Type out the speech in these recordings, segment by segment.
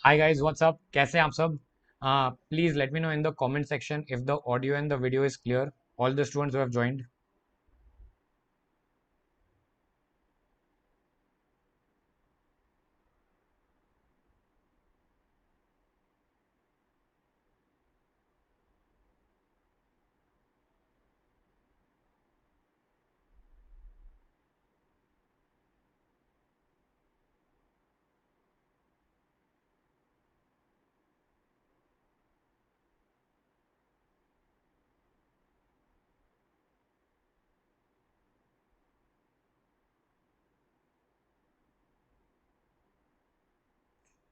Hi guys, what's up? कैसे हैं आप सब? Please let me know in the comment section if the audio and the video is clear. All the students who have joined.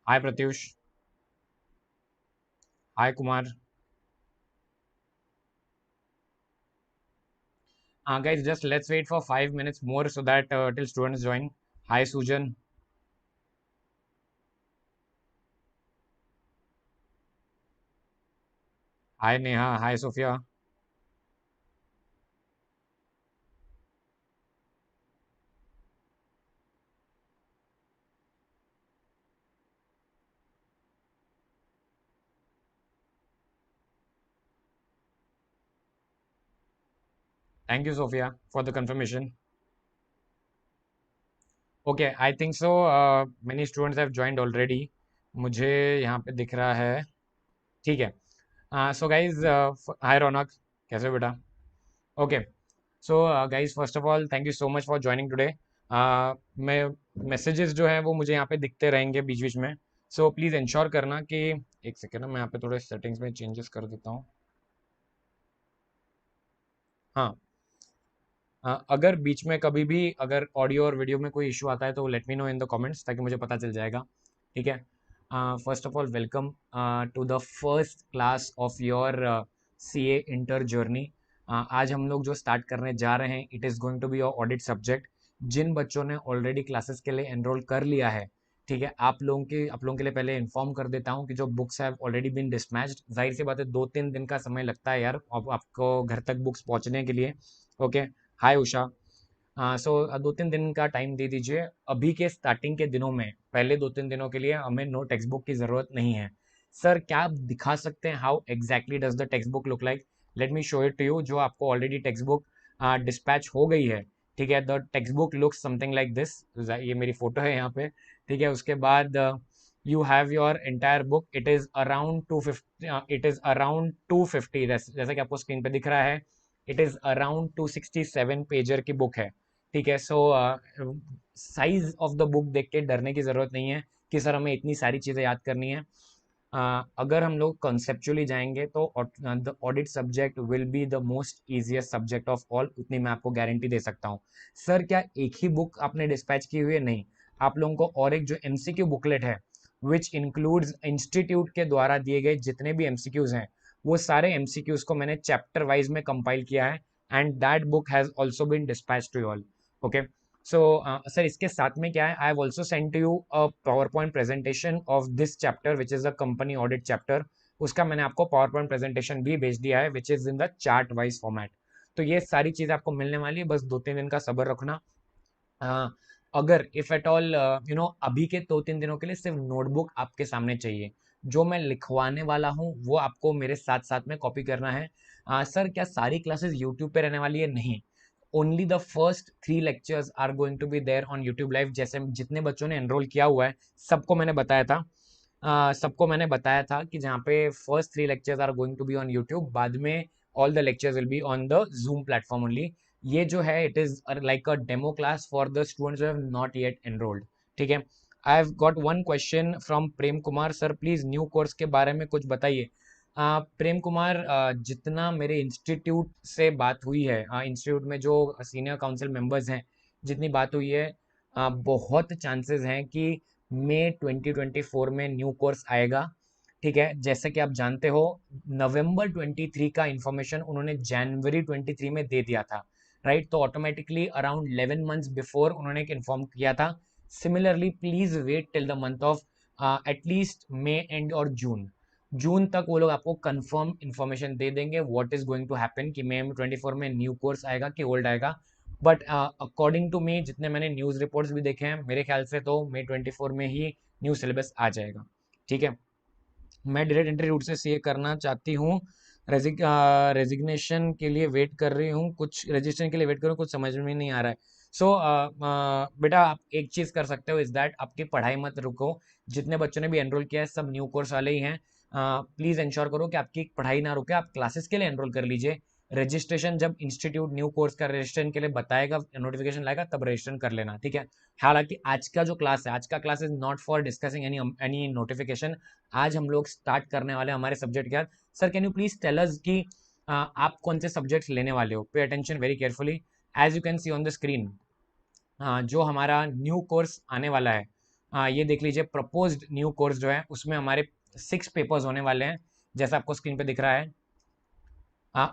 Hi Pratyush. Hi Kumar. Guys, just let's wait for 5 minutes more so that till students join. Hi Sujan. Hi Neha. Hi Sophia. Thank you Sophia for the confirmation. Okay, I think so. Many students have joined already. मुझे यहाँ पे दिख रहा है. ठीक है. So guys, hi रौनक. कैसे हो बेटा? Okay. So guys first of all thank you so much for joining today. मैं मैसेजेस जो हैं वो मुझे यहाँ पे दिखते रहेंगे बीच बीच में. सो प्लीज़ इंश्योर करना कि एक सेकेंड ना, मैं यहाँ पे थोड़े सेटिंग्स में चेंजेस कर देता हूँ. हाँ. अगर बीच में कभी भी अगर ऑडियो और वीडियो में कोई इशू आता है तो let me know in the comments ताकि मुझे पता चल जाएगा. ठीक है. First of all welcome to the first class of your C A inter journey. आज हम लोग जो स्टार्ट करने जा रहे हैं it is going to be your audit subject. जिन बच्चों ने ऑलरेडी क्लासेस के लिए एनरोल कर लिया है, ठीक है, आप लोगों के लिए पहले इन्फॉर्म कर देता हूँ कि जो books have already been dispatched. जाहिर सी बात है 2-3 दिन का समय लगता है यार अब आपको घर तक बुक्स पहुँचने के लिए. ओके. हाय उषा. सो 2-3 दिन का टाइम दे दीजिए. अभी के स्टार्टिंग के दिनों में पहले 2-3 दिनों के लिए हमें नो टेक्स्ट बुक की ज़रूरत नहीं है. सर क्या आप दिखा सकते हैं how exactly does the textbook look like? Let me show it to you. जो आपको ऑलरेडी टेक्स्ट बुक डिस्पैच हो गई है, ठीक है, the text book looks something like this. ये मेरी फोटो है यहाँ पे. ठीक है. उसके बाद you have your entire book. It is around 250. It is around 250 जैसा कि आपको स्क्रीन पे दिख रहा है. इट इज़ अराउंड 267 पेजर की बुक है. ठीक है. सो साइज ऑफ द बुक देख के डरने की ज़रूरत नहीं है कि सर हमें इतनी सारी चीज़ें याद करनी है. अगर हम लोग कॉन्सेप्चुअली जाएंगे तो the audit subject will be the most easiest subject of all. उतनी मैं आपको गारंटी दे सकता हूँ. सर क्या एक ही बुक आपने डिस्पैच की हुई है? नहीं. आप लोगों को और एक जो एमसीक्यू बुकलेट है विच इंक्लूड्स इंस्टीट्यूट के द्वारा दिए गए जितने भी एमसीक्यूज हैं, वो सारे एमसीक्यूज को मैंने चैप्टर वाइज में कंपाइल किया है. And that book has also been dispatch to all. Okay. So sir इसके साथ में क्या है, I have also send to you a PowerPoint presentation of this chapter which is a company audit chapter. उसका मैंने आपको power point presentation भी भेज दिया है which is in the chart wise format. तो ये सारी चीज़ें आपको मिलने वाली है. बस 2-3 दिन का सब्र रखना. अ, अगर इफ एट ऑल अभी के 2-3 दिनों के लिए सिर्फ नोटबुक आपके सामने चाहिए. जो मैं लिखवाने वाला हूँ वो आपको मेरे साथ साथ में कॉपी करना है. सर क्या सारी क्लासेस यूट्यूब पे रहने वाली है? नहीं. Only the first 3 lectures are going to be there on YouTube live. जैसे जितने बच्चों ने एनरोल किया हुआ है सबको मैंने बताया था. सबको मैंने बताया था कि जहाँ पे first 3 lectures are going to be on YouTube, बाद में all the lectures will be on the Zoom platform only. ये जो है it is like a demo class for the students who have not yet enrolled. ठीक है. I have got one question from Prem Kumar. Sir please new course के बारे में कुछ बताइए. प्रेम कुमार, जितना मेरे इंस्टीट्यूट से बात हुई है, इंस्टीट्यूट में जो सीनियर काउंसिल मेंबर्स हैं, जितनी बात हुई है, बहुत चांसेस हैं कि मई 2024 में न्यू कोर्स आएगा. ठीक है. जैसे कि आप जानते हो नवंबर 23 का इंफॉर्मेशन उन्होंने जनवरी 23 में दे दिया था. राइट. तो ऑटोमेटिकली अराउंड 11 मंथ्स बिफोर उन्होंने एक इन्फॉर्म किया था. Similarly please wait till the month of at least May and और जून. जून तक वो लोग आपको कंफर्म इंफॉर्मेशन दे देंगे what is going to happen कि मई 24 में न्यू कोर्स आएगा कि ओल्ड आएगा. बट अकॉर्डिंग टू मी, जितने मैंने न्यूज़ रिपोर्ट्स भी देखे हैं, मेरे ख्याल से तो मई 24 में ही न्यू सिलेबस आ जाएगा. ठीक है। मैं डायरेक्ट एंट्री रूट से सीए करना चाहती हूँ, रेजिग्नेशन के लिए वेट कर रही हूँ, कुछ रजिस्ट्रेशन के लिए वेट कर रही हूँ, कुछ समझ में नहीं आ रहा है। सो बेटा आप एक चीज़ कर सकते हो, इज दैट आपकी पढ़ाई मत रुको। जितने बच्चों ने भी एनरोल किया है सब न्यू कोर्स वाले ही हैं। प्लीज़ इंश्योर करो कि आपकी पढ़ाई ना रुके, आप क्लासेस के लिए एनरोल कर लीजिए। रजिस्ट्रेशन जब इंस्टीट्यूट न्यू कोर्स का रजिस्ट्रेशन के लिए बताएगा, नोटिफिकेशन लाएगा, तब रजिस्ट्रेशन कर लेना, ठीक है। हालांकि आज का जो क्लास है, आज का class is not for discussing any notification. आज हम लोग स्टार्ट करने वाले हमारे सब्जेक्ट के साथ। Sir can you please tell us कि आप कौन से सब्जेक्ट्स लेने वाले हो? Pay attention very carefully. As you can see on the screen, जो हमारा न्यू कोर्स आने वाला है, ये देख लीजिए, प्रपोज्ड न्यू कोर्स जो है उसमें हमारे 6 पेपर्स होने वाले हैं, जैसा आपको स्क्रीन पे दिख रहा है।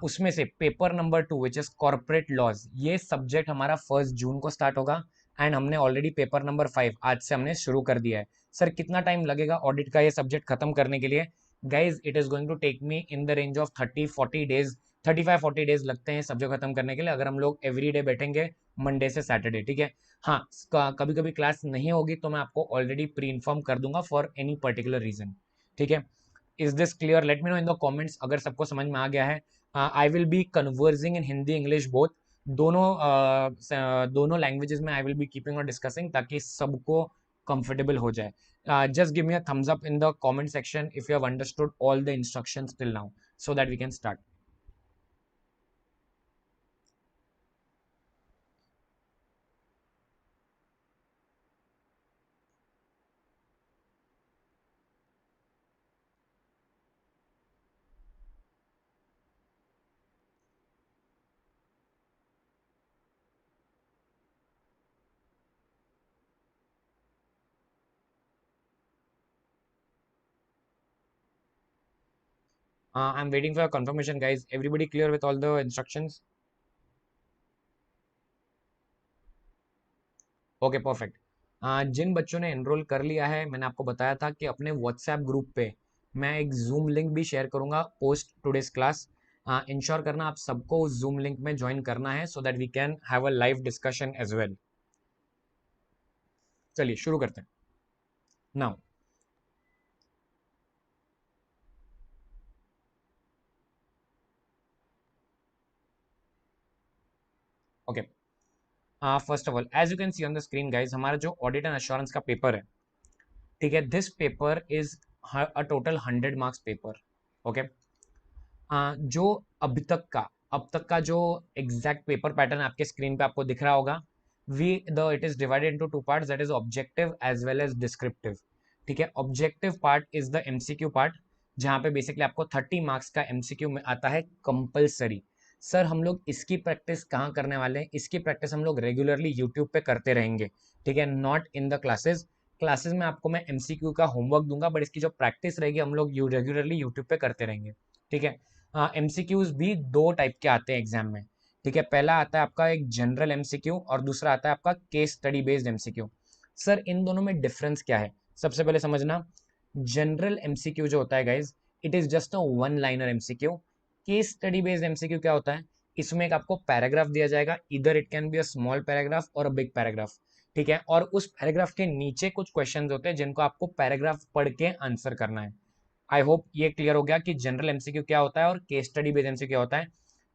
उसमें से paper number 2 which is corporate laws, ये सब्जेक्ट हमारा 1 जून को स्टार्ट होगा। एंड हमने ऑलरेडी पेपर नंबर 5 आज से हमने शुरू कर दिया है। सर कितना टाइम लगेगा ऑडिट का ये सब्जेक्ट खत्म करने के लिए? Guys it is going to take me in the range of 30-40 days, 35-40 days लगते हैं सब्जेक्ट खत्म करने के लिए, अगर हम लोग एवरी डे बैठेंगे मंडे से सैटरडे, ठीक है। हाँ, कभी कभी क्लास नहीं होगी तो मैं आपको ऑलरेडी प्री इन्फॉर्म कर दूंगा फॉर एनी पर्टिकुलर रीजन, ठीक है। Is this clear? Let me know in the comments अगर सबको समझ में आ गया है। I will be conversing in Hindi English both, दोनों दोनों लैंग्वेजेस में आई विल बी कीपिंग और डिस्कसिंग, ताकि सबको कंफर्टेबल हो जाए। Just give me a thumbs up in the comment section if you have understood all the instructions till now, so that we can start. I am waiting for confirmation guys, everybody clear with all the instructions? Okay perfect. जिन बच्चों ने enrol कर लिया है, मैंने आपको बताया था कि अपने व्हाट्सएप ग्रुप पे मैं एक जूम लिंक भी शेयर करूंगा पोस्ट टुडेस क्लास। इंश्योर करना आप सबको उस जूम लिंक में ज्वाइन करना है, so that we can have a live discussion as well. चलिए शुरू करते हैं now. Okay, first of all as you can see on the screen guys, हमारा जो ऑडिट एंड अश्योरेंस का पेपर है, ठीक है, this paper is a total 100 marks paper. Okay, जो अब तक का जो एग्जैक्ट पेपर पैटर्न आपके स्क्रीन पे आपको दिख रहा होगा, we the it is divided into 2 parts, that is objective as well as descriptive, ठीक है। Objective part is the MCQ part, जहाँ पे बेसिकली आपको 30 मार्क्स का एमसीक्यू में आता है कंपलसरी। सर हम लोग इसकी प्रैक्टिस कहाँ करने वाले हैं? इसकी प्रैक्टिस हम लोग रेगुलरली यूट्यूब पे करते रहेंगे, ठीक है, not in the classes. Classes में आपको मैं एमसीक्यू का होमवर्क दूंगा, बट इसकी जो प्रैक्टिस रहेगी हम लोग रेगुलरली यूट्यूब पे करते रहेंगे, ठीक है। एमसीक्यूज भी 2 टाइप के आते हैं एग्जाम में, ठीक है। पहला आता है आपका एक जनरल एमसीक्यू और दूसरा आता है आपका case study based MCQ. Sir इन दोनों में डिफरेंस क्या है? सबसे पहले समझना, जनरल एमसीक्यू जो होता है guys, it is just a one liner MCQ. Case study based MCQ क्या होता है? इसमें एक आपको पैराग्राफ दिया जाएगा, इधर it can be a small paragraph और अ बिग पैराग्राफ, ठीक है, और उस पैराग्राफ के नीचे कुछ क्वेश्चंस होते हैं जिनको आपको पैराग्राफ पढ़ के आंसर करना है। आई होप ये क्लियर हो गया कि जनरल एमसीक्यू क्या होता है और केस स्टडी बेस्ड एमसीक्यू क्या होता है।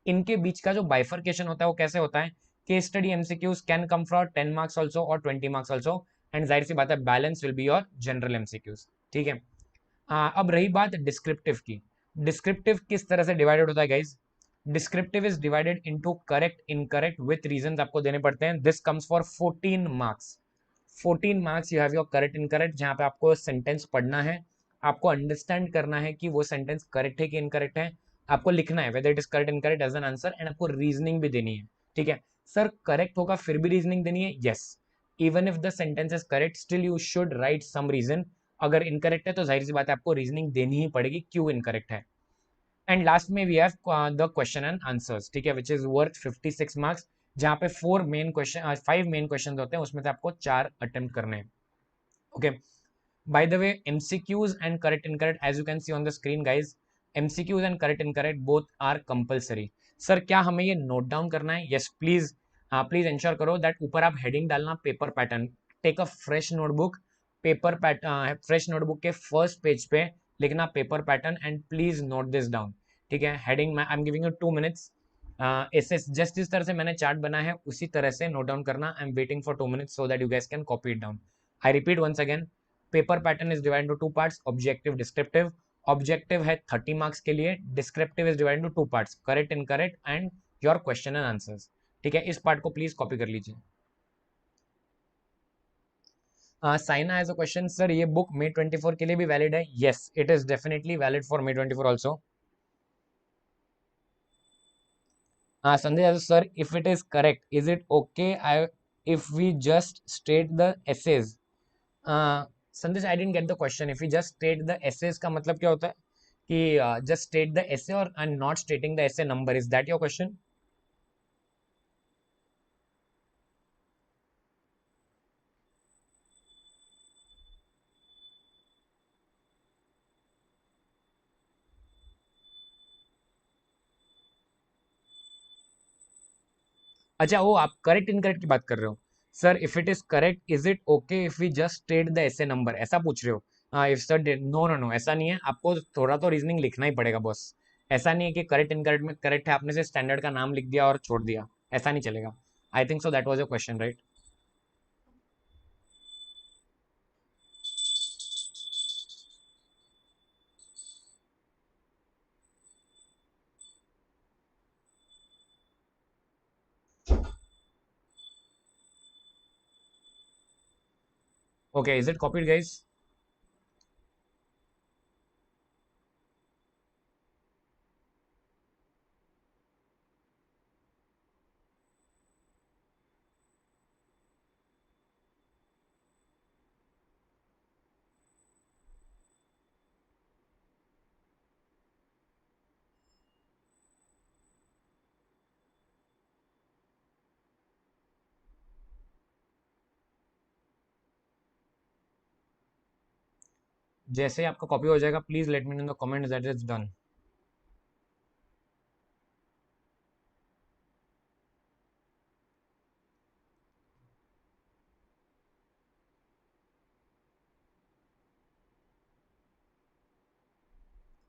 इनके बीच का जो बाइफर्केशन होता है वो कैसे होता है? Case study MCQs can come for 10 marks also और 20 मार्क्स ऑल्सो, एंड जाहिर सी बात है balance will be your general MCQs, ठीक है। अब रही बात डिस्क्रिप्टिव की। डिस्क्रिप्टिव किस तरह से डिवाइडेड होता है guys? Descriptive is divided into correct, incorrect with reasons आपको देने पड़ते हैं। This comes for 14 marks. 14 marks you have your correct incorrect, जहाँ पे आपको सेंटेंस पढ़ना है, आपको अंडरस्टैंड करना है कि वो सेंटेंस करेक्ट है कि इनकरेक्ट है, आपको लिखना है whether it is correct incorrect as an answer, and आपको रीजनिंग भी देनी है, ठीक है। सर करेक्ट होगा फिर भी रीजनिंग देनी है? Yes, even if the sentence is correct still you should write some reason. अगर इनकरेक्ट है तो जाहिर सी बात है आपको रीजनिंग देनी ही पड़ेगी क्यों इनकरेक्ट है। एंड लास्ट में we have the question and answers, ठीक है, विच इज वर्थ 56 मार्क्स, जहाँ पे 5 मेन क्वेश्चन होते हैं, उसमें से आपको 4 अटेम्प्ट करने हैं, okay. By the way MCQs and correct incorrect as you can see on the screen guys, MCQs and correct incorrect both are compulsory. Sir क्या हमें ये नोट डाउन करना है? यस प्लीज, प्लीज इंश्योर करो that ऊपर आप heading डालना paper pattern, take a fresh notebook, paper pattern, fresh notebook के फर्स्ट पेज पे लिखना paper pattern and please note this down, ठीक है। हेडिंग मैं I am giving you 2 minutes, ऐसे जस्ट जिस तरह से मैंने चार्ट बना है उसी तरह से नोट डाउन करना। I am waiting for 2 minutes so that you guys can copy it down. I repeat once again, paper pattern is divide to 2 parts, objective descriptive. Objective है 30 मार्क्स के लिए, descriptive is divide to 2 parts, correct incorrect and your question and answers, ठीक है। इस part को please copy कर लीजिए। Saina as a question, sir ये बुक May 24 के लिए भी वैलिड है? Yes, it is definitely valid for May 24 also. Sanjay, sir if it is correct is it okay I if we just state the essays? Sandesh, I didn't get the question. If you just state the essays का मतलब क्या होता है कि just state the एसे और and not stating the essay number, is that your question? अच्छा, वो आप करेक्ट इनकरेक्ट की बात कर रहे हो। Sir if it is correct is it okay if we just state the essay number, ऐसा पूछ रहे हो? If sir, no no no, ऐसा नहीं है। आपको थोड़ा तो रीजनिंग लिखना ही पड़ेगा बॉस। ऐसा नहीं है कि करेक्ट इनकरेक्ट में करेक्ट है आपने से स्टैंडर्ड का नाम लिख दिया और छोड़ दिया, ऐसा नहीं चलेगा। I think so that was your question, right? Okay, is it copied guys? जैसे ही आपका कॉपी हो जाएगा please let me know in the comments that is done.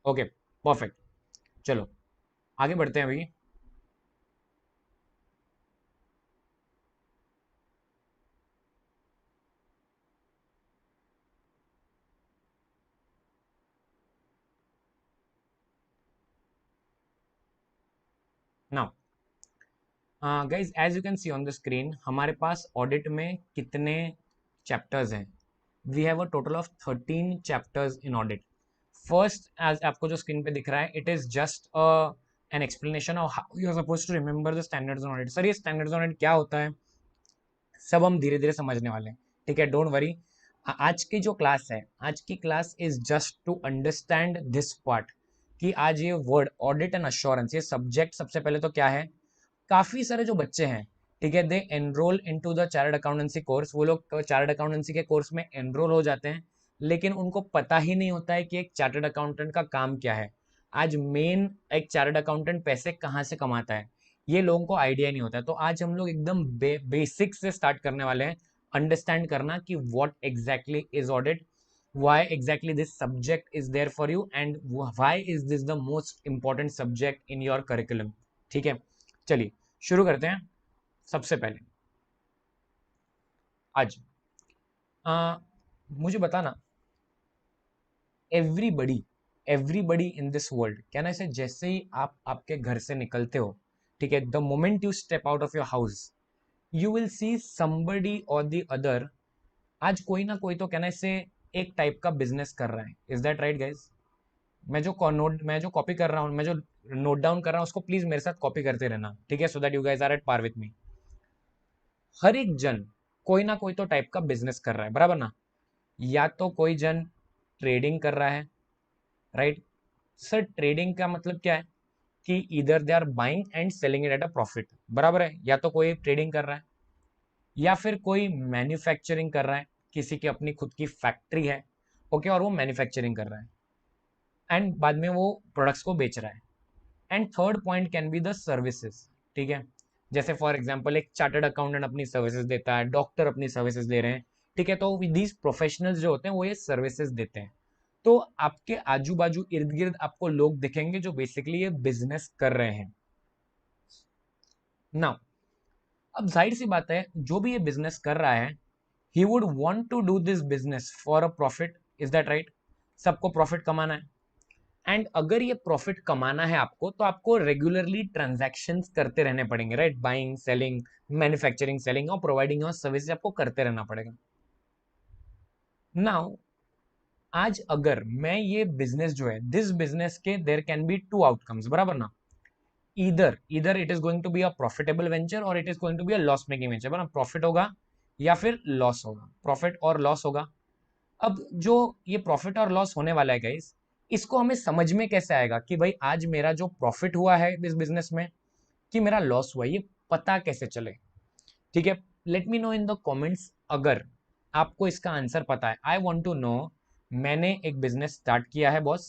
Okay, perfect. चलो आगे बढ़ते हैं अभी। Now guys, as you can see on the screen, हमारे पास ऑडिट में कितने चैप्टर्स हैं? We have a total of 13 chapters in audit. First, as आपको जो स्क्रीन पे दिख रहा है, it is just an explanation of how you are suppose to remember the standards on audit. Sir ये स्टैंडर्ड्स ऑन ऑडिट क्या होता है, सब हम धीरे धीरे समझने वाले हैं, ठीक है, डोंट वरी। आज की जो क्लास है, आज की class is just to understand this part, कि आज ये वर्ड ऑडिट एंड अश्योरेंस, ये सब्जेक्ट सबसे पहले तो क्या है। काफी सारे जो बच्चे हैं, ठीक है, they enrol into the chartered accountancy course, वो लोग चार्टर्ड अकाउंटेंसी के कोर्स में एनरोल हो जाते हैं, लेकिन उनको पता ही नहीं होता है कि एक चार्टर्ड अकाउंटेंट का काम क्या है। आज मेन एक चार्टर्ड अकाउंटेंट पैसे कहाँ से कमाता है, ये लोगों को आइडिया नहीं होता है। तो आज हम लोग एकदम बेसिक से स्टार्ट करने वाले हैं, अंडरस्टैंड करना कि what exactly is audit, why exactly this subject is there for you and why is this the most important subject in your curriculum, ठीक है। चलिए शुरू करते हैं। सबसे पहले आज मुझे बताना, everybody everybody in this world, क्या ना, इसे जैसे ही आप आपके घर से निकलते हो, ठीक है, the moment you step out of your house, you will see somebody or the other, आज कोई ना कोई तो, क्या ना, इससे एक टाइप का बिजनेस कर रहा है। Is that right guys? मैं जो कॉपी कर रहा हूँ, मैं जो नोट डाउन कर रहा हूँ, उसको प्लीज मेरे साथ कॉपी करते रहना, ठीक है, so that you guys are at par with me. हर एक जन कोई ना कोई तो टाइप का बिजनेस कर रहा है, बराबर ना? या तो कोई जन ट्रेडिंग कर रहा है, राइट? सर ट्रेडिंग का मतलब क्या है कि इधर they are buying and selling it at a profit, बराबर है? या तो कोई ट्रेडिंग कर रहा है, या फिर कोई मैन्युफैक्चरिंग कर रहा है, किसी की अपनी खुद की फैक्ट्री है, ओके, और वो मैन्युफैक्चरिंग कर रहा है एंड बाद में वो प्रोडक्ट्स को बेच रहा है। And third point can be the services, ठीक है। जैसे फॉर एग्जांपल एक चार्टर्ड अकाउंटेंट अपनी सर्विसेज देता है, डॉक्टर अपनी सर्विसेज दे रहे हैं, ठीक है। तो दीज प्रोफेशनल्स जो होते हैं वो ये सर्विसेज देते हैं। तो आपके आजू बाजू इर्द गिर्द आपको लोग दिखेंगे जो बेसिकली ये बिजनेस कर रहे हैं। नाउ अब जाहिर सी बात है, जो भी ये बिजनेस कर रहा है, he would want to do this business for a profit. Is that right? सबको प्रॉफिट कमाना है। एंड अगर ये प्रॉफिट कमाना है आपको, तो आपको रेगुलरली ट्रांजैक्शंस करते रहने पड़ेंगे, right? Buying, selling, manufacturing, selling और प्रोवाइडिंग योर सर्विस आपको करते रहना पड़ेगा। नाउ आज अगर मैं ये बिजनेस जो है, दिस बिजनेस के there can be two outcomes, बराबर ना? Either it is going to be a profitable venture और it is going to be a loss making venture, बराबर? प्रॉफिट होगा या फिर लॉस होगा, प्रॉफिट और लॉस होगा। अब जो ये प्रॉफिट और लॉस होने वाला है गाइस, इसको हमें समझ में कैसे आएगा कि भाई आज मेरा जो प्रॉफिट हुआ है इस बिजनेस में, कि मेरा लॉस हुआ, ये पता कैसे चले? ठीक है, let me know in the comments अगर आपको इसका आंसर पता है। I want to know. मैंने एक बिजनेस स्टार्ट किया है बॉस,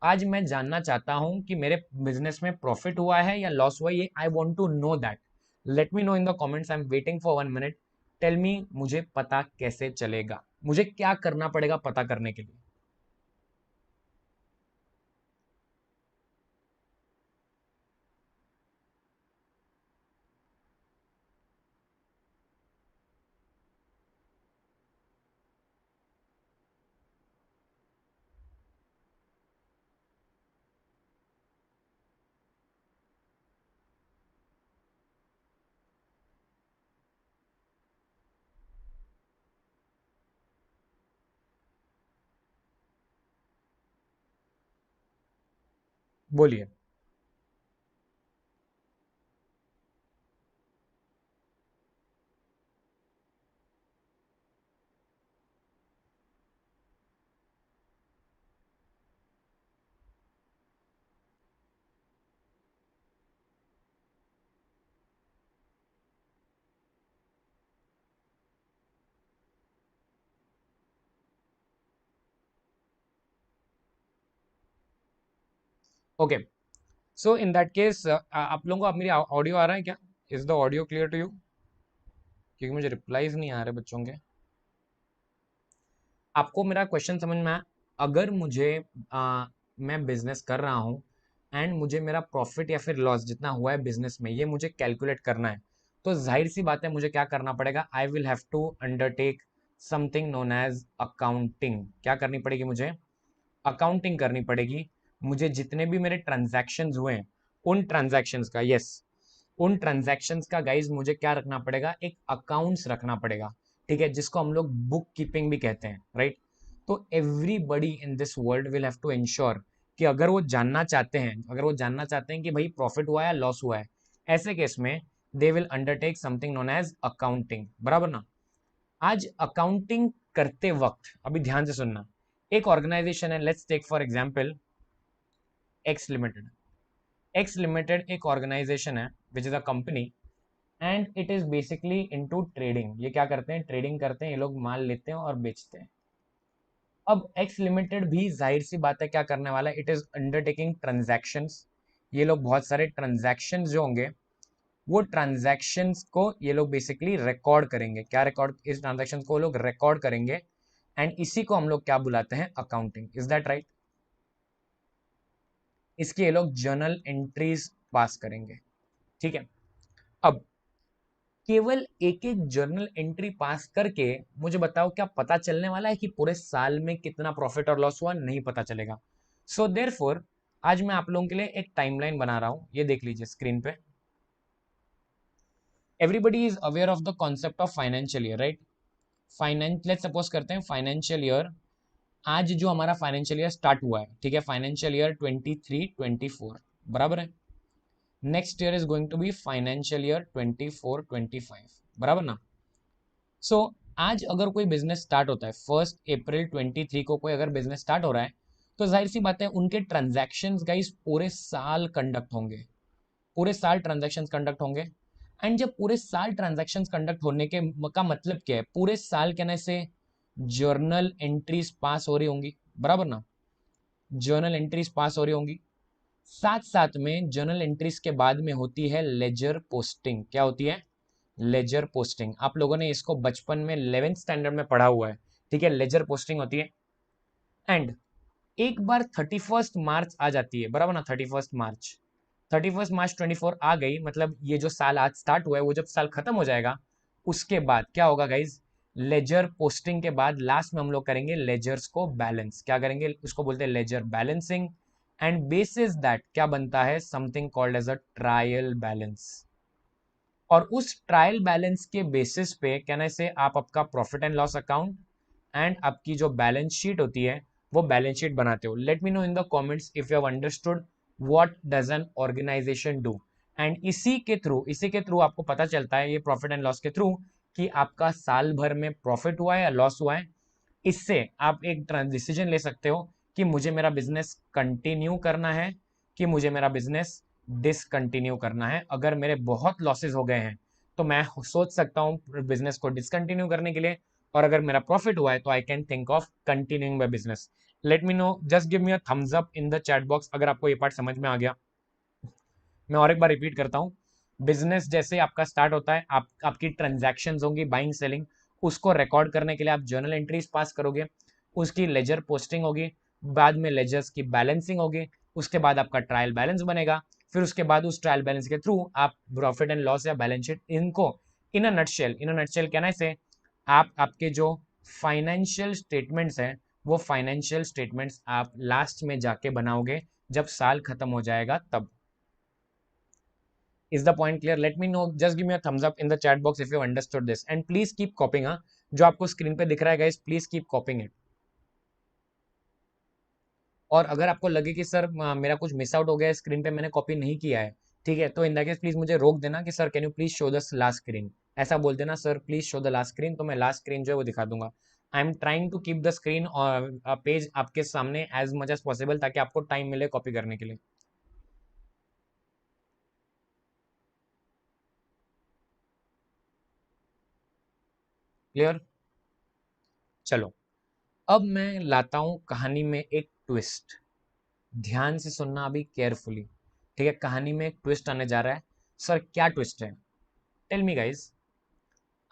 आज मैं जानना चाहता हूं कि मेरे बिजनेस में प्रॉफिट हुआ है या लॉस हुआ है, ये I want to know that. Let me know in the comments. I am waiting for 1 minute. Tell me, मुझे पता कैसे चलेगा, मुझे क्या करना पड़ेगा पता करने के लिए? बोलिए। Okay, so in that case आप लोगों को अब मेरी ऑडियो आ रहा है क्या? Is the audio clear to you? क्योंकि मुझे रिप्लाईज नहीं आ रहे बच्चों के। आपको मेरा क्वेश्चन समझ में आया? अगर मुझे मैं बिजनेस कर रहा हूँ एंड मुझे मेरा प्रॉफिट या फिर लॉस जितना हुआ है बिजनेस में, ये मुझे कैलकुलेट करना है, तो जाहिर सी बात है मुझे क्या करना पड़ेगा? I will have to undertake something known as accounting. क्या करनी पड़ेगी मुझे? अकाउंटिंग करनी पड़ेगी। मुझे जितने भी मेरे ट्रांजैक्शंस हुए हैं, उन ट्रांजैक्शंस का, यस, उन ट्रांजैक्शंस का गाइज मुझे क्या रखना पड़ेगा? एक अकाउंट्स रखना पड़ेगा। ठीक है, जिसको हम लोग बुक कीपिंग भी कहते हैं, राइट? तो everybody in this world will have to ensure कि अगर वो जानना चाहते हैं, कि भाई प्रॉफिट हुआ है या लॉस हुआ है, ऐसे केस में they will undertake something known as accounting, बराबर ना? आज अकाउंटिंग करते वक्त अभी ध्यान से सुनना, एक ऑर्गेनाइजेशन है, let's take for example X limited. X limited एक ऑर्गेनाइजेशन है which is a company, and it is basically into trading. ये क्या करते हैं? ट्रेडिंग करते हैं, ये लोग माल लेते हैं और बेचते हैं। अब एक्स लिमिटेड भी जाहिर सी बात है क्या करने वाला है? It is undertaking transactions. ये लोग बहुत सारे ट्रांजैक्शंस जो होंगे, वो ट्रांजैक्शंस को ये लोग बेसिकली रिकॉर्ड करेंगे। क्या रिकॉर्ड? इस ट्रांजैक्शंस को वो लोग रिकॉर्ड करेंगे, एंड इसी को हम लोग क्या बुलाते हैं? अकाउंटिंग। Is that right? इसके ये लोग जर्नल एंट्रीज पास करेंगे। ठीक है, अब केवल एक एक जर्नल एंट्री पास करके मुझे बताओ, क्या पता चलने वाला है कि पूरे साल में कितना प्रॉफिट और लॉस हुआ? नहीं पता चलेगा। सो देयरफॉर आज मैं आप लोगों के लिए एक टाइमलाइन बना रहा हूं, ये देख लीजिए स्क्रीन पे। Everybody is aware of the concept of financial year, right? Finance, let's suppose करते हैं फाइनेंशियल ईयर, आज जो हमारा फाइनेंशियल ईयर स्टार्ट हुआ है, ठीक है, फाइनेंशियल ईयर 23-24, बराबर है? Next year is going to be financial year 24-25, बराबर ना? सो आज अगर कोई बिजनेस स्टार्ट होता है 1 अप्रैल 23 को, कोई अगर बिजनेस स्टार्ट हो रहा है, तो जाहिर सी बात है उनके ट्रांजैक्शंस गाइस पूरे साल कंडक्ट होंगे, पूरे साल ट्रांजैक्शंस कंडक्ट होंगे। एंड जब पूरे साल ट्रांजैक्शंस कंडक्ट होने के का मतलब क्या है? पूरे साल कहने से जर्नल एंट्रीज पास हो रही होंगी, बराबर ना? जर्नल एंट्रीज पास हो रही होंगी। साथ साथ में जर्नल एंट्रीज के बाद में होती है लेजर पोस्टिंग। क्या होती है? लेजर पोस्टिंग, आप लोगों ने इसको बचपन में 11th स्टैंडर्ड में पढ़ा हुआ है, ठीक है। लेजर पोस्टिंग होती है। एंड एक बार 31 मार्च आ जाती है, बराबर ना, 31 मार्च, 31 मार्च 24 आ गई, मतलब ये जो साल आज स्टार्ट हुआ है वो जब साल खत्म हो जाएगा, उसके बाद क्या होगा गाइज, लेजर पोस्टिंग के बाद लास्ट में हम लोग करेंगे लेजर्स को बैलेंस, क्या करेंगे, उसको बोलते हैं ledger balancing. And basis that क्या बनता है, something called as a trial balance. और उस ट्रायल बैलेंस के बेसिस पे कहना से आप आपका profit and loss account and आपकी जो बैलेंस शीट होती है वो बैलेंस शीट बनाते हो। Let me know in the comments if you have understood what does an organisation do. And इसी के थ्रू आपको पता चलता है, ये प्रॉफिट एंड लॉस के थ्रू, कि आपका साल भर में प्रॉफिट हुआ है या लॉस हुआ है। इससे आप एक डिसीजन ले सकते हो कि मुझे मेरा बिजनेस कंटिन्यू करना है कि मुझे मेरा बिजनेस डिसकंटिन्यू करना है। अगर मेरे बहुत लॉसेस हो गए हैं तो मैं सोच सकता हूँ बिजनेस को डिसकंटिन्यू करने के लिए, और अगर मेरा प्रॉफिट हुआ है तो I can think of continuing my business. Late me no, just give me a thumbs up in the chat box अगर आपको ये पार्ट समझ में आ गया। मैं और एक बार रिपीट करता हूँ, बिजनेस जैसे आपका स्टार्ट होता है, आपकी ट्रांजैक्शंस होंगी बाइंग सेलिंग, उसको रिकॉर्ड करने के लिए आप जर्नल एंट्रीज पास करोगे, उसकी लेजर पोस्टिंग होगी, बाद में लेजर्स की बैलेंसिंग होगी, उसके बाद आपका ट्रायल बैलेंस बनेगा, फिर उसके बाद उस ट्रायल बैलेंस के थ्रू आप प्रॉफिट एंड लॉस या बैलेंस शीट, इनको इन अ नटशेल कहना से आप आपके जो फाइनेंशियल स्टेटमेंट्स हैं वो फाइनेंशियल स्टेटमेंट्स आप लास्ट में जाके बनाओगे जब साल खत्म हो जाएगा तब। Is the point clear? Let me know. Just give me a thumbs up in the chat box if you understood this. And please keep copying. हाँ, जो आपको स्क्रीन पे दिख रहा है guys, please keep copying it. और अगर आपको लगे कि सर मेरा कुछ मिस आउट हो गया है स्क्रीन पे, मैंने कॉपी नहीं किया है, ठीक है, तो इन दैट केस प्लीज मुझे रोक देना कि sir can you please show the last screen, ऐसा बोल देना, sir please show the last screen, तो मैं लास्ट स्क्रीन जो है वो दिखा दूंगा। I am trying to keep the screen और पेज आपके सामने एज मच एज पॉसिबल, ताकि आपको टाइम मिले कॉपी करने के लिए। क्लियर? चलो, अब मैं लाता हूं कहानी में एक ट्विस्ट। ध्यान से सुनना अभी केयरफुली, ठीक है। कहानी में एक ट्विस्ट आने जा रहा है। सर क्या ट्विस्ट है? Tell me guys.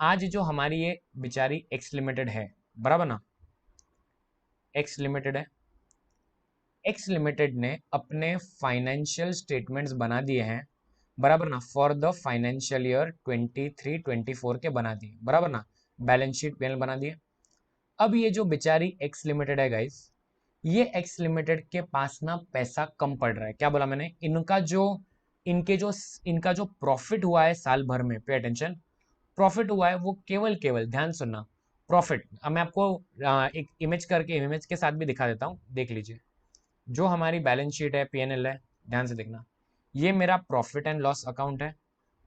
आज जो हमारी ये बेचारी एक्स लिमिटेड है, बराबर ना, एक्स लिमिटेड है, एक्स लिमिटेड ने अपने फाइनेंशियल स्टेटमेंट्स बना दिए हैं, बराबर ना, फॉर द फाइनेंशियल ईयर 23-24 के बना दिए, बराबर ना, बैलेंस शीट पीएनएल बना दिए। अब ये जो बेचारी एक्स लिमिटेड है गाइस, ये एक्स लिमिटेड के पास ना पैसा कम पड़ रहा है। क्या बोला मैंने? इनका जो प्रॉफिट हुआ है साल भर में, पे अटेंशन, प्रॉफिट हुआ है वो केवल केवल, ध्यान सुनना, प्रॉफिट। अब मैं आपको एक इमेज के साथ भी दिखा देता हूँ, देख लीजिए। जो हमारी बैलेंस शीट है, पीएनएल है, ध्यान से देखना, ये मेरा प्रॉफिट एंड लॉस अकाउंट है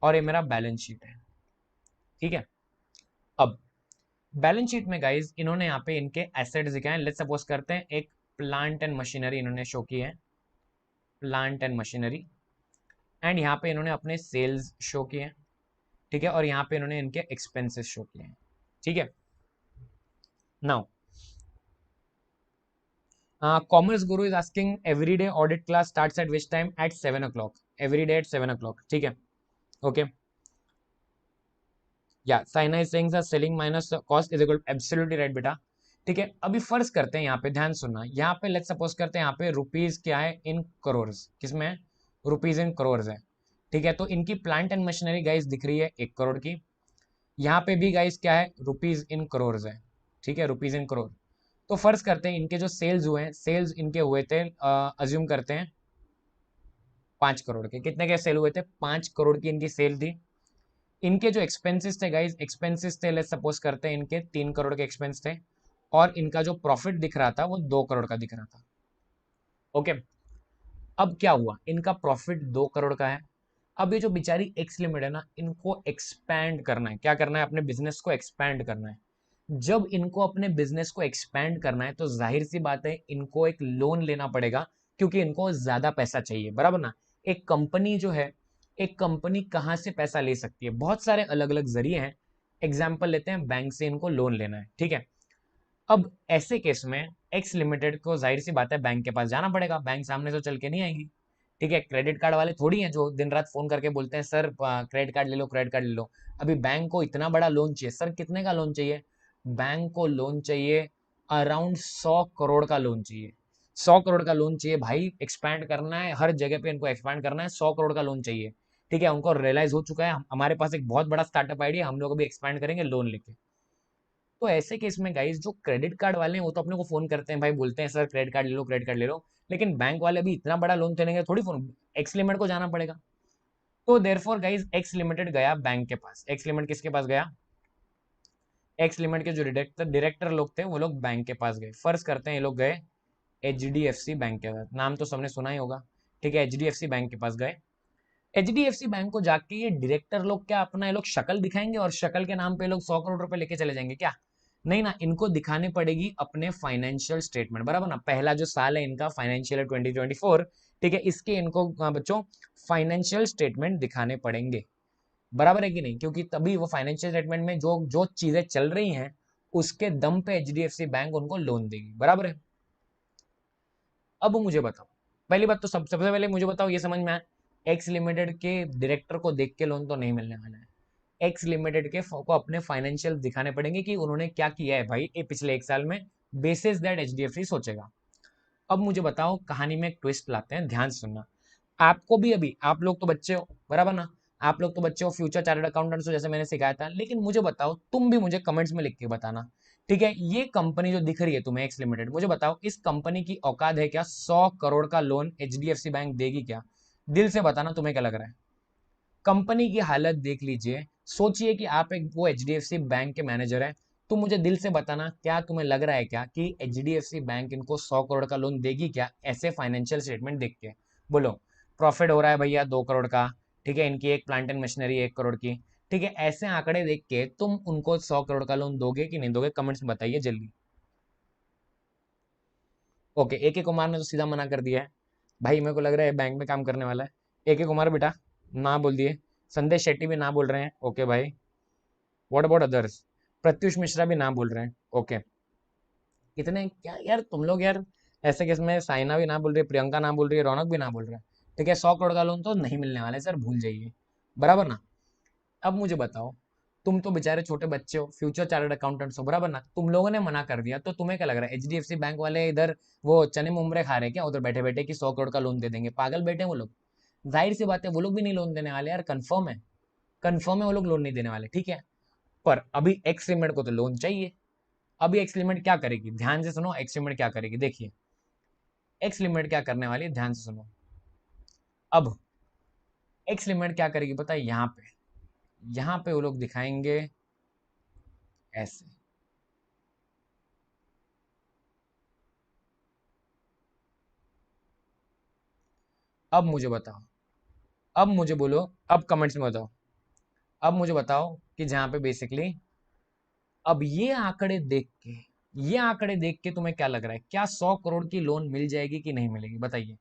और ये मेरा बैलेंस शीट है, ठीक है। अब बैलेंस शीट में गाइज इन्होंने यहाँ पे इनके एसेट्स दिखाए हैं। लेट्स सपोज करते हैं एक प्लांट एंड मशीनरी इन्होंने शो की है, प्लांट एंड मशीनरी। एंड यहाँ पे इन्होंने अपने सेल्स शो किए हैं, ठीक है, और यहाँ पे इन्होंने इनके एक्सपेंसेस शो किए हैं, ठीक है। Now commerce Guru is asking everyday audit class starts at which time? At 7 o'clock, everyday at 7 o'clock, ठीक है, ओके। या Saina is saying the selling minus cost is equal, absolutely right बेटा, ठीक है। अभी फर्ज करते हैं, यहाँ पे ध्यान सुनना, यहाँ पे लेट्स सपोज करते हैं यहाँ पे रुपीज क्या है इन करोड़, किसमें है? रुपीज इन करोड़ है, ठीक है। तो इनकी प्लांट एंड मशीनरी गाइस दिख रही है 1 करोड़ की, यहाँ पे भी गाइस क्या है, रुपीज इन करोड़ है, ठीक है, रुपीज इन करोड़। तो फर्ज करते हैं इनके जो सेल्स हुए हैं, सेल्स इनके हुए थे, अज्यूम करते हैं 5 करोड़ के, कितने के सेल हुए थे? 5 करोड़ की इनकी सेल थी। इनके जो एक्सपेंसेस थे गाइस, एक्सपेंसेस थे, लेट्स सपोज करते हैं इनके 3 करोड़ के एक्सपेंस थे, और इनका जो प्रॉफिट दिख रहा था वो 2 करोड़ का दिख रहा था, ओके। अब क्या हुआ, इनका प्रॉफिट 2 करोड़ का है। अब ये जो बेचारी एक्स लिमिट है ना, इनको एक्सपैंड करना है, क्या करना है? अपने बिजनेस को एक्सपैंड करना है। जब इनको अपने बिजनेस को एक्सपैंड करना है तो जाहिर सी बात है इनको एक लोन लेना पड़ेगा, क्योंकि इनको ज्यादा पैसा चाहिए, बराबर ना। एक कंपनी जो है, एक कंपनी कहाँ से पैसा ले सकती है? बहुत सारे अलग अलग जरिए हैं। एग्जाम्पल लेते हैं, बैंक से इनको लोन लेना है, ठीक है। अब ऐसे केस में एक्स लिमिटेड को जाहिर सी बात है बैंक के पास जाना पड़ेगा, बैंक सामने से चल के नहीं आएगी, ठीक है, क्रेडिट कार्ड वाले थोड़ी हैं जो दिन रात फोन करके बोलते हैं सर क्रेडिट कार्ड ले लो, क्रेडिट कार्ड ले लो। अभी बैंक को इतना बड़ा लोन चाहिए, सर कितने का लोन चाहिए? बैंक को लोन चाहिए अराउंड 100 करोड़ का लोन चाहिए। 100 करोड़ का लोन चाहिए भाई, एक्सपैंड करना है हर जगह पे, इनको एक्सपैंड करना है, 100 करोड़ का लोन चाहिए। ठीक है, उनको रियलाइज हो चुका है हमारे पास एक बहुत बड़ा स्टार्टअप आइडिया, हम लोग अभी एक्सपैंड करेंगे लोन लेके। तो ऐसे केस में गाइस जो क्रेडिट कार्ड वाले हैं वो तो अपने को फोन करते हैं भाई, बोलते हैं सर क्रेडिट कार्ड ले लो, क्रेडिट कार्ड ले लो। लेकिन बैंक वाले भी इतना बड़ा लोन देने के थोड़ी फोन, एक्स लिमिट को जाना पड़ेगा। तो देयरफॉर गाइस एक्स लिमिटेड गया बैंक के पास। एक्स लिमिटेड किसके पास गया? एक्स लिमिटेड के जो डायरेक्टर लोग थे वो लोग बैंक के पास गए। फर्ज करते हैं ये लोग गए HDFC बैंक के पास, नाम तो सबने सुना ही होगा। ठीक है, HDFC बैंक के पास गए। HDFC बैंक को जाके ये डायरेक्टर लोग क्या अपना ये लोग शक्ल दिखाएंगे और शक्ल के नाम पे लोग 100 करोड़ रुपए लेके चले जाएंगे क्या? नहीं ना, इनको दिखाने पड़ेगी अपने फाइनेंशियल स्टेटमेंट, बराबर ना। पहला जो साल है इनका फाइनेंशियल 2024, ठीक है, इसके इनको बच्चों फाइनेंशियल स्टेटमेंट दिखाने पड़ेंगे, बराबर है कि नहीं? क्योंकि तभी वो फाइनेंशियल स्टेटमेंट में जो जो चीजें चल रही हैं उसके दम पे HDFC बैंक उनको लोन देगी, बराबर है। अब मुझे बताओ, पहली बात तो सबसे पहले मुझे बताओ, ये समझ में आया एक्स लिमिटेड के डायरेक्टर को देख के लोन तो नहीं मिलने वाला है। एक्स लिमिटेड के को अपने फाइनेंशियल दिखाने पड़ेंगे कि उन्होंने क्या किया है भाई ये पिछले एक साल में, बेसिस दैट HDFC सोचेगा। अब मुझे बताओ, कहानी में एक ट्विस्ट लाते हैं, ध्यान से सुनना। आपको भी अभी, आप लोग तो बच्चे हो, बराबर ना, आप लोग तो बच्चे हो, फ्यूचर चार्टर्ड अकाउंटेंट्स हो जैसे मैंने सिखाया था। लेकिन मुझे बताओ, तुम भी मुझे कमेंट्स में लिख के बताना, ठीक है? ये कंपनी जो दिख रही है तुम्हें एक्स लिमिटेड, मुझे बताओ इस कंपनी की औकात है क्या 100 करोड़ का लोन HDFC बैंक देगी क्या? दिल से बताना तुम्हें क्या लग रहा है। कंपनी की हालत देख लीजिए, सोचिए कि आप एक वो HDFC बैंक के मैनेजर है, तो मुझे दिल से बताना क्या तुम्हें लग रहा है क्या कि HDFC बैंक इनको 100 करोड़ का लोन देगी क्या, ऐसे फाइनेंशियल स्टेटमेंट देख के? बोलो। प्रॉफिट हो रहा है भैया 2 करोड़ का, ठीक है, इनकी एक प्लांट एंड मशीनरी 1 करोड़ की, ठीक है, ऐसे आंकड़े देख के तुम उनको 100 करोड़ का लोन दोगे कि नहीं दोगे? कमेंट्स में बताइए जल्दी। ओके, AK कुमार ने तो सीधा मना कर दिया है, भाई मेरे को लग रहा है बैंक में काम करने वाला है। AK कुमार बेटा ना बोल दिए। संदेश शेट्टी भी ना बोल रहे हैं, ओके भाई। What about others? Pratyush Mishra भी ना बोल रहे हैं, ओके। कितने क्या यार तुम लोग यार, ऐसे केस में साइना भी ना बोल रही है, प्रियंका ना बोल रही है, रौनक भी ना बोल रहा है। ठीक है, 100 करोड़ का लोन तो नहीं मिलने वाला है सर, भूल जाइए, बराबर ना। अब मुझे बताओ, तुम तो बेचारे छोटे बच्चे हो, फ्यूचर चार्टर्ड अकाउंटेंट्स हो, बराबर ना, तुम लोगों ने मना कर दिया, तो तुम्हें क्या लग रहा है HDFC बैंक वाले इधर वो चने मुमरे खा रहे हैं क्या उधर बैठे बैठे कि 100 करोड़ का लोन दे देंगे? पागल बैठे हैं वो लोग। जाहिर सी बात है वो लोग भी नहीं लोन देने वाले यार, कंफर्म है। कंफर्म है वो लोग लोन नहीं देने वाले, ठीक है। पर अभी एक्स लिमिटेड को तो लोन चाहिए। अभी एक्स लिमिटेड क्या करेगी, ध्यान से सुनो, एक्स लिमिटेड क्या करेगी देखिए। एक्स लिमिटेड क्या करने वाली है, ध्यान से सुनो। अब एक्स लिमिटेड क्या करेगी पता है? यहाँ पे वो लोग दिखाएंगे ऐसे। अब मुझे बताओ, अब मुझे बोलो, अब कमेंट्स में बताओ, अब मुझे बताओ कि जहां पे बेसिकली अब ये आंकड़े देख के तुम्हें क्या लग रहा है, क्या 100 करोड़ की लोन मिल जाएगी कि नहीं मिलेगी? बताइए।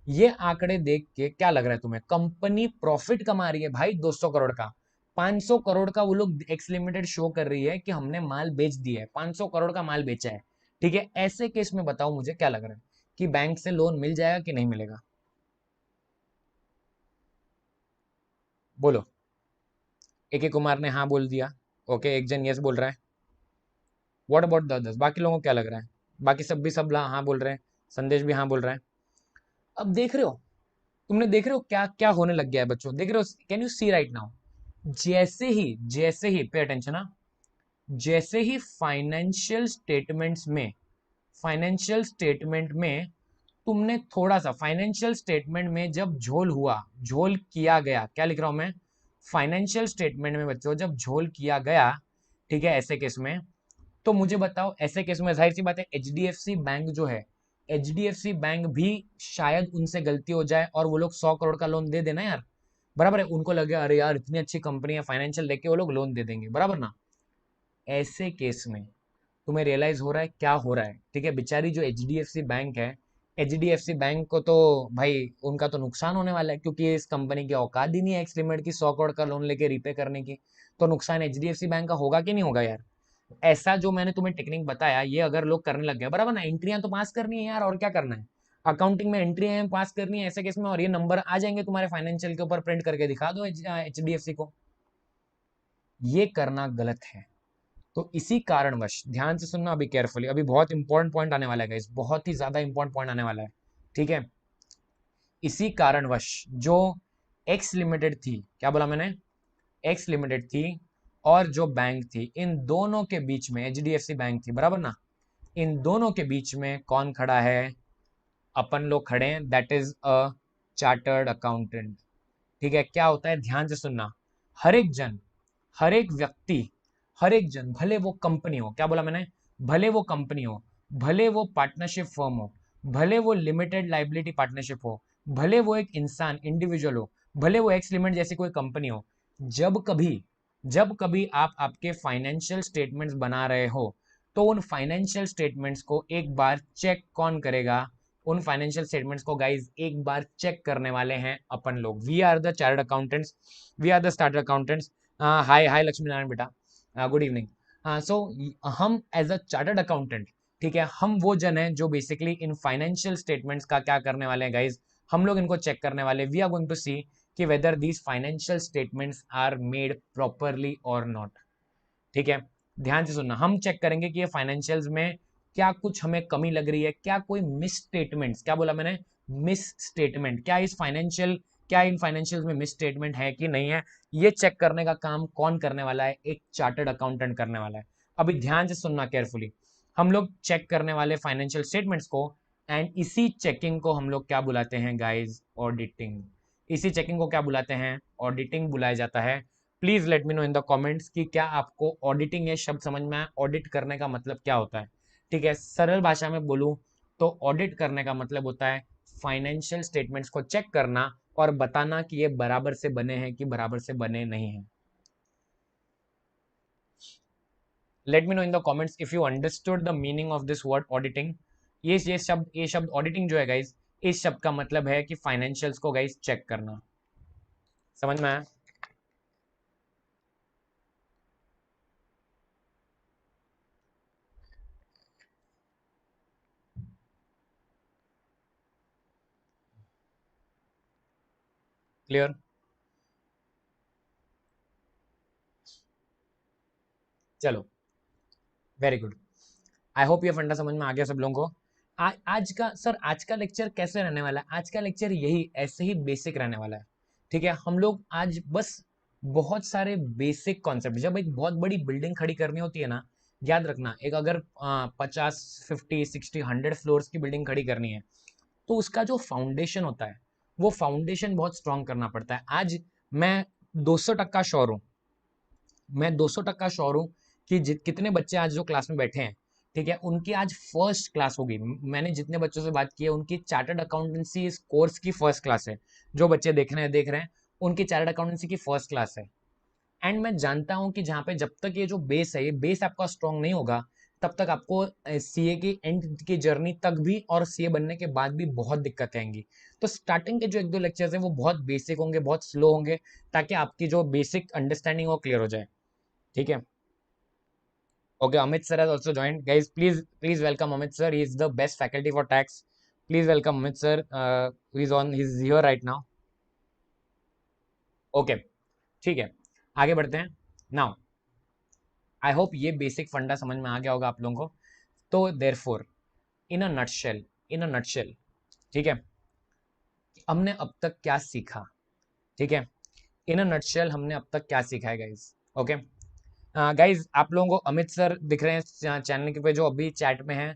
ये आंकड़े देख के क्या लग रहा है तुम्हें? कंपनी प्रॉफिट कमा रही है भाई 200 करोड़ का, 500 करोड़ का वो लोग एक्स लिमिटेड शो कर रही है कि हमने माल बेच दिया है, 500 करोड़ का माल बेचा है। ठीक है, ऐसे केस में बताओ मुझे क्या लग रहा है कि बैंक से लोन मिल जाएगा कि नहीं मिलेगा? बोलो। AK कुमार ने हाँ बोल दिया, ओके, एक जन यस बोल रहा है। What about the others? बाकी लोगों को क्या लग रहा है? बाकी सब भी सब हाँ बोल रहे हैं, संदेश भी हाँ बोल रहा है। अब देख रहे हो, तुमने देख रहे हो क्या क्या होने लग गया है बच्चों, देख रहे हो? Can you see right now? जैसे ही पे अटेंशन ना, जैसे ही फाइनेंशियल स्टेटमेंट में तुमने थोड़ा सा फाइनेंशियल स्टेटमेंट में जब झोल हुआ, झोल किया गया, क्या लिख रहा हूं मैं? फाइनेंशियल स्टेटमेंट में बच्चों जब झोल किया गया, ठीक है, ऐसे केस में, तो मुझे बताओ, ऐसे केस में जाहिर सी बात है HDFC बैंक जो है, HDFC बैंक भी शायद उनसे गलती हो जाए और वो लोग 100 करोड़ का लोन दे देना यार, बराबर है। उनको लगे अरे यार इतनी अच्छी कंपनी है, फाइनेंशियल देख के वो लोग लोन दे देंगे, बराबर ना। ऐसे केस में तुम्हें रियलाइज हो रहा है क्या हो रहा है? ठीक है, बेचारी जो HDFC बैंक है, HDFC बैंक को तो भाई उनका तो नुकसान होने वाला है, क्योंकि इस कंपनी की औकात ही नहीं है एक्स लिमिटेड की 100 करोड़ का लोन लेके रीपे करने की। तो नुकसान HDFC बैंक का होगा कि नहीं होगा यार? ऐसा जो मैंने तुम्हें टेक्निक बताया, ये अगर लोग करने लग गए, बराबर ना, एंट्रियां तो पास करनी है यार, और क्या करना है? अकाउंटिंग में एंट्री है पास करनी है ऐसे केस में, और ये नंबर आ जाएंगे तुम्हारे फाइनेंशियल के ऊपर, प्रिंट करके दिखा दो HDFC को। ये करना गलत है। तो इसी कारणवश ध्यान से सुनना अभी केयरफुली, अभी बहुत इंपॉर्टेंट पॉइंट आने वाला है गाइस, बहुत ही ज्यादा इंपॉर्टेंट पॉइंट आने वाला है, ठीक है। इसी कारणवश जो एक्स लिमिटेड थी, क्या बोला मैंने, एक्स लिमिटेड थी और जो बैंक थी, इन दोनों के बीच में HDFC बैंक थी, बराबर ना, इन दोनों के बीच में कौन खड़ा है, अपन लोग खड़े हैं, that is a chartered accountant, ठीक है। क्या होता है, ध्यान से सुनना, हर एक जन, हर एक व्यक्ति, हर एक जन, भले वो कंपनी हो, क्या बोला मैंने, भले वो कंपनी हो, भले वो पार्टनरशिप फर्म हो, भले वो लिमिटेड लाइबिलिटी पार्टनरशिप हो, भले वो एक इंसान इंडिविजुअल हो, भले वो एक्स लिमिटेड जैसी कोई कंपनी हो, जब कभी, जब कभी आप आपके फाइनेंशियल स्टेटमेंट्स बना रहे हो, तो उन फाइनेंशियल स्टेटमेंट्स को एक बार चेक कौन करेगा, उन फाइनेंशियल स्टेटमेंट्स को गाइज एक बार चेक करने वाले हैं अपन लोग। We are the chartered accountants, we are the started accountants. Hi hi Lakshmi Narayan बेटा, गुड इवनिंग। सो हम एज अ चार्टर्ड अकाउंटेंट, ठीक है, हम वो जन हैं जो बेसिकली इन फाइनेंशियल स्टेटमेंट्स का क्या करने वाले हैं गाइज, हम लोग इनको चेक करने वाले। We are going to see कि whether these financial statements are made properly और नॉट, ठीक है। ध्यान से सुनना, हम चेक करेंगे कि ये फाइनेंशियल्स में क्या कुछ हमें कमी लग रही है, क्या कोई मिस स्टेटमेंट्स, क्या बोला मैंने, मिस स्टेटमेंट, क्या इस फाइनेंशियल, क्या इन फाइनेंशियल्स में मिस स्टेटमेंट है कि नहीं है, ये चेक करने का काम कौन करने वाला है, एक चार्टर्ड अकाउंटेंट करने वाला है। अभी ध्यान से सुनना केयरफुली, हम लोग चेक करने वाले फाइनेंशियल स्टेटमेंट्स को, एंड इसी चेकिंग को हम लोग क्या बुलाते हैं गाइज, ऑडिटिंग। इसी चेकिंग को क्या बुलाते हैं, ऑडिटिंग बुलाया जाता है। Please let me know in the comments कि क्या आपको ऑडिटिंग ये शब्द समझ में आया, ऑडिट करने का मतलब क्या होता है, ठीक है। सरल भाषा में बोलूं तो ऑडिट करने का मतलब होता है फाइनेंशियल स्टेटमेंट्स को चेक करना और बताना कि ये बराबर से बने हैं कि बराबर से बने नहीं हैं। Late me know in the comments if you understood the meaning of this word auditing. ये शब्द ऑडिटिंग जो है गाइज, इस शब्द का मतलब है कि फाइनेंशियल्स को गाइज चेक करना। समझ में आया? क्लियर? चलो, वेरी गुड। आई होप ये फंडा समझ में आ गया सब लोगों को। आज का सर, आज का लेक्चर कैसे रहने वाला है, आज का लेक्चर यही ऐसे ही बेसिक रहने वाला है, ठीक है। हम लोग आज बस बहुत सारे बेसिक कॉन्सेप्ट, जब एक बहुत बड़ी बिल्डिंग खड़ी करनी होती है ना, याद रखना, एक अगर 50 50 60 100 फ्लोर्स की बिल्डिंग खड़ी करनी है, तो उसका जो फाउंडेशन होता है, वो फाउंडेशन बहुत स्ट्रांग करना पड़ता है। आज मैं 200% श्योर हूँ, मैं 200% श्योर हूँ कि कितने बच्चे आज जो क्लास में बैठे हैं, ठीक है, उनकी आज फर्स्ट क्लास होगी। मैंने जितने बच्चों से बात की है, उनकी चार्टर्ड अकाउंटेंसी इस कोर्स की फर्स्ट क्लास है। जो बच्चे देख रहे हैं, उनकी चार्टर्ड अकाउंटेंसी की फर्स्ट क्लास है। एंड मैं जानता हूं कि जहां पे जब तक ये जो बेस है, ये बेस आपका स्ट्रांग नहीं होगा, तब तक आपको सीए की एंड की जर्नी तक भी और सीए बनने के बाद भी बहुत दिक्कतें आएंगी। तो स्टार्टिंग के जो एक दो लेक्चर्स हैं वो बहुत बेसिक होंगे, बहुत स्लो होंगे, ताकि आपकी जो बेसिक अंडरस्टैंडिंग वो क्लियर हो जाए, ठीक है। Okay, Amit sir has also joined. Guys, please welcome Amit sir. He is the best faculty for tax. Please welcome Amit sir. He's here right now. Okay, ठीक है, आगे बढ़ते हैं। Now, आई होप ये बेसिक फंडा समझ में आ गया होगा आप लोगों को। तो देयरफॉर, इन अ नटशेल, ठीक है, हमने अब तक क्या सीखा, ठीक है। इन अ नटशेल हमने अब तक क्या सीखा है गाइज, ओके। गाइज आप लोगों को अमित सर दिख रहे हैं चैनल के पे जो अभी चैट में है,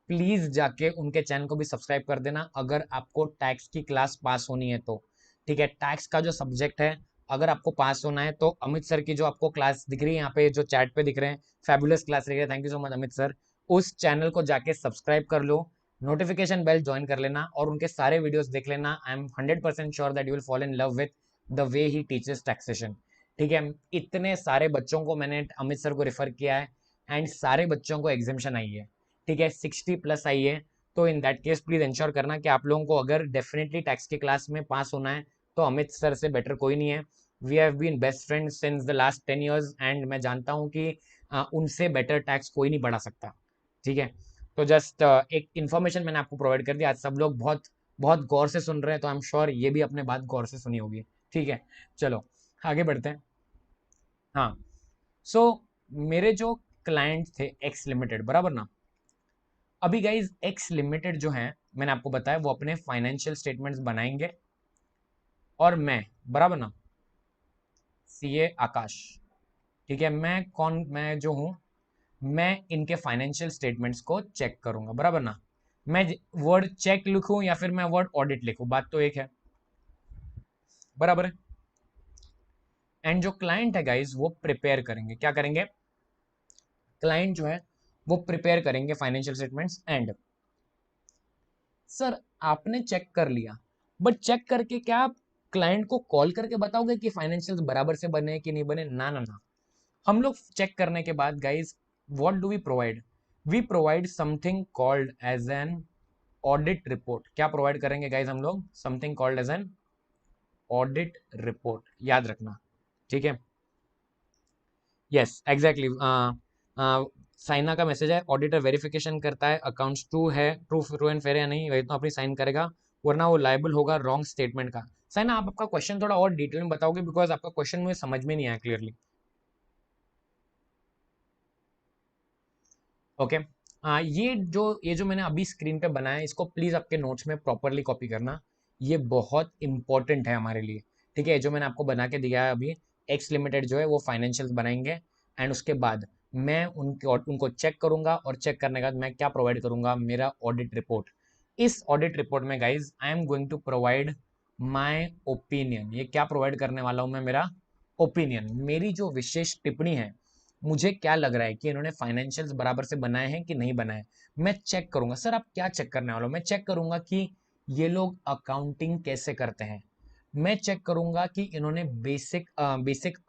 प्लीज जाके उनके चैनल को भी सब्सक्राइब कर देना अगर आपको टैक्स की क्लास पास होनी है तो, ठीक है। टैक्स का जो सब्जेक्ट है, अगर आपको पास होना है तो अमित सर की जो आपको क्लास दिख रही है यहाँ पे, जो चैट पे दिख रहे हैं, फैबुलस क्लास दिख रही है, thank you so much Amit sir. उस चैनल को जाके सब्सक्राइब कर लो, नोटिफिकेशन बेल ज्वाइन कर लेना और उनके सारे वीडियोस देख लेना। I am 100% sure that you will fall in love with the way he teaches taxation, ठीक है। इतने सारे बच्चों को मैंने अमित सर को रेफर किया है एंड सारे बच्चों को एग्जामेशन आई है, ठीक है, 60+ आई है। तो in that case please ensure करना कि आप लोगों को अगर डेफिनेटली टैक्स की क्लास में पास होना है तो अमित सर से बेटर कोई नहीं है। We have been best friends since the last 10 years and मैं जानता हूँ कि उनसे बेटर टैक्स कोई नहीं पढ़ा सकता, ठीक है। तो जस्ट एक इन्फॉर्मेशन मैंने आपको प्रोवाइड कर दिया। आज सब लोग बहुत बहुत गौर से सुन रहे हैं, तो आई एम श्योर ये भी अपने बात गौर से सुनी होगी। ठीक है, चलो आगे बढ़ते हैं। हाँ, सो मेरे जो क्लाइंट थे एक्स लिमिटेड, बराबर ना। अभी गाइज एक्स लिमिटेड जो है, मैंने आपको बताया वो अपने फाइनेंशियल स्टेटमेंट्स बनाएंगे, और मैं, बराबर ना, सीए आकाश, ठीक है, मैं जो हूँ, मैं इनके फाइनेंशियल स्टेटमेंट्स को चेक करूंगा, बराबर ना। मैं वर्ड चेक लिखूं या फिर मैं वर्ड ऑडिट लिखूं, बात तो एक है, बराबर है। एंड जो क्लाइंट है गाइज वो प्रिपेयर करेंगे, क्या करेंगे, क्लाइंट जो है वो प्रिपेयर करेंगे फाइनेंशियल स्टेटमेंट्स। एंड सर आपने चेक कर लिया, बट चेक करके क्या आप क्लाइंट को कॉल करके बताओगे कि फाइनेंशियल बराबर से बने कि नहीं बने? ना ना ना। हम लोग चेक करने के बाद guys what do we provide, we provide something called as an audit report. क्या प्रोवाइड करेंगे गाइज हम लोग? Something called as an audit report, याद रखना, ठीक है। यस एग्जैक्टली, साइना का मैसेज है, ऑडिटर वेरिफिकेशन करता है अकाउंट्स ट्रू है, ट्रू एंड फेयर या नहीं, वही तो अपनी साइन करेगा, वरना वो लाइबल होगा रॉन्ग स्टेटमेंट का। साइना आप आपका क्वेश्चन थोड़ा और डिटेल में बताओगे, बिकॉज आपका क्वेश्चन मुझे समझ में नहीं आया क्लियरली। ओके, ये जो मैंने अभी स्क्रीन पे बनाया है, इसको प्लीज आपके नोट्स में प्रॉपरली कॉपी करना, ये बहुत इंपॉर्टेंट है हमारे लिए। ठीक है, जो मैंने आपको बना के दिया है अभी, एक्स लिमिटेड जो है वो फाइनेंशियल्स बनाएंगे, एंड उसके बाद मैं उनको चेक करूंगा, और चेक करने के बाद मैं क्या प्रोवाइड करूंगा, मेरा ऑडिट रिपोर्ट। इस ऑडिट रिपोर्ट में guys I am going to provide my opinion. ये क्या प्रोवाइड करने वाला हूं मैं? मेरा ओपिनियन, मेरी जो विशेष टिप्पणी है, मुझे क्या लग रहा है कि इन्होंने फाइनेंशियल्स बराबर से बनाए हैं कि नहीं बनाए। मैं चेक करूंगा। सर आप क्या चेक करने वाले हो? मैं चेक करूंगा कि ये लोग अकाउंटिंग कैसे करते हैं। मैं चेक करूंगा कि इन्होंने बेसिक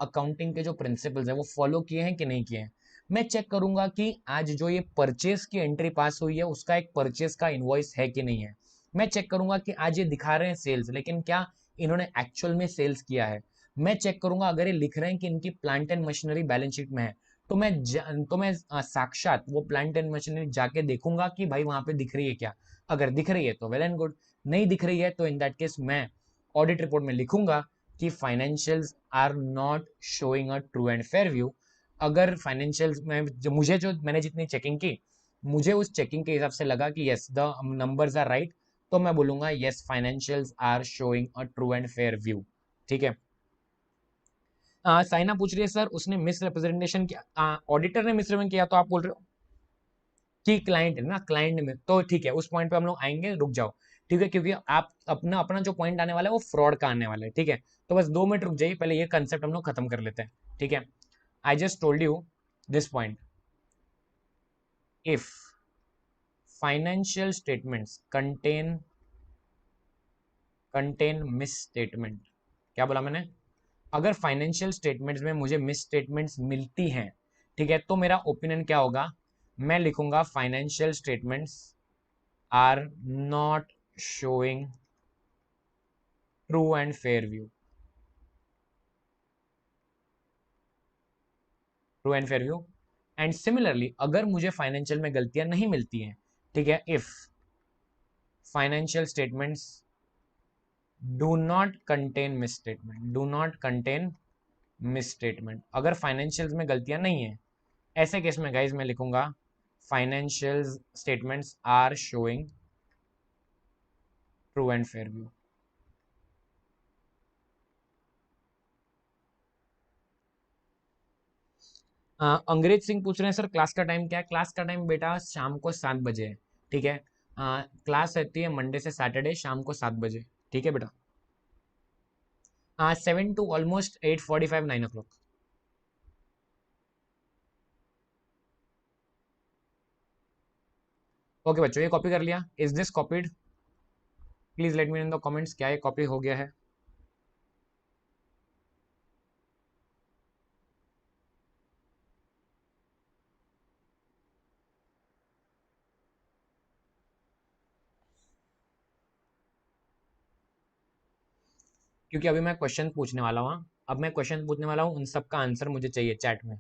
अकाउंटिंग के जो प्रिंसिपल्स है वो फॉलो किए हैं कि नहीं किए हैं। मैं चेक करूंगा कि आज जो ये परचेस की एंट्री पास हुई है उसका एक परचेस का इनवॉइस है कि नहीं है। मैं चेक करूंगा कि आज ये दिखा रहे हैं सेल्स, लेकिन क्या इन्होंने एक्चुअल में सेल्स किया है। मैं चेक करूंगा अगर ये लिख रहे हैं कि इनकी plant and machinery balance sheet में है, तो मैं साक्षात वो प्लांट एंड मशीनरी जाके देखूंगा कि भाई वहां पे दिख रही है क्या। अगर दिख रही है तो वेल एंड गुड, नहीं दिख रही है तो इन दैट केस मैं ऑडिट रिपोर्ट में लिखूंगा कि financials are not showing a true and fair view. अगर फाइनेंशियल्स में जो मैंने जितनी चेकिंग की, मुझे उस चेकिंग के हिसाब से लगा कि yes the numbers are right, तो मैं बोलूंगा yes financials are showing a true and fair view. ठीक है। साइना पूछ रही है सर उसने मिस रिप्रेजेंटेशन किया, ऑडिटर ने मिस रिप्रेजेंट किया, तो आप बोल रहे हो कि क्लाइंट है ना, क्लाइंट में तो ठीक है, उस पॉइंट पे हम लोग आएंगे, रुक जाओ। ठीक है, क्योंकि आप अपना अपना जो पॉइंट आने वाला है वो फ्रॉड का आने वाला है। ठीक है, तो बस 2 मिनट रुक जाइए, पहले ये कंसेप्ट हम लोग खत्म कर लेते हैं। ठीक है, I just told you this point, if financial statements contain miss statement, क्या बोला मैंने? अगर फाइनेंशियल स्टेटमेंट्स में मुझे मिस स्टेटमेंट्स मिलती हैं, ठीक है, तो मेरा ओपिनियन क्या होगा? मैं लिखूंगा financial statements are not showing true and fair view, true and fair view. And similarly अगर मुझे फाइनेंशियल में गलतियां नहीं मिलती हैं, ठीक है, if financial statements do not contain miss statement, do not contain miss statement, अगर फाइनेंशियल्स में गलतियां नहीं है, ऐसे केस में गाइज मैं लिखूंगा financial statements are showing true and fair view. Angrez Singh पूछ रहे हैं सर क्लास का टाइम क्या है? क्लास का टाइम बेटा शाम को 7 बजे है। ठीक है, क्लास रहती है मंडे से सैटरडे शाम को 7 बजे। ठीक है बेटा, 7 टू ऑलमोस्ट 8:45 9 o'clock। ओके बच्चों, ये कॉपी कर लिया? Is this copied? Please let me in the comments, क्या ये कॉपी हो गया है? क्योंकि अभी मैं क्वेश्चन पूछने वाला हूँ, अब मैं क्वेश्चन पूछने वाला हूँ, उन सब का आंसर मुझे चाहिए चैट में,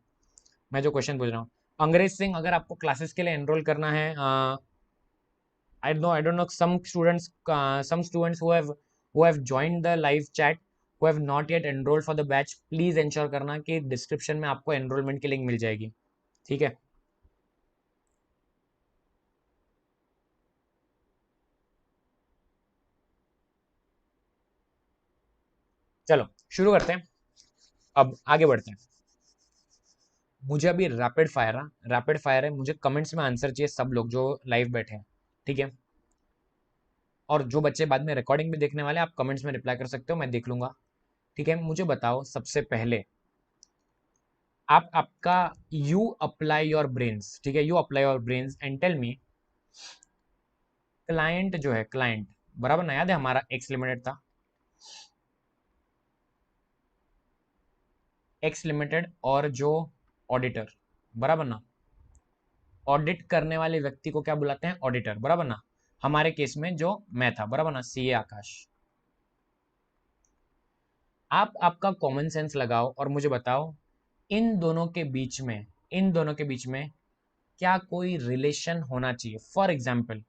मैं जो क्वेश्चन पूछ रहा हूँ। अंग्रेज सिंह, अगर आपको क्लासेस के लिए एनरोल करना है, I don't know some students who have joined the live chat who have not yet enrolled for the batch, please ensure करना कि डिस्क्रिप्शन में आपको एनरोलमेंट की लिंक मिल जाएगी, ठीक है। चलो शुरू करते हैं, अब आगे बढ़ते हैं। मुझे अभी रैपिड फायर है, मुझे कमेंट्स में आंसर चाहिए सब लोग जो लाइव बैठे हैं, ठीक है। और जो बच्चे बाद में रिकॉर्डिंग भी देखने वाले हैं, आप कमेंट्स में रिप्लाई कर सकते हो, मैं देख लूंगा, ठीक है। मुझे बताओ सबसे पहले, आप आपका यू अप्लाई योर ब्रेन्स, ठीक है, you apply your brains and tell me, client जो है, क्लाइंट बराबर ना, याद है हमारा एक्स लिमिटेड था, एक्स लिमिटेड, और जो ऑडिटर, बराबर ना, ऑडिट करने वाले व्यक्ति को क्या बुलाते हैं, ऑडिटर, बराबर ना। हमारे केस में जो मैं था, बराबर ना, सीए आकाश। आप आपका कॉमन सेंस लगाओ और मुझे बताओ, इन दोनों के बीच में, इन दोनों के बीच में क्या कोई रिलेशन होना चाहिए। फॉर एग्जाम्पल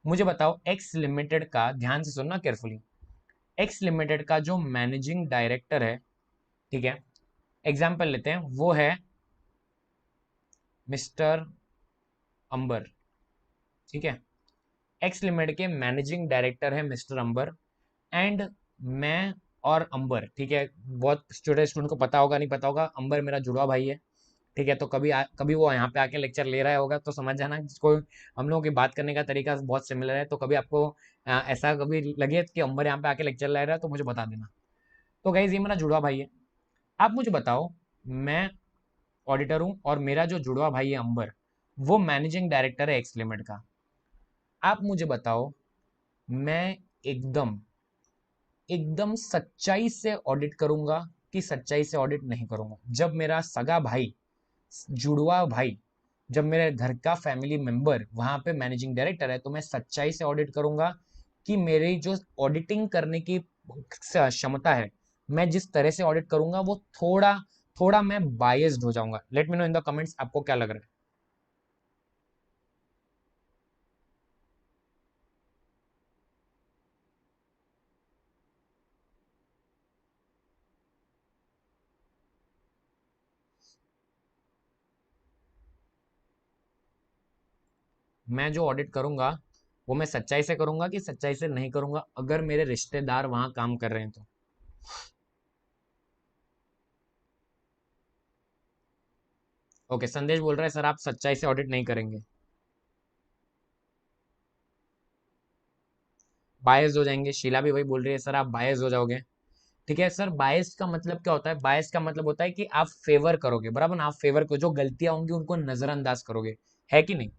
मुझे बताओ, एक्स लिमिटेड का, ध्यान से सुनना केयरफुली, एक्स लिमिटेड का जो मैनेजिंग डायरेक्टर है, ठीक है, एग्जाम्पल लेते हैं, वो है मिस्टर अंबर, ठीक है। एक्स लिमिटेड के मैनेजिंग डायरेक्टर है मिस्टर अंबर, एंड मैं और अंबर, ठीक है, बहुत स्टूडेंट को पता होगा नहीं पता होगा, अंबर मेरा जुड़वा भाई है, ठीक है। तो कभी वो यहाँ पे आके लेक्चर ले रहा होगा तो समझ जाना, जिसको हम लोगों की बात करने का तरीका बहुत सिमिलर है, तो कभी आपको ऐसा कभी लगे कि अंबर यहाँ पे आके लेक्चर ले रहा है तो मुझे बता देना। तो गाइज ये मेरा जुड़वा भाई है। आप मुझे बताओ, मैं ऑडिटर हूँ और मेरा जो जुड़वा भाई है अंबर, वो मैनेजिंग डायरेक्टर है एक्स लिमिट का। आप मुझे बताओ, मैं एकदम एकदम सच्चाई से ऑडिट करूंगा कि सच्चाई से ऑडिट नहीं करूंगा। जब मेरा सगा भाई, जुड़वा भाई, जब मेरे घर का फैमिली मेंबर वहां पे मैनेजिंग डायरेक्टर है, तो मैं सच्चाई से ऑडिट करूंगा कि मेरी जो ऑडिटिंग करने की क्षमता है, मैं जिस तरह से ऑडिट करूंगा वो थोड़ा थोड़ा मैं बायस्ड हो जाऊंगा। Late me know in the comments आपको क्या लग रहा है। मैं जो ऑडिट करूंगा वो मैं सच्चाई से करूंगा कि सच्चाई से नहीं करूंगा, अगर मेरे रिश्तेदार वहां काम कर रहे हैं तो। ओके, संदेश बोल रहा है सर आप सच्चाई से ऑडिट नहीं करेंगे, बायस हो जाएंगे। शीला भी वही बोल रही है, सर आप बायस हो जाओगे। ठीक है सर, बायस का मतलब क्या होता है, बायस का मतलब होता है कि आप फेवर करोगे, बराबर ना, आप फेवर को, जो गलतियां होंगी उनको नजरअंदाज करोगे, है कि नहीं।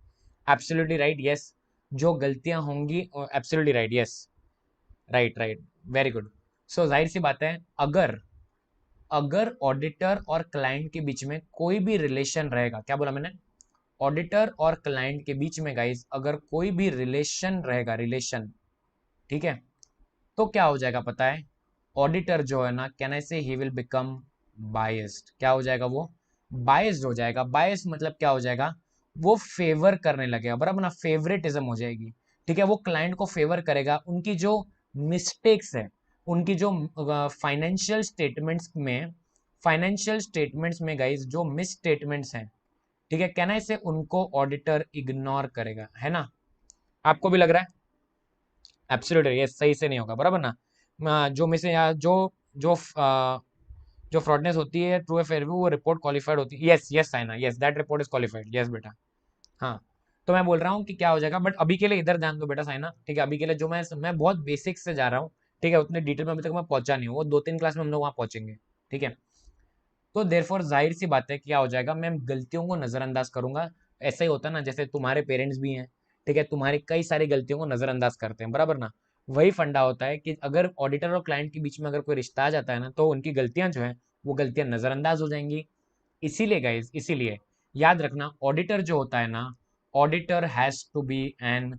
Absolutely right, yes. जो गलतियां होंगी, absolutely right, yes, right right, very good. So जाहिर सी बात है, अगर अगर ऑडिटर और क्लाइंट के बीच में कोई भी रिलेशन रहेगा, क्या बोला मैंने, ऑडिटर और क्लाइंट के बीच में गाइस अगर कोई भी रिलेशन रहेगा, रिलेशन, ठीक है, तो क्या हो जाएगा पता है, ऑडिटर जो है ना, कैन आई से ही विल बिकम बायस्ड। क्या हो जाएगा वो, बायस्ड हो जाएगा। बायस्ड मतलब क्या हो जाएगा, वो फेवर करने लगेगा, बराबर ना, फेवरेटिज्म हो जाएगी, ठीक है। वो क्लाइंट को फेवर करेगा, उनकी जो मिस्टेक्स है, उनकी जो फाइनेंशियल स्टेटमेंट्स में गाइस जो मिस स्टेटमेंट्स हैं, ठीक है, कैन आई से उनको ऑडिटर इग्नोर करेगा, है ना। आपको भी लग रहा है, एब्सोल्युटली ये सही से नहीं होगा, बराबर ना। जो में से जो जो जो फ्रॉडनेस होती है ट्रू या फेयर व्यू, वो रिपोर्ट क्वालिफाइड होती है, yes yes Saina, yes that report is qualified, yes बेटा। हाँ, तो मैं बोल रहा हूँ कि क्या हो जाएगा, बट अभी के लिए इधर ध्यान दो बेटा साइना, ठीक है। अभी के लिए जो मैं बहुत बेसिक से जा रहा हूँ, ठीक है, उतने डिटेल में अभी तक मैं पहुंचा नहीं हूँ, वो 2-3 क्लास में हम लोग वहाँ पहुंचेंगे, ठीक है। तो देयरफॉर जाहिर सी बात है, क्या हो जाएगा, मैं गलतियों को नजरअंदाज करूंगा। ऐसा ही होता है ना, जैसे तुम्हारे पेरेंट्स भी हैं, ठीक है, तुम्हारी कई सारी गलतियों को नजरअंदाज करते हैं, बराबर ना। वही फंडा होता है कि अगर ऑडिटर और क्लाइंट के बीच में अगर कोई रिश्ता आ जाता है ना, तो उनकी गलतियां जो है वो गलतियां नजरअंदाज हो जाएंगी। इसीलिए गाइज, इसीलिए याद रखना, ऑडिटर जो होता है ना, auditor has to be an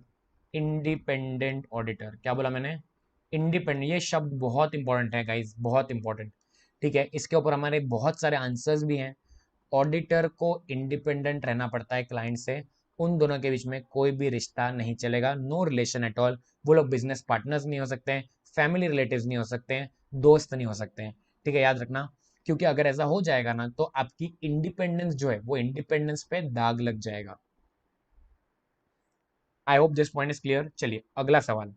independent auditor. क्या बोला मैंने, इंडिपेंडेंट, ये शब्द बहुत इंपॉर्टेंट है गाइज, बहुत इंपॉर्टेंट, ठीक है। इसके ऊपर हमारे बहुत सारे आंसर्स भी हैं, ऑडिटर को इंडिपेंडेंट रहना पड़ता है क्लाइंट से, उन दोनों के बीच में कोई भी रिश्ता नहीं चलेगा, नो रिलेशन एट ऑल। वो लोग बिजनेस पार्टनर्स नहीं हो सकते हैं, फैमिली रिलेटिव्स नहीं हो सकते हैं, दोस्त नहीं हो सकते हैं, ठीक है, याद रखना। क्योंकि अगर ऐसा हो जाएगा ना तो आपकी इंडिपेंडेंस जो है वो इंडिपेंडेंस पे दाग लग जाएगा। आई hope this point is clear. चलिए अगला सवाल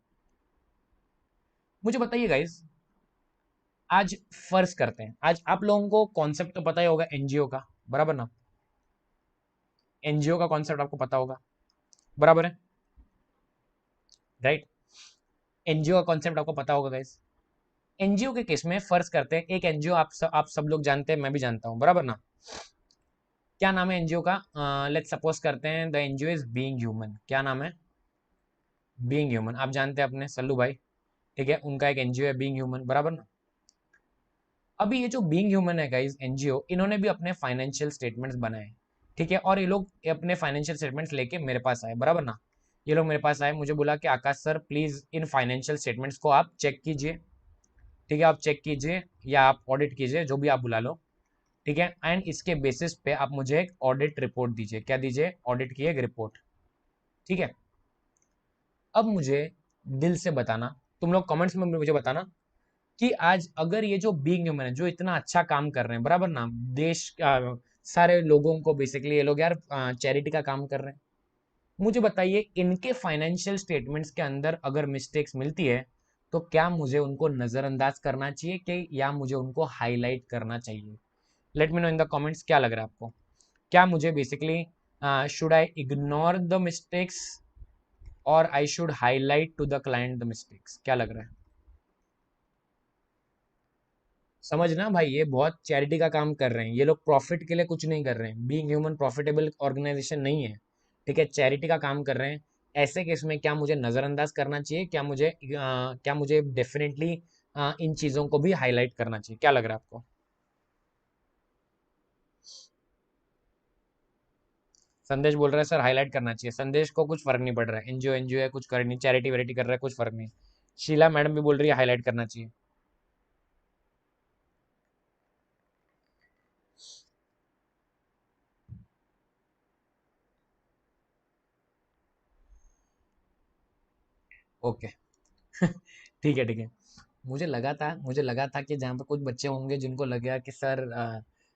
मुझे बताइए गाइस। आज फर्ज करते हैं, आज आप लोगों को कॉन्सेप्ट तो पता ही होगा एनजीओ का, बराबर ना? एनजीओ का कॉन्सेप्ट आपको पता होगा, बराबर है, राइट? एनजीओ का कॉन्सेप्ट आपको पता होगा गाइस। एनजीओ के केस में फर्ज करते हैं एक एनजीओ, आप सब लोग जानते हैं, मैं भी जानता हूं, बराबर ना? क्या नाम है एनजीओ का? लेट्स सपोज करते हैं the NGO is being human. क्या नाम है? Being human. आप जानते हैं अपने सल्लू भाई, ठीक है, उनका एक एनजीओ है बीइंग ह्यूमन, बराबर ना? अभी ये जो बीइंग ह्यूमन है गाइस एनजीओ, इन्होंने भी अपने फाइनेंशियल स्टेटमेंट्स बनाए, ठीक है, और ये लोग अपने फाइनेंशियल स्टेटमेंट्स लेके मेरे पास आए, बराबर ना? ये लोग मेरे पास आए, मुझे बोला कि आकाश सर प्लीज इन फाइनेंशियल स्टेटमेंट्स को आप चेक कीजिए, ठीक है, आप चेक कीजिए या आप ऑडिट कीजिए, जो भी आप बुला लो, ठीक है, एंड इसके बेसिस पे आप मुझे एक ऑडिट रिपोर्ट दीजिए। क्या दीजिए? ऑडिट की एक रिपोर्ट, ठीक है। अब मुझे दिल से बताना, तुम लोग कमेंट्स में मुझे बताना कि आज अगर ये जो बीइंग ह्यूमन है जो इतना अच्छा काम कर रहे हैं, बराबर ना, देश सारे लोगों को बेसिकली ये लोग यार चैरिटी का काम कर रहे हैं, मुझे बताइए इनके फाइनेंशियल स्टेटमेंट्स के अंदर अगर मिस्टेक्स मिलती है तो क्या मुझे उनको नजरअंदाज करना चाहिए कि या मुझे उनको हाईलाइट करना चाहिए? Let me know in the comments, क्या लग रहा है आपको? क्या मुझे basically should I ignore the mistakes और I should highlight to the client the mistakes? क्या लग रहा है? समझना भाई, ये बहुत चैरिटी का काम कर रहे हैं, ये लोग प्रॉफिट के लिए कुछ नहीं कर रहे हैं, बीइंग ह्यूमन प्रॉफिटेबल ऑर्गेनाइजेशन नहीं है, ठीक है, चैरिटी का काम कर रहे हैं। ऐसे केस में क्या मुझे नज़रअंदाज करना चाहिए, क्या मुझे डेफिनेटली इन चीज़ों को भी हाईलाइट करना चाहिए? क्या लग रहा है आपको? संदेश बोल रहा है सर हाईलाइट करना चाहिए। संदेश को कुछ फर्क नहीं पड़ रहा है, एनजीओ एनजीओ है, कुछ कर नहीं, चैरिटी वेरिटी कर रहा है, कुछ फर्क नहीं। शीला मैडम भी बोल रही है हाईलाइट करना चाहिए। ओके ठीक है, ठीक है। मुझे लगा था कि जहाँ पे कुछ बच्चे होंगे जिनको लगेगा कि सर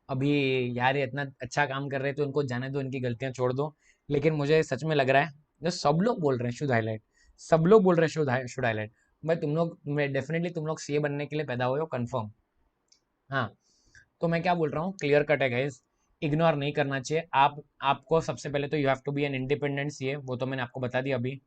अभी यार ये इतना अच्छा काम कर रहे थे, उनको जाने दो, इनकी गलतियां छोड़ दो। लेकिन मुझे सच में लग रहा है जो सब लोग बोल रहे हैं शुड हाईलाइट, सब लोग बोल रहे हैं शुड हाईलाइट। भाई तुम लोग, मैं डेफिनेटली तुम लोग सीए बनने के लिए पैदा हुए हो, कंफर्म। हाँ, तो मैं क्या बोल रहा हूँ, क्लियर कट है गाइस, इग्नोर नहीं करना चाहिए। आप आपको सबसे पहले तो you have to be an independent CA, वो तो मैंने आपको बता दिया अभी,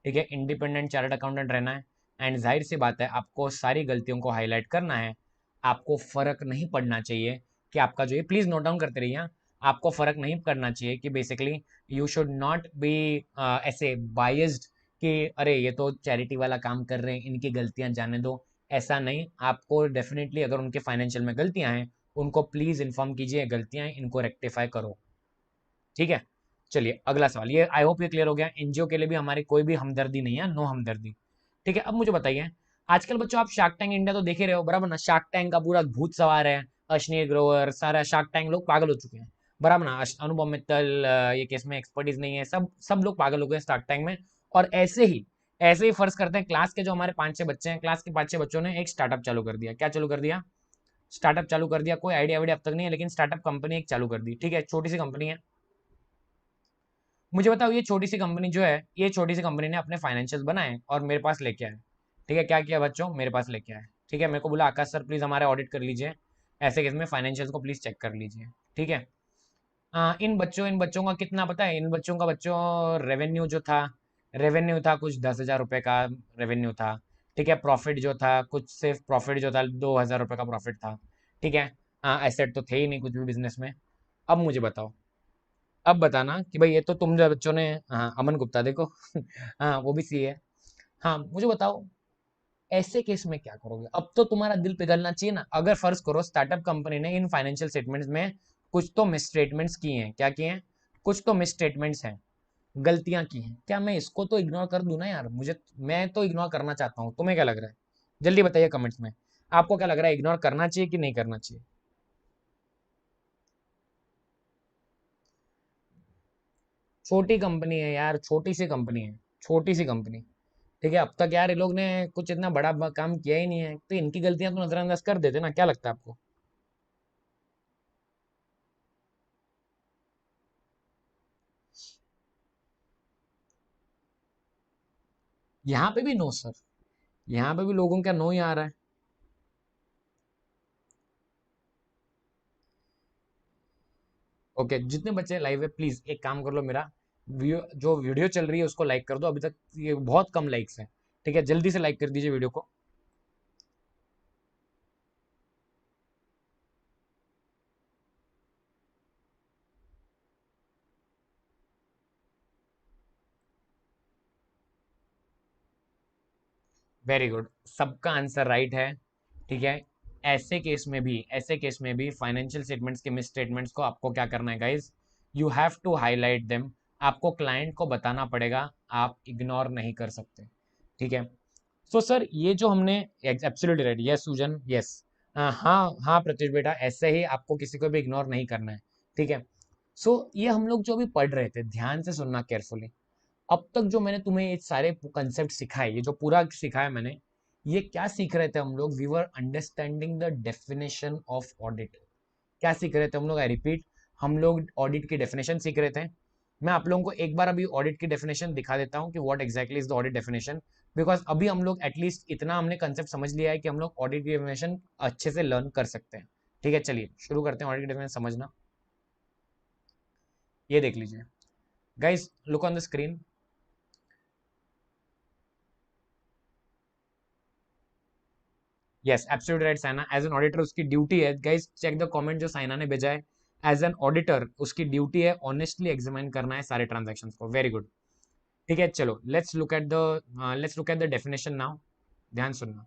ठीक है, इंडिपेंडेंट चार्टर्ड अकाउंटेंट रहना है। एंड जाहिर सी बात है आपको सारी गलतियों को हाईलाइट करना है, आपको फर्क नहीं पड़ना चाहिए कि आपका जो, ये प्लीज नोट डाउन करते रहिए, आपको फर्क नहीं करना चाहिए कि basically you should not B ऐसे बायस्ड कि अरे ये तो चैरिटी वाला काम कर रहे हैं, इनकी गलतियां जाने दो। ऐसा नहीं, आपको डेफिनेटली अगर उनके फाइनेंशियल में गलतियां हैं उनको प्लीज इन्फॉर्म कीजिए, गलतियां हैं इनको रेक्टिफाई करो, ठीक है। चलिए अगला सवाल, ये आई होप ये क्लियर हो गया, एनजीओ के लिए भी हमारी कोई भी हमदर्दी नहीं है, नो हमदर्दी, ठीक है। अब मुझे बताइए, आजकल बच्चों आप शार्क टैंक इंडिया तो देख ही रहे हो, बराबर ना? शार्क टैंक का पूरा भूत सवार है, अश्नीर ग्रोवर, सारा शार्क टैंक लोग पागल हो चुके हैं, बराबर ना? अनुपम मित्तल ये केस में एक्सपर्टीज नहीं है, सब सब लोग पागल हो गए शार्क टैंक में। और ऐसे ही फर्ज करते हैं क्लास के जो हमारे 5-6 बच्चे हैं, क्लास के 5-6 बच्चों ने एक स्टार्टअप चालू कर दिया। क्या चालू कर दिया? स्टार्टअप चालू कर दिया। कोई आइडिया वाइडिया अब तक नहीं है, लेकिन स्टार्टअप कंपनी एक चालू कर दी, ठीक है, छोटी सी कंपनी है। मुझे बताओ ये छोटी सी कंपनी जो है, ये छोटी सी कंपनी ने अपने फाइनेंशियल बनाए और मेरे पास लेके आए, ठीक है, क्या किया बच्चों, मेरे पास लेके आए, ठीक है, मेरे को बोला आकाश सर प्लीज हमारे ऑडिट कर लीजिए, ऐसे केस में फाइनेंशियल को प्लीज चेक कर लीजिए, ठीक है। इन बच्चों का कितना पता है? इन बच्चों का बच्चों रेवेन्यू था कुछ 10,000 रुपये का रेवेन्यू था, ठीक है, प्रॉफिट जो था कुछ, सिर्फ प्रॉफिट जो था 2,000 रुपये का प्रॉफिट था, ठीक है। एसेट तो थे ही नहीं कुछ भी बिजनेस में। अब मुझे बताओ, अब बताना कि भाई ये तो तुम जो बच्चों ने, हाँ अमन गुप्ता देखो हाँ वो भी सी है। हाँ मुझे बताओ ऐसे केस में क्या करोगे? अब तो तुम्हारा दिल पिघलना चाहिए ना। अगर फर्ज करो स्टार्टअप कंपनी ने इन फाइनेंशियल स्टेटमेंट्स में कुछ तो मिस स्टेटमेंट्स किए हैं, क्या किए हैं? कुछ तो मिस स्टेटमेंट्स हैं, गलतियां की हैं, क्या मैं इसको तो इग्नोर कर दूं ना यार? मैं तो इग्नोर करना चाहता हूँ, तुम्हें क्या लग रहा है? जल्दी बताइए कमेंट्स में, आपको क्या लग रहा है, इग्नोर करना चाहिए कि नहीं करना चाहिए? छोटी कंपनी है यार, छोटी सी कंपनी है, छोटी सी कंपनी। ठीक है, अब तक यार ये लोग ने कुछ इतना बड़ा काम किया ही नहीं है, तो इनकी गलतियां तो नजरअंदाज कर देते ना, क्या लगता है आपको? यहाँ पे भी नो सर, यहाँ पे भी लोगों का नो ही आ रहा है। ओके, जितने बच्चे लाइव है प्लीज एक काम कर लो, मेरा जो वीडियो चल रही है उसको लाइक कर दो, अभी तक ये बहुत कम लाइक्स हैं। ठीक है, जल्दी से लाइक कर दीजिए वीडियो को। वेरी गुड, सबका आंसर राइट है। ठीक है, ऐसे केस में भी फाइनेंशियल स्टेटमेंट्स के मिस स्टेटमेंट्स को आपको क्या करना है guys? You have to highlight them. आपको क्लाइंट को बताना पड़ेगा, आप इग्नोर नहीं कर सकते। ठीक है, सो सर ये जो हमने, एब्सोल्युटली राइट, यस सुजन, यस। हाँ हाँ प्रत्युष बेटा, ऐसे ही आपको किसी को भी इग्नोर नहीं करना है। ठीक है, सो ये हम लोग जो भी पढ़ रहे थे, ध्यान से सुनना केयरफुली। अब तक जो मैंने तुम्हें ये सारे कंसेप्ट सिखाए, ये जो पूरा सिखाया मैंने, ये क्या सीख रहे थे हम लोग? We were understanding the definition of audit. क्या सीख रहे थे हम लोग? आई रिपीट, हम लोग ऑडिट की डेफिनेशन सीख रहे थे। मैं आप लोगों को एक बार अभी ऑडिट की डेफिनेशन दिखा देता हूँ कि what exactly is the audit definition. Because अभी हम लोग एटलीस्ट इतना हमने कंसेप्ट समझ लिया है कि हम लोग ऑडिट की डेफिनेशन अच्छे से लर्न कर सकते हैं। ठीक है, चलिए शुरू करते हैं ऑडिट की डेफिनेशन समझना। ये देख लीजिए guys, look on the screen. Yes absolutely right Saina, as an auditor उसकी ड्यूटी है, गाइस चेक द कमेंट जो साइना ने भेजा है। एज एन ऑडिटर उसकी ड्यूटी है ऑनेस्टली एग्जामिन करना है सारे ट्रांजैक्शंस को। Very good. ठीक है, चलो let's look at the definition now. ध्यान सुनना।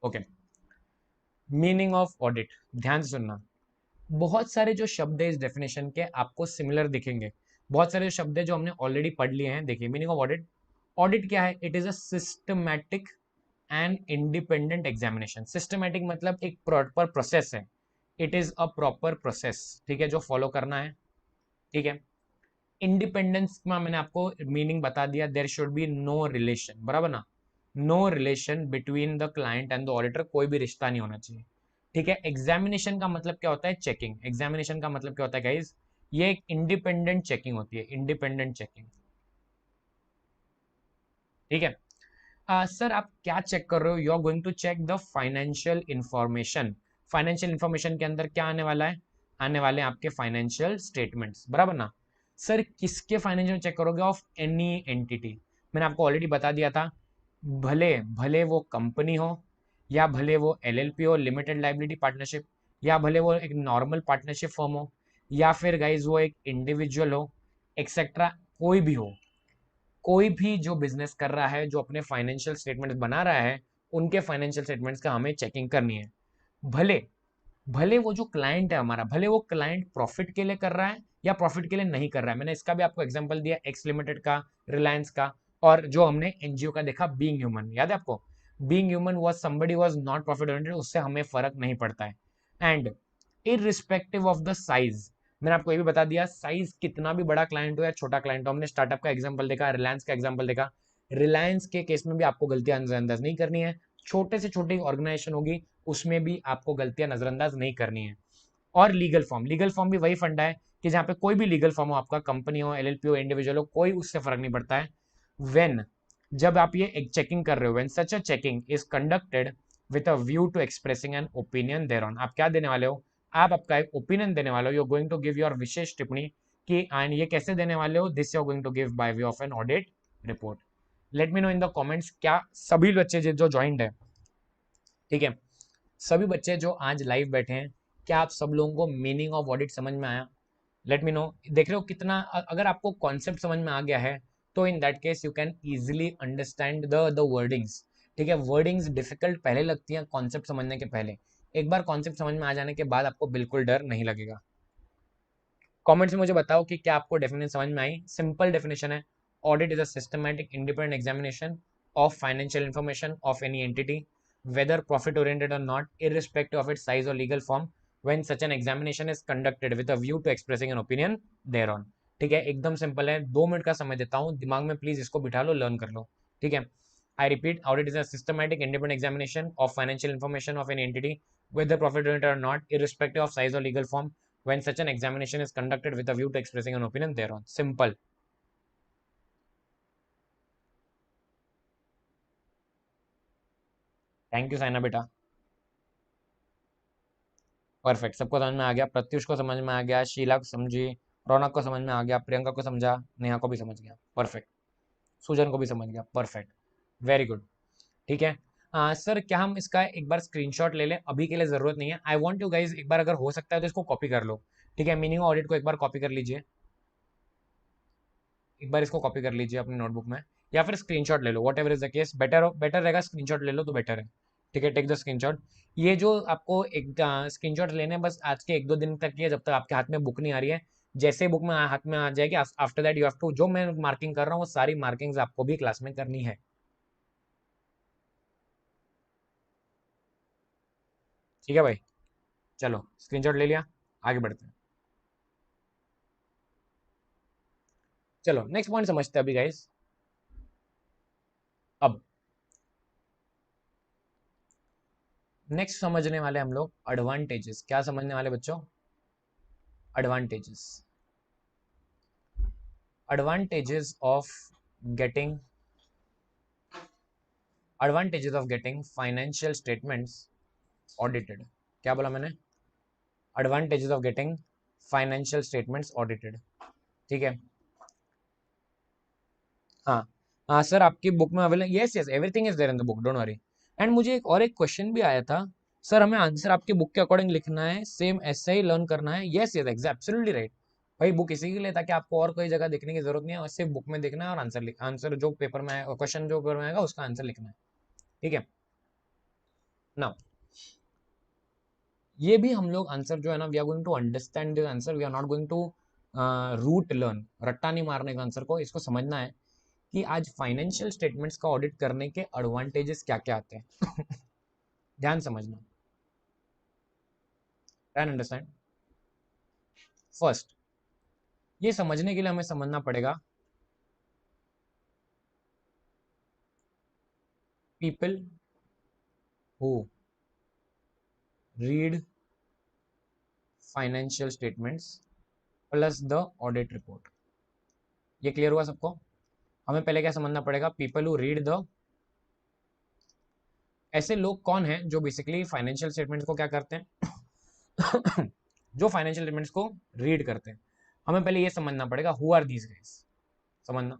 ओके, मीनिंग ऑफ ऑडिट, ध्यान से सुनना। बहुत सारे जो शब्द है इस डेफिनेशन के आपको सिमिलर दिखेंगे, बहुत सारे शब्द है जो हमने ऑलरेडी पढ़ लिए हैं। देखिए मीनिंग ऑफ ऑडिट, ऑडिट क्या है? It is a systematic and independent examination. Systematic मतलब एक प्रॉपर प्रोसेस है, it is a proper process, ठीक है, जो फॉलो करना है। ठीक है, इंडिपेंडेंस में मैंने आपको मीनिंग बता दिया, there should be no relation, बराबर ना? No relation between the client and the auditor, कोई भी रिश्ता नहीं होना चाहिए। ठीक है, एग्जामिनेशन का मतलब क्या होता है? चेकिंग। एग्जामिनेशन का मतलब क्या होता है गाइज? ये एक इंडिपेंडेंट चेकिंग होती है, इंडिपेंडेंट चेकिंग। ठीक है, सर आप क्या चेक कर रहे हो? You are going to check the financial information. Financial information के अंदर क्या आने वाला है? आने वाले हैं आपके फाइनेंशियल स्टेटमेंट्स, बराबर ना? सर किसके फाइनेंशियल चेक करोगे? Of any entity. मैंने आपको ऑलरेडी बता दिया था, भले भले वो कंपनी हो, या भले वो एलएलपी हो, लिमिटेड लाइबिलिटी पार्टनरशिप, या भले वो एक नॉर्मल पार्टनरशिप फर्म हो, या फिर गाइज वो एक इंडिविजुअल हो, एक्सेट्रा, कोई भी हो, कोई भी जो बिजनेस कर रहा है, जो अपने फाइनेंशियल स्टेटमेंट्स बना रहा है, उनके फाइनेंशियल स्टेटमेंट्स का हमें चेकिंग करनी है। भले भले वो जो क्लाइंट है हमारा, भले वो क्लाइंट प्रॉफिट के लिए कर रहा है या प्रॉफिट के लिए नहीं कर रहा है। मैंने इसका भी आपको एग्जांपल दिया, एक्स लिमिटेड का, रिलायंस का, और जो हमने एनजीओ का देखा बीइंग ह्यूमन, याद है आपको? Being human was somebody was not profit oriented, उससे हमें फर्क नहीं पड़ता है। And irrespective of the size, मैंने आपको ये भी बता दिया, साइज कितना भी बड़ा क्लाइंट हो या छोटा क्लाइंट हो, हमने स्टार्टअप का एग्जांपल देखा, रिलायंस का एग्जांपल देखा। रिलायंस के केस में भी आपको गलतियां नजरअंदाज नहीं करनी है। छोटे से छोटी ऑर्गेनाइजेशन होगी, उसमें भी आपको गलतियां नजरअंदाज नहीं करनी है। और लीगल फॉर्म, लीगल फॉर्म भी वही फंडा है कि जहां पे कोई भी लीगल फॉर्म हो, आपका कंपनी हो, एलएलपी हो, इंडिविजुअल हो, कोई उससे फर्क नहीं पड़ता है। व्हेन, जब आप ये एक चेकिंग कर रहे हो, when such a checking is conducted with a view to expressing an opinion thereon, आप क्या देने वाले हो? आप आपका एक ओपिनियन देने वाले हो, you are going to give your विशेष टिप्पणी कि, एंड ये कैसे देने वाले हो? This you are going to give by way of an audit report. Let me know in the comments, क्या सभी बच्चे जो ज्वाइंट है, ठीक है, सभी बच्चे जो आज लाइव बैठे हैं, क्या आप सब लोगों को मीनिंग ऑफ ऑडिट समझ में आया? Late me no. देख रहे हो कितना, अगर आपको कॉन्सेप्ट समझ में आ गया है, तो in that case you can easily understand the wordings. ठीक है, वर्डिंग्स डिफिकल्ट पहले लगती हैं कॉन्सेप्ट समझने के पहले, एक बार कॉन्सेप्ट समझ में आ जाने के बाद आपको बिल्कुल डर नहीं लगेगा। कमेंट्स में मुझे बताओ कि क्या आपको डेफिनेशन समझ में आई। सिंपल डेफिनेशन है, audit is a systematic independent examination of financial information of any entity, whether profit oriented or not, irrespective of its size or legal form, when such an examination is conducted with a view to expressing an opinion thereon. ठीक है, एकदम simple है, 2 minute का समय देता हूँ, दिमाग में प्लीज इसको बिठा लो, लर्न कर लो। ठीक है, I repeat, audit is a systematic independent examination of financial information of an entity whether profit oriented or not, irrespective of size or legal form, when such an examination is conducted with a view to expressing an opinion thereon. Simple. Thank you Saina बेटा। Perfect, सबको समझ में आ गया, प्रत्युष को समझ में आ गया, शीला को समझी, रौनक को समझ में आ गया, प्रियंका को समझा, नेहा को भी समझ गया, परफेक्ट, सुजन को भी समझ गया, परफेक्ट, वेरी गुड। ठीक है, सर क्या हम इसका एक बार स्क्रीनशॉट ले लें? अभी के लिए जरूरत नहीं है। आई वांट यू गाइज, एक बार अगर हो सकता है तो इसको कॉपी कर लो। ठीक है, मीनिंग ऑडिट को एक बार कॉपी कर लीजिए, एक बार इसको कॉपी कर लीजिए अपनी नोटबुक में, या फिर स्क्रीनशॉट ले लो, whatever is the case, better better रहेगा, स्क्रीनशॉट ले लो तो बेटर है। ठीक है, टेक द स्क्रीनशॉट। ये जो आपको एक स्क्रीनशॉट लेने हैं, बस आज के 1-2 दिन तक की है, जब तक आपके हाथ में बुक नहीं आ रही है। जैसे ही बुक में हाथ में आ जाएगी, after that you have to, जो मैं मार्किंग कर रहा हूँ वो सारी मार्किंग्स आपको भी क्लास में करनी है। ठीक है भाई, चलो स्क्रीनशॉट ले लिया, आगे बढ़ते हैं। चलो नेक्स्ट पॉइंट समझते हैं अभी गाइस। अब नेक्स्ट समझने वाले हम लोग एडवांटेजेस। क्या समझने वाले बच्चों? Advantages. Advantages of getting advantages of getting financial statements audited. क्या बोला मैंने? Advantages of getting financial statements audited. ठीक है, हाँ हाँ सर, आपकी बुक में available, yes yes, everything is there in the book, don't worry. And मुझे एक क्वेश्चन भी आया था, सर हमें आंसर आपकी बुक के अकॉर्डिंग लिखना है, सेम ऐसे ही लर्न करना है? यस यस, एब्सोल्युटली राइट भाई, बुक इसी के लिए ताकि आपको और कोई जगह देखने की जरूरत नहीं है, और सिर्फ बुक में देखना है और आंसर जो पेपर में आएगा, क्वेश्चन जो पेपर में आएगा उसका आंसर लिखना है। ठीक है ना, ये भी हम लोग आंसर जो है ना, we are going to understand this answer, we are not going to rote learn, रट्टा नहीं मारने का आंसर को, इसको समझना है कि आज फाइनेंशियल स्टेटमेंट्स का ऑडिट करने के एडवांटेजेस क्या क्या आते हैं। ध्यान समझना, कैन अंडरस्टैंड। फर्स्ट, ये समझने के लिए हमें समझना पड़ेगा people who read financial statements plus the audit report. ये क्लियर हुआ सबको? हमें पहले क्या समझना पड़ेगा? पीपल हु रीड द, ऐसे लोग कौन हैं जो बेसिकली फाइनेंशियल स्टेटमेंट्स को क्या करते हैं? जो फाइनेंशियल स्टेटमेंट्स को रीड करते हैं। हमें पहले ये समझना पड़ेगा हु आर दीज गाइस, समझना।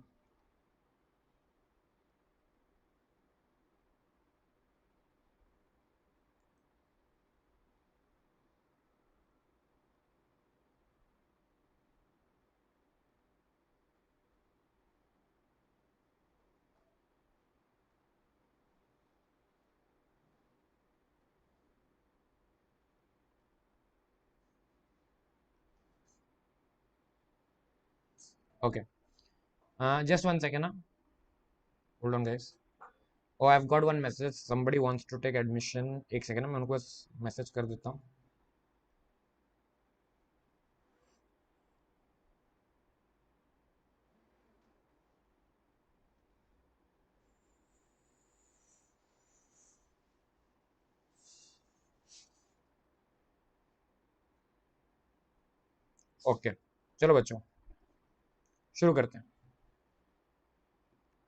ओके, जस्ट वन सेकेंड ना, hold on guys. Oh, I've got one message. Somebody wants to take admission. एक सेकेंड, मैं उनको मैसेज कर देता हूँ। ओके, चलो बच्चों शुरू करते हैं।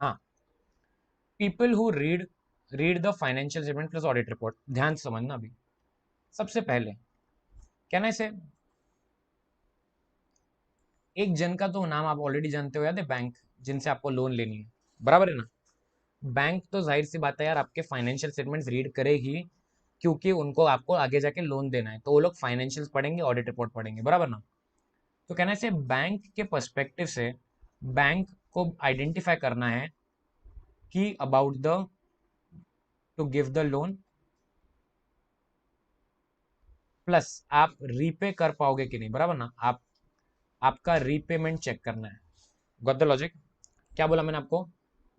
हाँ, people who read the financial statement plus audit report, ध्यान से समझना। अभी सबसे पहले क्या ना, इसे एक जन का तो नाम आप ऑलरेडी जानते हो, याद है? बैंक, जिनसे आपको लोन लेनी है, बराबर है ना? बैंक तो जाहिर सी बात है यार, आपके फाइनेंशियल स्टेटमेंट्स रीड करेगी, क्योंकि उनको आपको आगे जाके लोन देना है, तो वो लोग फाइनेंशियल्स पढ़ेंगे, ऑडिट रिपोर्ट पढ़ेंगे, बराबर ना? तो कहना से बैंक के पर्सपेक्टिव से बैंक को आइडेंटिफाई करना है कि about the two give the loan, plus आप रीपे कर पाओगे कि नहीं, बराबर ना? आप आपका रीपेमेंट चेक करना है। Got the logic? क्या बोला मैंने आपको?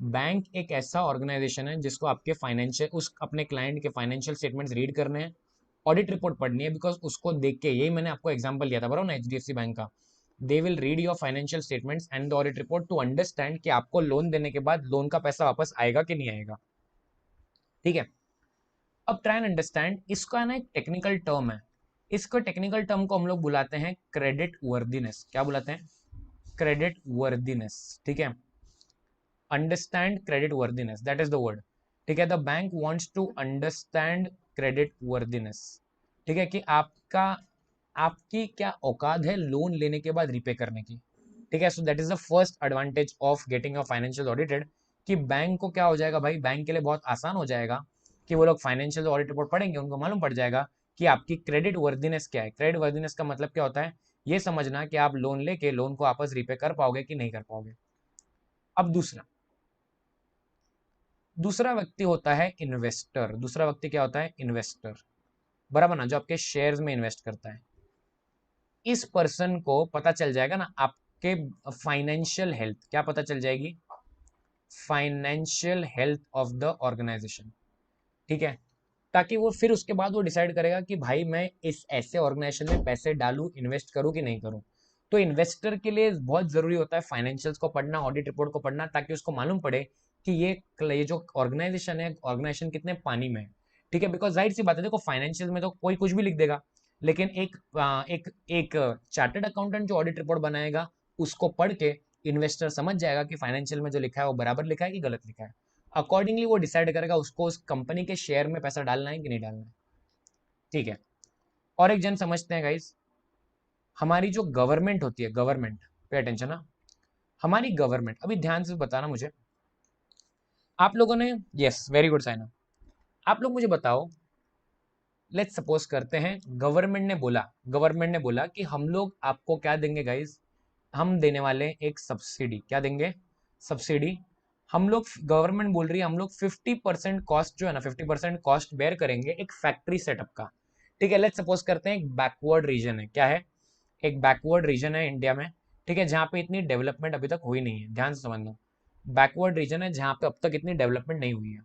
बैंक एक ऐसा ऑर्गेनाइजेशन है जिसको आपके फाइनेंशियल, उस अपने क्लाइंट के फाइनेंशियल स्टेटमेंट्स रीड करने हैं, ऑडिट रिपोर्ट पढ़नी है, बिकॉज उसको देख के, यही मैंने आपको एग्जांपल दिया था बराबर ना एचडीएफसी बैंक का, they will read your financial statements and the audit report to understand कि आपको लोन देने के बाद लोन का पैसा वापस आएगा कि नहीं आएगा। ठीक है, अब ट्राई एंड अंडरस्टैंड, इसका ना एक टेक्निकल टर्म है, इसको टेक्निकल टर्म को हम लोग बुलाते हैं क्रेडिट वर्दीनेस। क्या बुलाते हैं? Credit worthiness. ठीक है, understand credit worthiness, that is the word. ठीक है, the bank wants to understand credit worthiness. ठीक है, कि आपका, आपकी क्या औकात है लोन लेने के बाद रिपे करने की। ठीक है, so that is the first advantage of getting a financial audited, कि बैंक को क्या हो जाएगा भाई, बैंक के लिए बहुत आसान हो जाएगा कि वो लोग फाइनेंशियल ऑडिट रिपोर्ट पढ़ेंगे, उनको मालूम पड़ जाएगा कि आपकी क्रेडिट वर्दीनेस क्या है। क्रेडिट वर्दीनेस का मतलब क्या होता है, ये समझना कि आप लोन लेके लोन को वापस रिपे कर पाओगे कि नहीं कर पाओगे। अब दूसरा, दूसरा व्यक्ति होता है इन्वेस्टर। दूसरा व्यक्ति क्या होता है? इन्वेस्टर, बराबर ना, जो आपके शेयर्स में इन्वेस्ट करता है। इस पर्सन को पता चल जाएगा ना आपके फाइनेंशियल हेल्थ, क्या पता चल जाएगी? Financial health of the organization. ठीक है, ताकि वो फिर उसके बाद वो डिसाइड करेगा कि भाई मैं इस ऐसे ऑर्गेनाइजेशन में पैसे डालूं, इन्वेस्ट करूं कि नहीं करूं। तो इन्वेस्टर के लिए बहुत जरूरी होता है फाइनेंशियल्स को पढ़ना, ऑडिट रिपोर्ट को पढ़ना, ताकि उसको मालूम पड़े कि ये जो ऑर्गेनाइजेशन है, ऑर्गेनाइजेशन कितने पानी में है। ठीक है, बिकॉज जाहिर सी बात है, देखो फाइनेंशियल में तो कोई कुछ भी लिख देगा, लेकिन एक चार्टर्ड अकाउंटेंट जो ऑडिट रिपोर्ट बनाएगा, उसको पढ़ के इन्वेस्टर समझ जाएगा कि फाइनेंशियल में जो लिखा है वो बराबर लिखा है कि गलत लिखा है। अकॉर्डिंगली वो डिसाइड करेगा उसको उस कंपनी के शेयर में पैसा डालना है कि नहीं डालना है। ठीक है, और एक जन समझते हैं गाइस, हमारी जो गवर्नमेंट होती है, गवर्नमेंट, पे अटेंशन ना, हमारी गवर्नमेंट, अभी ध्यान से बताना मुझे, आप लोगों ने, यस वेरी गुड साइना, आप लोग मुझे बताओ, लेट्स सपोज करते हैं गवर्नमेंट ने बोला कि हम लोग आपको क्या देंगे गाइस, हम देने वाले हैं एक सब्सिडी। क्या देंगे? सब्सिडी। हम लोग, गवर्नमेंट बोल रही है हम लोग 50% कॉस्ट जो है ना, 50% कॉस्ट बेयर करेंगे एक फैक्ट्री सेटअप का। ठीक है, लेट्स सपोज करते हैं एक बैकवर्ड रीजन है, क्या है? एक बैकवर्ड रीजन है इंडिया में। ठीक है, जहाँ पे इतनी डेवलपमेंट अभी तक हुई नहीं है, ध्यान से समझना, बैकवर्ड रीजन है जहाँ पे अब तक इतनी डेवलपमेंट नहीं हुई है।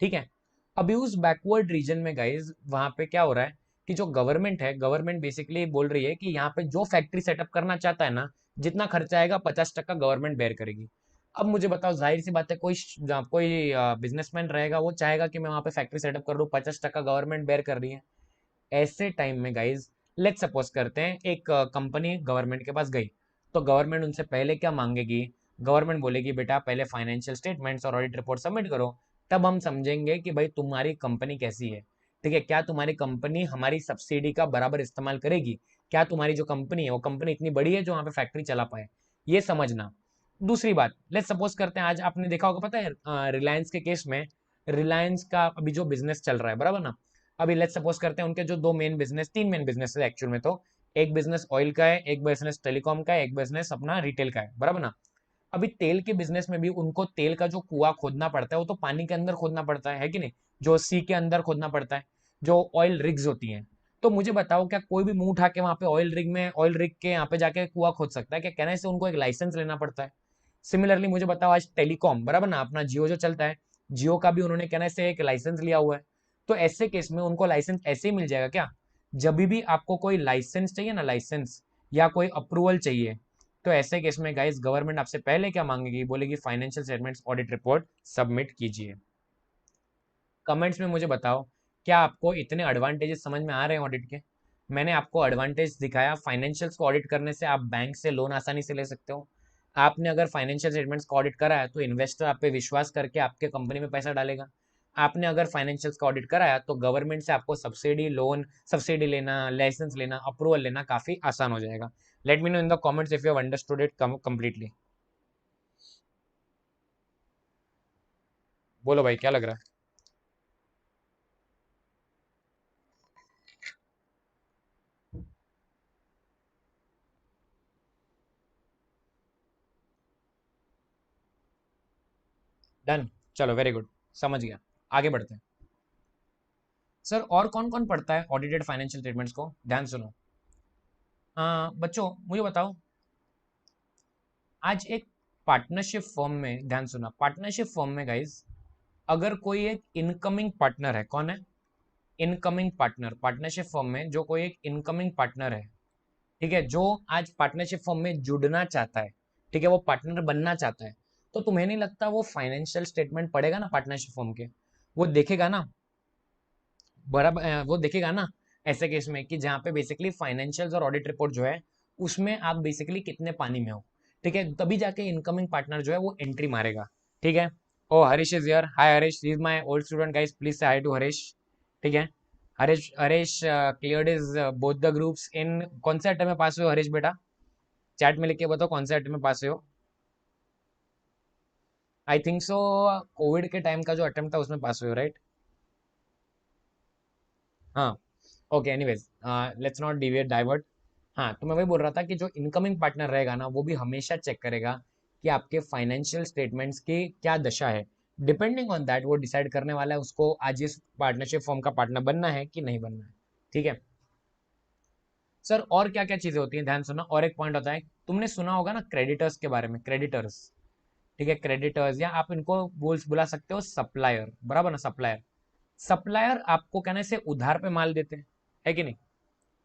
ठीक है, अभी उस बैकवर्ड रीजन में गाइज वहां पे क्या हो रहा है कि जो गवर्नमेंट है, गवर्नमेंट बेसिकली बोल रही है कि यहाँ पे जो फैक्ट्री सेटअप करना चाहता है ना, जितना खर्चा आएगा 50% गवर्नमेंट बेयर करेगी। अब मुझे बताओ, जाहिर सी बात है, कोई बिजनेसमैन रहेगा, वो चाहेगा कि मैं वहां पे फैक्ट्री सेटअप कर दूं, 50% गवर्नमेंट बेयर कर रही है। ऐसे टाइम में गाइज, लेट्स सपोज करते हैं एक कंपनी गवर्नमेंट के पास गई, तो गवर्नमेंट उनसे पहले क्या मांगेगी? गवर्नमेंट बोलेगी बेटा पहले फाइनेंशियल स्टेटमेंट्स और ऑडिट रिपोर्ट सबमिट करो, तब हम समझेंगे कि भाई तुम्हारी कंपनी कैसी है। ठीक है, क्या तुम्हारी कंपनी हमारी सब्सिडी का बराबर इस्तेमाल करेगी? क्या तुम्हारी जो कंपनी है वो कंपनी इतनी बड़ी है जो वहां पे फैक्ट्री चला पाए? ये समझना। दूसरी बात, लेट्स सपोज करते हैं, आज आपने देखा होगा, पता है रिलायंस के केस में, रिलायंस का अभी जो बिजनेस चल रहा है, बराबर ना, अभी लेट्स सपोज करते हैं उनके जो दो मेन बिजनेस, तीन मेन बिजनेस है एक्चुअल में तो, एक बिजनेस ऑयल का है, एक बिजनेस टेलीकॉम का है, एक बिजनेस अपना रिटेल का है, बराबर ना। अभी तेल के बिजनेस में भी उनको तेल का जो कुआं खोदना पड़ता है वो तो पानी के अंदर खोदना पड़ता है कि नहीं, जो सी के अंदर खोदना पड़ता है, जो ऑयल रिग्स होती हैं। तो मुझे बताओ, क्या कोई भी मुंह उठा के वहां पे ऑयल रिग के यहाँ पे जाके कुआं खोद सकता है? क्या कहने से उनको एक लाइसेंस लेना पड़ता है? सिमिलरली मुझे बताओ, आज टेलीकॉम, बराबर ना, अपना जियो जो चलता है, जियो का भी उन्होंने कहने से एक लाइसेंस लिया हुआ है। तो ऐसे केस में उनको लाइसेंस ऐसे ही मिल जाएगा क्या? जब भी आपको कोई लाइसेंस चाहिए ना, लाइसेंस या कोई अप्रूवल चाहिए, तो ऐसे केस में गाइस गवर्नमेंट आपसे पहले क्या मांगेगी? बोलेगी financial statements audit report submit कीजिए। कमेंट्स में मुझे बताओ, क्या आपको इतने एडवांटेजेस समझ में आ रहे हैं ऑडिट के? मैंने आपको एडवांटेज दिखाया, फाइनेंशियल्स को ऑडिट करने से आप बैंक से लोन आसानी से ले सकते हो। आपने अगर फाइनेंशियल स्टेटमेंट्स का ऑडिट करा है तो इन्वेस्टर आप पे विश्वास करके आपके कंपनी में पैसा डालेगा। आपने अगर फाइनेंशियल्स का ऑडिट कराया तो गवर्नमेंट से आपको सब्सिडी, लोन, सब्सिडी लेना, लाइसेंस लेना, अप्रूवल लेना काफी आसान हो जाएगा। Late me know in the comments if you have understood it completely. बोलो भाई, क्या लग रहा है? डन, चलो वेरी गुड, समझ गया। आगे बढ़ते हैं। सर और कौन कौन पढ़ता है ऑडिटेड फाइनेंशियल स्टेटमेंट्स को? ध्यान सुनो। बच्चों मुझे बताओ, आज एक पार्टनरशिप फर्म में, ध्यान सुना, पार्टनरशिप फर्म में गाइस, अगर कोई एक इनकमिंग पार्टनर है, कौन है? इनकमिंग पार्टनर, पार्टनरशिप फर्म में जो कोई एक इनकमिंग पार्टनर है, ठीक है, जो आज पार्टनरशिप फर्म में जुड़ना चाहता है, ठीक है, वो पार्टनर बनना चाहता है, तो तुम्हें नहीं लगता वो फाइनेंशियल स्टेटमेंट पढ़ेगा ना पार्टनरशिप फर्म के, वो देखेगा ना, बराबर वो देखेगा ना ऐसे केस में कि जहाँ पे बेसिकली फाइनेंशियल्स और ऑडिट रिपोर्ट जो है उसमें आप बेसिकली कितने पानी में हो, ठीक है, तभी जाके इनकमिंग पार्टनर जो है वो एंट्री मारेगा, ठीक है। Oh Harish is here, hi Harish, he is my old student guys, please say hi to Harish, ठीक है। Harish Harish cleared is both the groups in, कौन से अटेम्प्ट में पास हुए हो हरीश बेटा, चैट में लिख के बताओ कौन से अटेम्प्ट में पास हुए हो। आई थिंक सो कोविड के टाइम का जो अटेम्प्ट था उसमें पास हुए हो, राइट। हाँ, okay, anyways let's not deviate divert. हाँ, तो मैं वही बोल रहा था कि जो इनकमिंग पार्टनर रहेगा ना वो भी हमेशा चेक करेगा कि आपके फाइनेंशियल स्टेटमेंट्स की क्या दशा है, डिपेंडिंग ऑन दैट वो डिसाइड करने वाला है उसको आज इस पार्टनरशिप फॉर्म का पार्टनर बनना है कि नहीं बनना है, ठीक है। सर और क्या क्या चीजें होती हैं, ध्यान सुनना, और एक पॉइंट होता है, तुमने सुना होगा ना क्रेडिटर्स के बारे में, क्रेडिटर्स, ठीक है, क्रेडिटर्स या आप इनको बुला सकते हो सप्लायर, बराबर ना, सप्लायर। सप्लायर आपको कहने से उधार पे माल देते हैं, है कि नहीं,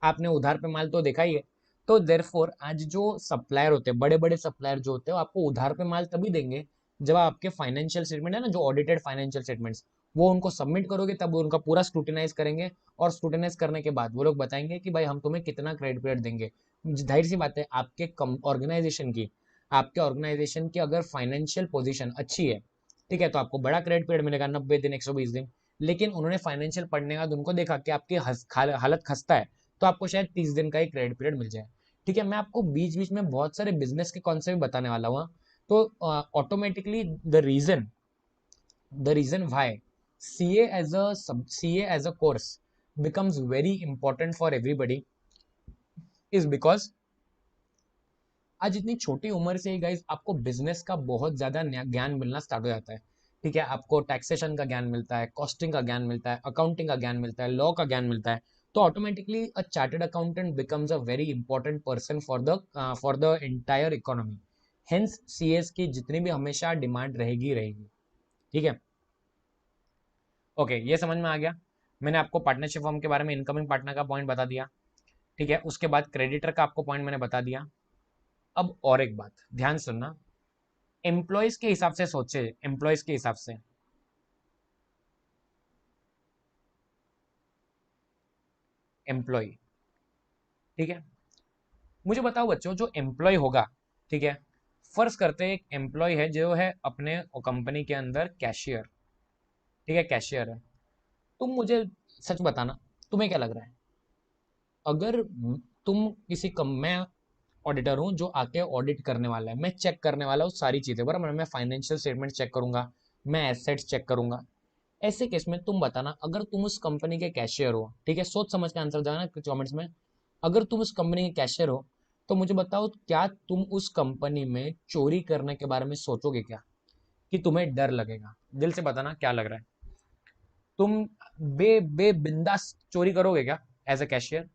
आपने उधार पे माल तो देखा ही है। तो देयरफॉर आज जो सप्लायर होते हैं, बड़े बड़े सप्लायर जो होते हैं, वो आपको उधार पे माल तभी देंगे जब आपके फाइनेंशियल स्टेटमेंट है ना, जो ऑडिटेड फाइनेंशियल स्टेटमेंट्स, वो उनको सबमिट करोगे तब वो उनका पूरा स्क्रूटिनाइज करेंगे, और स्क्रूटिनाइज करने के बाद वो लोग बताएंगे कि भाई हम तुम्हें कितना क्रेडिट पीरियड देंगे। जाहिर सी बात है आपके कम ऑर्गेनाइजेशन की, आपके ऑर्गेनाइजेशन की अगर फाइनेंशियल पोजीशन अच्छी है, ठीक है, तो आपको बड़ा क्रेडिट पीरियड मिलेगा, 90 दिन, 120 दिन। लेकिन उन्होंने फाइनेंशियल पढ़ने के बाद उनको देखा कि आपकी हालत खस्ता है, तो आपको शायद 30 दिन का ही क्रेडिट पीरियड मिल जाए, ठीक है। मैं आपको बीच बीच में बहुत सारे बिजनेस के कॉन्सेप्ट बताने वाला हूँ, तो automatically the reason why CA as a course becomes very important for everybody is because आज इतनी छोटी उम्र से ही गाइज आपको बिजनेस का बहुत ज्यादा ज्ञान मिलना स्टार्ट हो जाता है, ठीक है, आपको टैक्सेशन का ज्ञान मिलता है, कॉस्टिंग का ज्ञान मिलता है, अकाउंटिंग का ज्ञान मिलता है, लॉ का ज्ञान मिलता है। तो automatically a chartered accountant becomes a very important person for the entire economy. Hence CS की जितनी भी हमेशा डिमांड रहेगी रहेगी, ठीक है। ओके, ये समझ में आ गया। मैंने आपको पार्टनरशिप फॉर्म के बारे में इनकमिंग पार्टनर का पॉइंट बता दिया, ठीक है, उसके बाद क्रेडिटर का आपको पॉइंट मैंने बता दिया। अब और एक बात ध्यान सुनना, एम्प्लॉयज के हिसाब से सोचे, एम्प्लॉयज के हिसाब से, एम्प्लॉय, ठीक है, मुझे बताओ बच्चों, जो एम्प्लॉय होगा, ठीक है, फर्ज करते हैं एक एम्प्लॉय है जो है अपने कंपनी के अंदर कैशियर, ठीक है, कैशियर है। तुम मुझे सच बताना, तुम्हें क्या लग रहा है, अगर तुम किसी कम, मैं ऑडिटर हूँ जो आके ऑडिट करने वाला है, मैं चेक करने वाला हूँ सारी चीजें, बराबर, मैं फाइनेंशियल स्टेटमेंट चेक करूंगा, मैं एसेट्स चेक करूंगा। ऐसे केस में तुम बताना, अगर तुम उस कंपनी के कैशियर हो, ठीक है, सोच समझ के आंसर देना कमेंट्स में, अगर तुम उस कंपनी के कैशियर हो तो मुझे बताओ क्या तुम उस कंपनी में चोरी करने के बारे में सोचोगे क्या, कि तुम्हें डर लगेगा, दिल से बताना क्या लग रहा है, तुम बे बिंदास चोरी करोगे क्या as a cashier,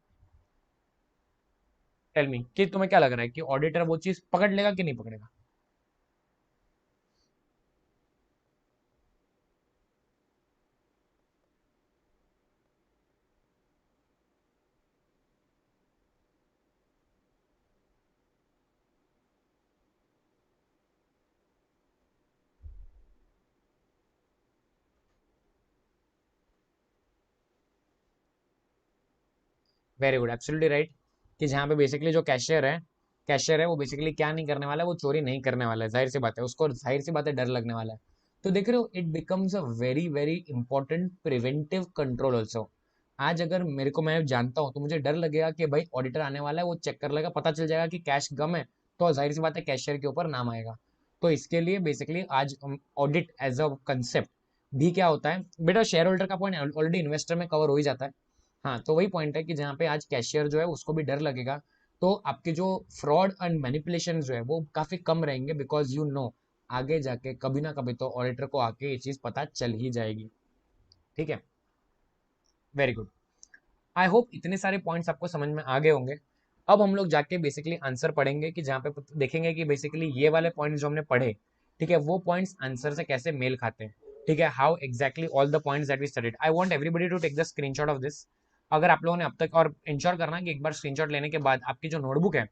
tell me, कि तुम्हें क्या लग रहा है कि ऑडिटर वो चीज पकड़ लेगा कि नहीं पकड़ेगा। वेरी गुड, एब्सोल्युटली राइट, कि जहाँ पे बेसिकली जो कैशियर है वो बेसिकली क्या नहीं करने वाला है, वो चोरी नहीं करने वाला है, जाहिर सी बात है, उसको जाहिर सी बात है डर लगने वाला है। तो देख रहे हो, it becomes a very very important preventive control also. आज अगर मेरे को, मैं जानता हूँ तो मुझे डर लगेगा कि भाई ऑडिटर आने वाला है, वो चेक कर लेगा, पता चल जाएगा कि कैश कम है, तो जाहिर सी बात है कैशियर के ऊपर नाम आएगा। तो इसके लिए बेसिकली आज ऑडिट एज अ कंसेप्ट भी क्या होता है बेटा, शेयर होल्डर का पॉइंट ऑलरेडी इन्वेस्टर में कवर हो ही जाता है। हाँ, तो वही पॉइंट है कि जहाँ पे आज कैशियर जो है उसको भी डर लगेगा, तो आपके जो फ्रॉड एंड मैनिपुलेशन जो है वो काफी कम रहेंगे, बिकॉज यू नो आगे जाके कभी ना कभी तो ऑडिटर को आके ये चीज पता चल ही जाएगी, ठीक है। वेरी गुड, आई होप इतने सारे पॉइंट्स आपको समझ में आ गए होंगे। अब हम लोग जाके बेसिकली आंसर पढ़ेंगे, कि जहाँ पे देखेंगे कि बेसिकली ये वाले पॉइंट्स जो हमने पढ़े, ठीक है, वो पॉइंट्स आंसर से कैसे मेल खाते हैं। ठीक है, how exactly all the points that we studied. I want everybody to take the screenshot of this. अगर आप लोगों ने अब तक, और इंश्योर करना कि एक बार स्क्रीनशॉट लेने के बाद आपकी जो नोटबुक है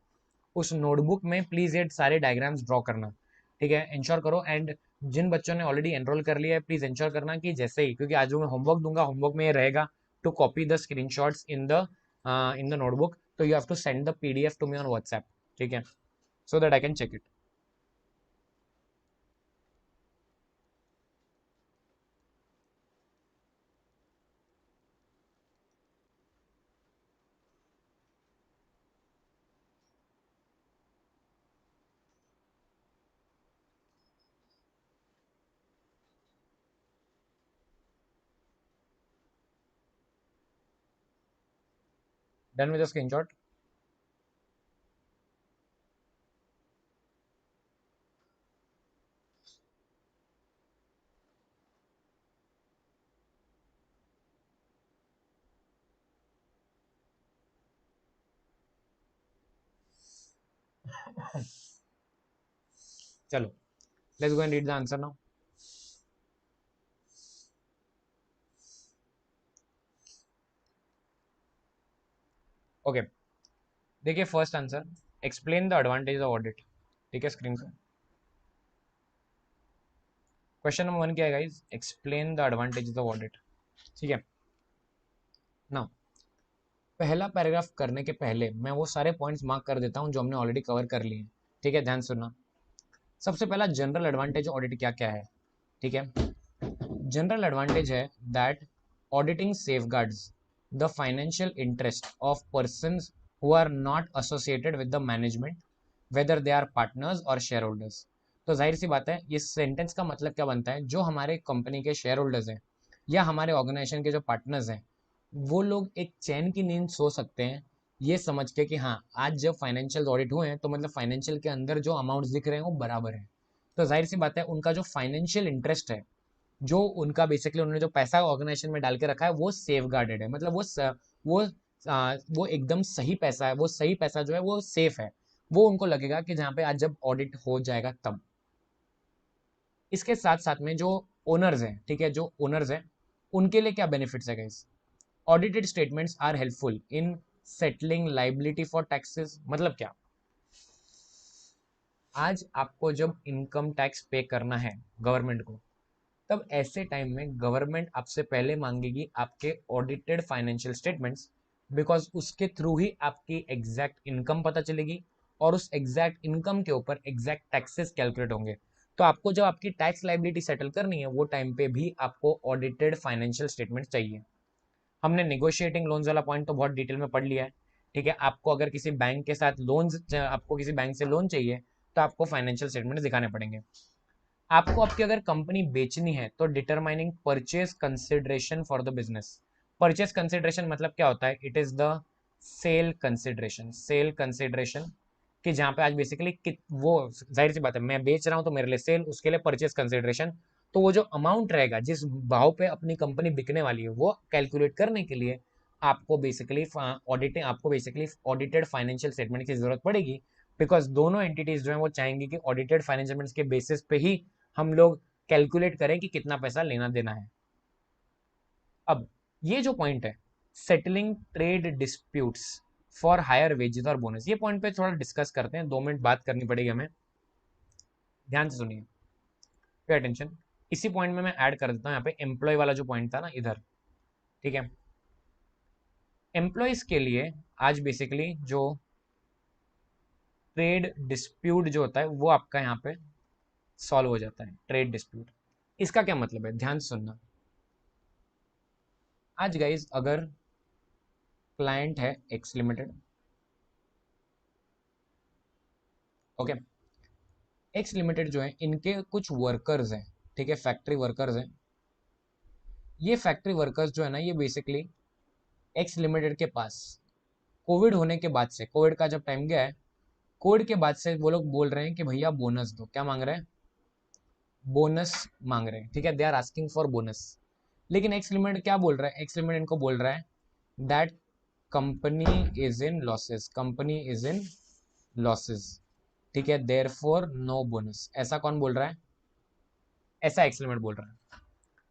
उस नोटबुक में प्लीज ये सारे डायग्राम्स ड्रॉ करना। ठीक है, इंश्योर करो। एंड जिन बच्चों ने ऑलरेडी एनरोल कर लिया है प्लीज इंश्योर करना कि जैसे ही, क्योंकि आज जो मैं होमवर्क दूंगा होमवर्क में ये रहेगा to copy the screenshots in the notebook, तो you have to send the PDF to me on WhatsApp. ठीक है, so that I can check it. Done with the screenshot. चलो, let's go and read the answer now. Okay, देखिए first answer, explain the advantage of audit. ठीक है, screen पे question number 1 क्या है guys, explain the advantage of audit. ठीक है ना, पहला पैराग्राफ करने के पहले मैं वो सारे पॉइंट्स मार्क कर देता हूँ जो हमने ऑलरेडी कवर कर लिए हैं। ठीक है, ध्यान सुनना। सबसे पहला, जनरल एडवांटेज ऑडिट क्या क्या है। ठीक है, जनरल एडवांटेज है that auditing safeguards the financial interest of persons who are not associated with the management whether they are partners और शेयर होल्डर्स। तो जाहिर सी बात है, इस सेंटेंस का मतलब क्या बनता है, जो हमारे कंपनी के शेयर होल्डर्स हैं या हमारे ऑर्गेनाइजेशन के जो पार्टनर्स हैं, वो लोग एक चैन की नींद सो सकते हैं ये समझ के कि हाँ, आज जब फाइनेंशियल ऑडिट हुए हैं तो मतलब फाइनेंशियल के अंदर जो अमाउंट्स दिख रहे हैं वो बराबर है। तो जाहिर सी बात है, उनका जो फाइनेंशियल इंटरेस्ट है, जो उनका बेसिकली उन्होंने जो पैसा ऑर्गेनाइजेशन में डाल के रखा है वो सेफ गार्डेड है। मतलब वो वो एकदम सही पैसा है, वो सही पैसा जो है वो सेफ है। वो उनको लगेगा कि जहाँ पे आज जब ऑडिट हो जाएगा तब। इसके साथ साथ में जो ओनर्स हैं, ठीक है, जो ओनर्स हैं उनके लिए क्या बेनिफिट्स है guys. Audited statements are helpful in settling liability for taxes. मतलब क्या, आज आपको जब इनकम टैक्स पे करना है गवर्नमेंट को, तब ऐसे टाइम में गवर्नमेंट आपसे पहले मांगेगी आपके ऑडिटेड फाइनेंशियल स्टेटमेंट्स, बिकॉज उसके थ्रू ही आपकी एग्जैक्ट इनकम पता चलेगी और उस एग्जैक्ट इनकम के ऊपर एग्जैक्ट टैक्सेस कैलकुलेट होंगे। तो आपको जब आपकी टैक्स लाइबिलिटी सेटल करनी है वो टाइम पे भी आपको ऑडिटेड फाइनेंशियल स्टेटमेंट चाहिए। हमने निगोशिएटिंग लोन्स वाला पॉइंट तो बहुत डिटेल में पढ़ लिया है। ठीक है, आपको अगर किसी बैंक के साथ लोन्स, आपको किसी बैंक से लोन चाहिए तो आपको फाइनेंशियल स्टेटमेंट दिखाने पड़ेंगे। आपको आपकी अगर कंपनी बेचनी है तो determining purchase consideration for the business. Purchase consideration मतलब क्या होता है, it is the sale consideration. Sale consideration कि जहाँ पे आज बेसिकली वो जाहिर सी बात है, मैं बेच रहा हूँ तो मेरे लिए सेल, उसके लिए परचेज कंसिडरेशन। तो वो जो अमाउंट रहेगा, जिस भाव पे अपनी कंपनी बिकने वाली है, वो कैलकुलेट करने के लिए आपको बेसिकली ऑडिटेड फाइनेंशियल स्टेटमेंट की जरूरत पड़ेगी। बिकॉज दोनों एंटिटीज जो है वो चाहेंगी कि ऑडिटेड फाइनेंशियल के बेसिस पे ही हम लोग कैलकुलेट करें कि कितना पैसा लेना देना है। अब ये जो पॉइंट है, settling trade disputes for higher wages और बोनस, ये पॉइंट पे थोड़ा डिस्कस करते हैं, 2 मिनट बात करनी पड़ेगी हमें। ध्यान से सुनिए, पे अटेंशन। इसी पॉइंट में मैं ऐड कर देता हूँ यहाँ पे एम्प्लॉय वाला जो पॉइंट था ना इधर। ठीक है, एम्प्लॉयज के लिए आज बेसिकली जो ट्रेड डिस्प्यूट जो होता है वो आपका यहाँ पे सॉल्व हो जाता है। ट्रेड डिस्प्यूट, इसका क्या मतलब है, ध्यान से सुनना। आज गाइज अगर क्लाइंट है X limited, okay, x limited जो है इनके कुछ वर्कर्स हैं, ठीक है, फैक्ट्री वर्कर्स हैं। ये फैक्ट्री वर्कर्स जो है ना, ये बेसिकली एक्स लिमिटेड के पास कोविड होने के बाद से, कोविड का जब टाइम गया है, कोविड के बाद से वो लोग बोल रहे हैं कि भैया बोनस दो। क्या मांग रहे हैं, बोनस मांग रहे हैं। ठीक है, they are asking for bonus. लेकिन एक्स लिमिटेड क्या बोल रहा है, एक्स लिमिटेड इनको बोल रहा है that company is in losses, company is in losses. ठीक है, देयरफॉर नो बोनस। ऐसा कौन बोल रहा है, ऐसा एक्स लिमिटेड बोल रहा है।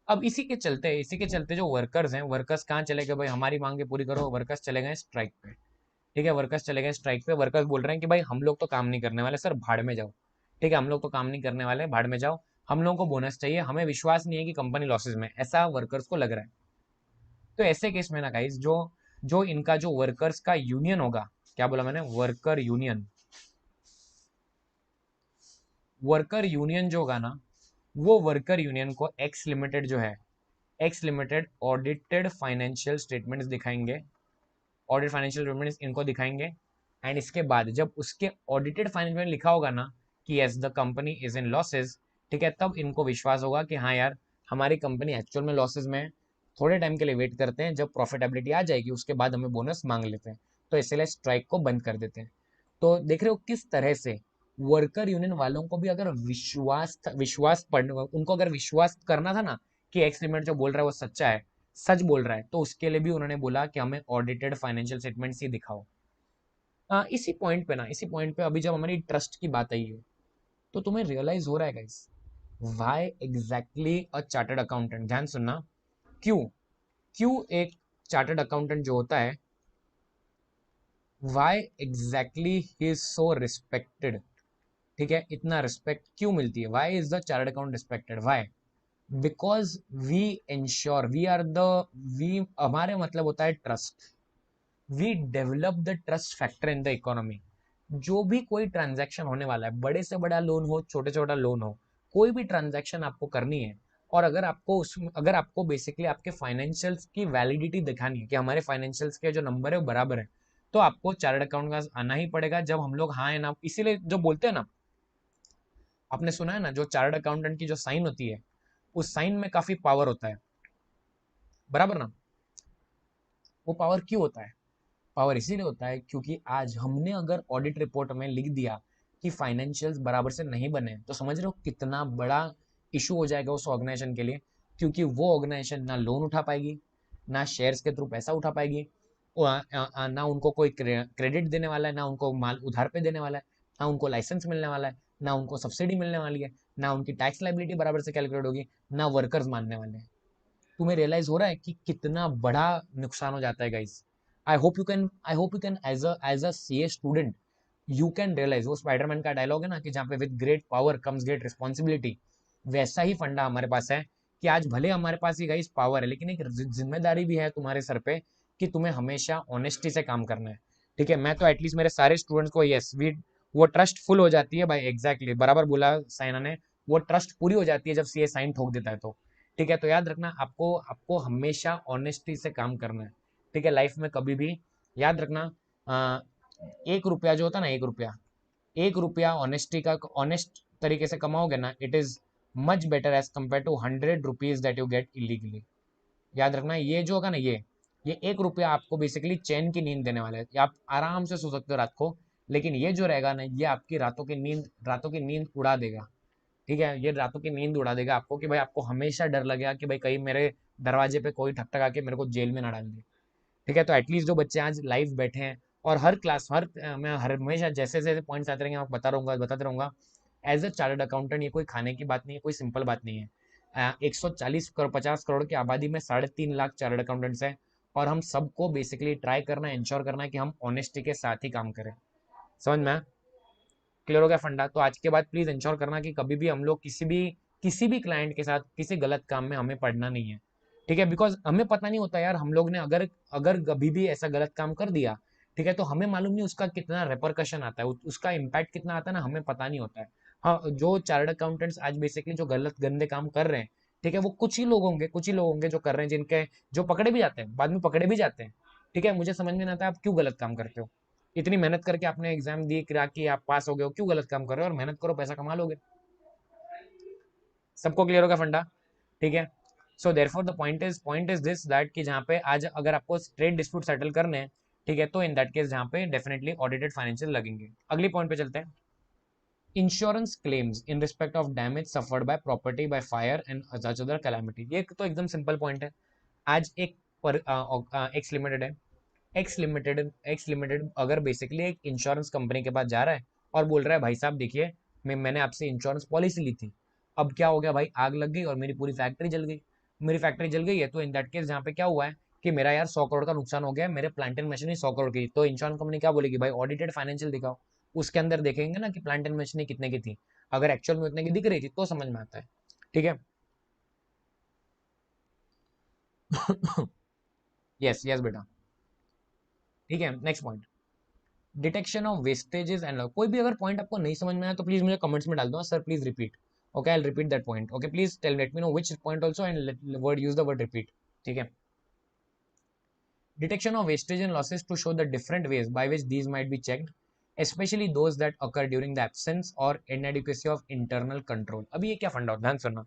अब इसी के चलते जो वर्कर्स हैं, वर्कर्स कहाँ चले गए भाई, हमारी मांगे पूरी करो, वर्कर्स चले गए स्ट्राइक पे। ठीक है, वर्कर्स चले गए स्ट्राइक पे, वर्कर्स बोल रहे हैं कि भाई हम लोग तो काम नहीं करने वाले सर, भाड़ में जाओ। ठीक है, हम लोग तो काम नहीं करने वाले, भाड़ में जाओ, हम लोगों को बोनस चाहिए, हमें विश्वास नहीं है कि कंपनी लॉसेज में, ऐसा वर्कर्स को लग रहा है। तो ऐसे केस में ना गाइस, जो जो इनका जो वर्कर्स का यूनियन होगा, क्या बोला मैंने, वर्कर यूनियन, वर्कर यूनियन जो होगा ना, वो वर्कर यूनियन को एक्स लिमिटेड जो है, X limited audited financial statements दिखाएंगे, ऑडिट फाइनेंशियल स्टेटमेंट्स इनको दिखाएंगे। एंड इसके बाद जब उसके ऑडिटेड फाइनेंशियल में लिखा होगा ना कि yes the company is in losses, ठीक है, तब इनको विश्वास होगा कि हाँ यार हमारी कंपनी एक्चुअल में लॉसेज में है। थोड़े टाइम के लिए वेट करते हैं, जब प्रॉफिटेबिलिटी आ जाएगी उसके बाद हमें बोनस मांग लेते हैं, तो इसलिए स्ट्राइक को बंद कर देते हैं। तो देख रहे हो किस तरह से वर्कर यूनियन वालों को भी अगर विश्वास पढ़ उनको अगर विश्वास करना था ना कि एक्स लिमिटेड जो बोल रहा है वो सच्चा है, सच बोल रहा है, तो उसके लिए भी उन्होंने बोला कि हमें ऑडिटेड फाइनेंशियल स्टेटमेंट्स ही दिखाओ। इसी पॉइंट पे अभी जब हमारी ट्रस्ट की बात आई है, तो तुम्हें रियलाइज हो रहा है guys, why exactly a chartered accountant, ध्यान सुनना, क्यों क्यों एक चार्टर्ड अकाउंटेंट जो होता है, why exactly he is so respected. ठीक है, इतना रिस्पेक्ट क्यों मिलती है, why is the chartered account respected, why, because we ensure we are the, we हमारे मतलब होता है trust, we develop the trust factor in the economy. जो भी कोई ट्रांजैक्शन होने वाला है, बड़े से बड़ा लोन हो, छोटे से छोटा लोन हो, कोई भी ट्रांजैक्शन आपको करनी है, और अगर आपको बेसिकली आपके फाइनेंशियल्स की वैलिडिटी दिखानी है कि हमारे फाइनेंशियल्स के जो नंबर है वो बराबर है, तो आपको चार्टर्ड अकाउंट का आना ही पड़ेगा। जब हम लोग हाँ है ना, इसीलिए जो बोलते हैं ना, आपने सुना है ना, जो चार्टर्ड अकाउंटेंट की जो साइन होती है, उस साइन में काफी पावर होता है, बराबर ना। वो पावर क्यों होता है, पावर इसीलिए होता है क्योंकि आज हमने अगर ऑडिट रिपोर्ट में लिख दिया कि फाइनेंशियल्स बराबर से नहीं बने, तो समझ रहे हो कितना बड़ा इशू हो जाएगा उस ऑर्गेनाइजेशन के लिए। क्योंकि वो ऑर्गेनाइजेशन ना लोन उठा पाएगी, ना शेयर्स के थ्रू पैसा उठा पाएगी, ना उनको कोई क्रेडिट देने वाला है, ना उनको माल उधार पे देने वाला है, ना उनको लाइसेंस मिलने वाला है, ना उनको सब्सिडी मिलने वाली है, ना उनकी टैक्स लाइबिलिटी बराबर से कैलकुलेट होगी, ना वर्कर्स मानने वाले हैं। तुम्हें रियलाइज हो रहा है कि कितना बड़ा नुकसान हो जाता है guys. I hope you can as a CA student, you can realize, वो स्पाइडरमैन का डायलॉग है ना कि जहाँ पे with great power comes great responsibility, वैसा ही फंडा हमारे पास है कि आज भले हमारे पास ये गाइस पावर है, लेकिन एक जिम्मेदारी भी है तुम्हारे सर पे कि तुम्हें हमेशा ऑनेस्टी से काम करना है। ठीक है, मैं तो एटलीस्ट मेरे सारे स्टूडेंट्स को यस वी, वो ट्रस्ट फुल हो जाती है भाई, एग्जैक्टली बराबर बोला साइना ने, वो ट्रस्ट पूरी हो जाती है जब सीए साइन ठोक देता है तो। ठीक है, तो याद रखना, आपको आपको हमेशा ऑनेस्टी से काम करना है। ठीक है, लाइफ में कभी भी याद रखना, 1 रुपया जो होता है ना, 1 रुपया, 1 रुपया ऑनेस्टी का, ऑनेस्ट तरीके से कमाओगे ना, it is much better as compare to 100 rupees that you get illegally. याद रखना, ये जो होगा ना, ये 1 रुपया आपको बेसिकली चैन की नींद देने वाला है, ये आप आराम से सो सकते हो रात को, लेकिन ये जो रहेगा ना, ये आपकी रातों की नींद उड़ा देगा। ठीक है, ये रातों की नींद उड़ा देगा आपको, कि भाई आपको हमेशा डर लगेगा कि भाई कहीं मेरे दरवाजे पे कोई ठक आके मेरे को जेल में ना डाल दे। ठीक है, तो एटलीस्ट जो बच्चे आज लाइव बैठे हैं, और हर क्लास मैं हर हमेशा जैसे जैसे पॉइंट्स आते रहेंगे मैं बताते रहूंगा, एज अ चार्टर्ड अकाउंटेंट ये कोई खाने की बात नहीं है, कोई सिंपल बात नहीं है। 140 करोड़ 50 करोड़ की आबादी में 3.5 लाख चार्टर्ड अकाउंटेंट्स हैं, और हम सबको बेसिकली ट्राई करना है, इंश्योर करना है कि हम ऑनेस्टी के साथ ही काम करें। समझ में क्लियर हो गया फंडा? तो आज के बाद प्लीज इंश्योर करना कि कभी भी हम लोग किसी भी क्लाइंट के साथ किसी गलत काम में हमें पड़ना नहीं है। ठीक है, बिकॉज हमें पता नहीं होता यार, हम लोग ने अगर अगर कभी भी ऐसा गलत काम कर दिया, ठीक है, तो हमें मालूम नहीं उसका कितना रेपरकशन आता है, उसका इम्पैक्ट कितना आता है ना, हमें पता नहीं होता है। हाँ, जो चार्टर्ड अकाउंटेंट्स आज बेसिकली जो गलत गंदे काम कर रहे हैं, ठीक है, वो कुछ ही लोग होंगे जो कर रहे हैं, जिनके जो पकड़े भी जाते हैं, बाद में पकड़े भी जाते हैं। ठीक है, मुझे समझ में नहीं आता आप क्यों गलत काम करते हो, इतनी मेहनत करके आपने एग्जाम दी, करा कि आप पास हो गए हो, क्यों गलत काम कर रहे हो, और मेहनत करो पैसा कमा लोगे। सबको क्लियर होगा फंडा? ठीक है, so therefore the point is this that कि जहाँ पे आज अगर आपको ट्रेड डिस्प्यूट सेटल करने हैं, ठीक है, तो इन दैट केस जहाँ पे डेफिनेटली ऑडिटेड फाइनेंशियल लगेंगे। अगली पॉइंट पे चलते हैं, insurance claims in respect of damage suffered by property by fire and other calamity. ये तो एकदम सिंपल पॉइंट है। आज एक पर एक्स लिमिटेड है, एक्स लिमिटेड अगर बेसिकली एक इंश्योरेंस कंपनी के पास जा रहा है और बोल रहा है भाई साहब देखिए, मैंने आपसे इंश्योरेंस पॉलिसी ली थी, अब क्या हो गया भाई, आग लग गई और मेरी पूरी फैक्ट्री जल गई। मेरी फैक्ट्री जल गई है, तो इन दैट केस जहाँ पे क्या हुआ है कि मेरा यार 100 करोड़ का नुकसान हो गया है, मेरे प्लांट एंड मशीनरी 100 करोड़ की, तो इंश्योरेंस कंपनी क्या बोलेगी, भाई ऑडिटेड फाइनेंशियल दिखाओ। उसके अंदर देखेंगे ना कि प्लांट एंड मशीनरी कितने की थी, अगर एक्चुअल में उतने की दिख रही थी तो समझ में आता है। ठीक है। यस यस बेटा। ठीक है, next point, detection of vestiges and, कोई भी अगर पॉइंट आपको नहीं समझ में आया तो प्लीज मुझे कमेंट्स में डाल दो, sir please repeat. Okay, I will repeat that point. Okay, please tell let me know which point also and word use the word repeat. ठीक है। Detection of wastage and losses to show the different ways by which these might be checked, especially those that occur during the absence or inadequacy of internal control। अभी ये क्या फंडा, ध्यान सुनना।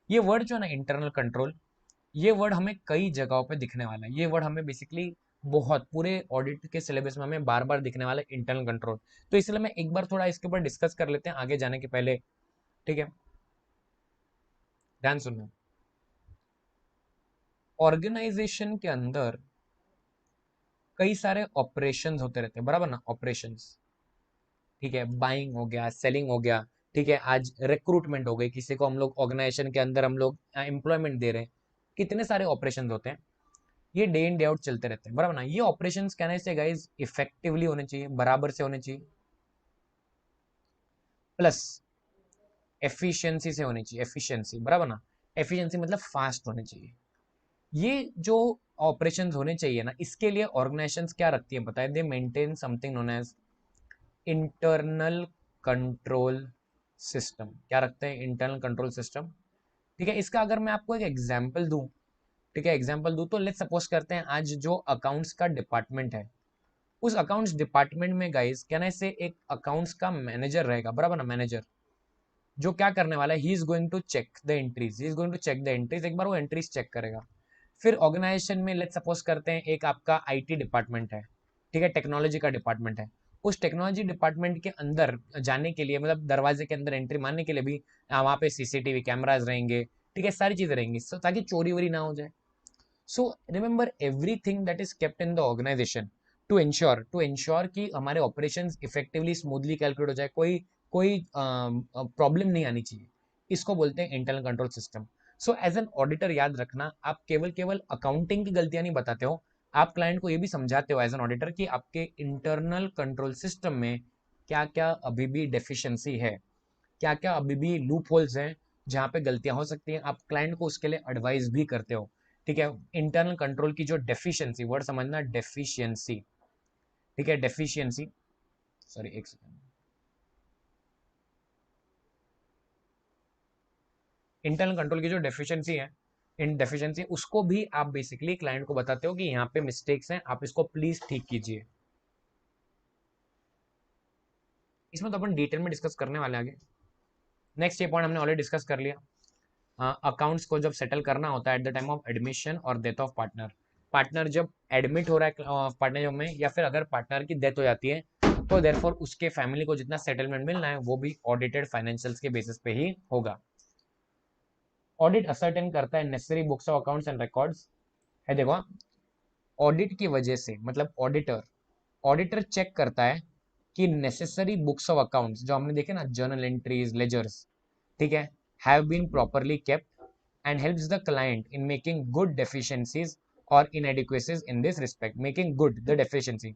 ये word जो है ना इंटरनल कंट्रोल, ये वर्ड हमें कई जगहों पे दिखने वाला है। ये वर्ड हमें बेसिकली बहुत पूरे ऑडिट के सिलेबस में हमें बार बार दिखने वाला है, इंटरनल कंट्रोल। तो इसलिए मैं एक बार थोड़ा इसके ऊपर डिस्कस कर लेते हैं आगे जाने के पहले। ठीक है, ध्यान सुनना। ऑर्गेनाइजेशन के अंदर कई सारे ऑपरेशंस होते रहते हैं, बराबर ना, ऑपरेशंस। ठीक है, बाइंग हो गया, सेलिंग हो गया। ठीक है, आज रिक्रूटमेंट हो गई, किसी को हम लोग ऑर्गेनाइजेशन के अंदर हम लोग एम्प्लॉयमेंट दे रहे हैं। कितने सारे ऑपरेशंस होते हैं, ये डे इन डे आउट चलते रहते हैं, बराबर ना। ये ऑपरेशंस कहने से गाइज इफेक्टिवली होने चाहिए, बराबर से होने चाहिए, प्लस एफिशिएंसी से होनी चाहिए, एफिशिएंसी, बराबर ना। एफिशिएंसी मतलब फास्ट होने चाहिए। ये जो ऑपरेशंस होने चाहिए ना, इसके लिए ऑर्गेनाइजेशंस क्या रखती है बताए, they maintain something known as internal control system. क्या रखते हैं, इंटरनल कंट्रोल सिस्टम। ठीक है, इसका अगर मैं आपको एक एग्जांपल दूं, ठीक है, एग्जांपल दूं तो लेट्स सपोज करते हैं आज जो अकाउंट्स का डिपार्टमेंट है, उस अकाउंट्स डिपार्टमेंट में गाइस क्या ना, से एक अकाउंट्स का मैनेजर रहेगा, बराबर ना, मैनेजर जो क्या करने वाला है, he is going to check the entries, he is going to check the entries, एक बार वो एंट्रीज चेक करेगा। फिर ऑर्गेनाइजेशन में लेट्स सपोज करते हैं एक आपका आईटी डिपार्टमेंट है, ठीक है, टेक्नोलॉजी का डिपार्टमेंट है। उस टेक्नोलॉजी डिपार्टमेंट के अंदर जाने के लिए, मतलब दरवाजे के अंदर एंट्री मारने के लिए भी वहाँ पे सीसीटीवी कैमराज रहेंगे, ठीक है, सारी चीजें रहेंगी ताकि चोरी वोरी ना हो जाए। So remember everything that is kept in the organization to ensure कि हमारे ऑपरेशंस इफेक्टिवली स्मूथली कैलकुलेट हो जाए, कोई कोई प्रॉब्लम नहीं आनी चाहिए। इसको बोलते हैं internal control system. So as an auditor याद रखना, आप केवल केवल अकाउंटिंग की गलतियां नहीं बताते हो, आप क्लाइंट को ये भी समझाते हो एज एन ऑडिटर कि आपके इंटरनल कंट्रोल सिस्टम में क्या क्या अभी भी डेफिशिएंसी है, क्या क्या अभी भी लूप होल्स हैं जहाँ पे गलतियां हो सकती हैं। आप क्लाइंट को उसके लिए एडवाइस भी करते हो। ठीक है, इंटरनल कंट्रोल की जो डेफिशिएंसी, वर्ड समझना, डेफिशिएंसी। ठीक है, डेफिशिएंसी, सॉरी एक सेकंड। इंटरनल कंट्रोल की जो डेफिशिएंसी है, इन डेफिशिएंसी उसको भी आप बेसिकली क्लाइंट को बताते हो कि यहाँ पे मिस्टेक्स हैं, आप इसको प्लीज ठीक कीजिए। इसमें तो अपन डिटेल में डिस्कस करने वाले आगे। नेक्स्ट ये पॉइंट हमने ऑलरेडी डिस्कस कर लिया। अकाउंट्स को जब सेटल करना होता है at the time of admission और डेथ ऑफ पार्टनर, पार्टनर जब एडमिट हो रहा है पार्टनर में, या फिर अगर पार्टनर की डेथ हो जाती है, तो देयरफॉर उसके फैमिली को जितना सेटलमेंट मिलना है वो भी ऑडिटेड फाइनेंशियल्स के बेसिस पे ही होगा। ऑडिट असर्टेन करता है necessary books of accounts and records, है देखो, ऑडिट की वजह से मतलब ऑडिटर, ऑडिटर चेक करता है कि नेसेसरी बुक्स ऑफ अकाउंट्स जो हमने देखे ना, जर्नल एंट्रीज, लेजर्स, ठीक है, have been properly kept and helps the client in making good deficiencies और inadequacies in this respect, making good the deficiency.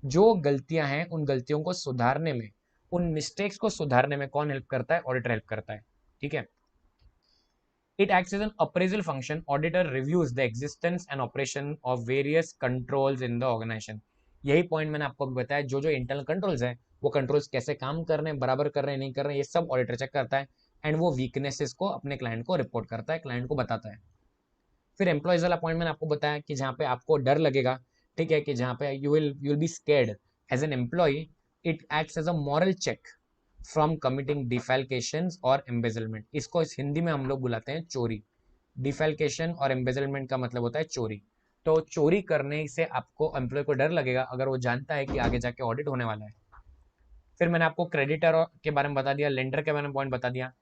जो गलतियां हैं उन गलतियों को सुधारने में, उन मिस्टेक्स को सुधारने में कौन हेल्प करता है, ऑडिटर हेल्प करता है। ठीक है, it acts as an appraisal function. Auditor reviews the existence and operation of various controls in the organization. यही पॉइंट मैंने आपको बताया, जो जो इंटरनल कंट्रोल्स हैं वो कंट्रोल्स कैसे काम कर रहे हैं, बराबर कर रहे हैं, नहीं कर रहे हैं, ये सब ऑडिटर चेक करता है। एंड वो वीकनेसेस को अपने क्लाइंट को रिपोर्ट करता है, क्लाइंट को बताता है। फिर एम्प्लॉयज वाला पॉइंट मैंने आपको बताया कि जहाँ पे आपको डर लगेगा, ठीक है, कि जहाँ पे you will be scared as an employee, it acts as a moral check from committing defalcations और एम्बेजलमेंट। इसको इस हिंदी में हम लोग बुलाते हैं चोरी। डिफेल्केशन और एम्बेजलमेंट का मतलब होता है चोरी। तो चोरी करने से आपको एम्प्लॉय को डर लगेगा अगर वो जानता है कि आगे जाके ऑडिट होने वाला है। फिर मैंने आपको क्रेडिटर के बारे में बता दिया, लेंडर के बारे में पॉइंट बता दिया।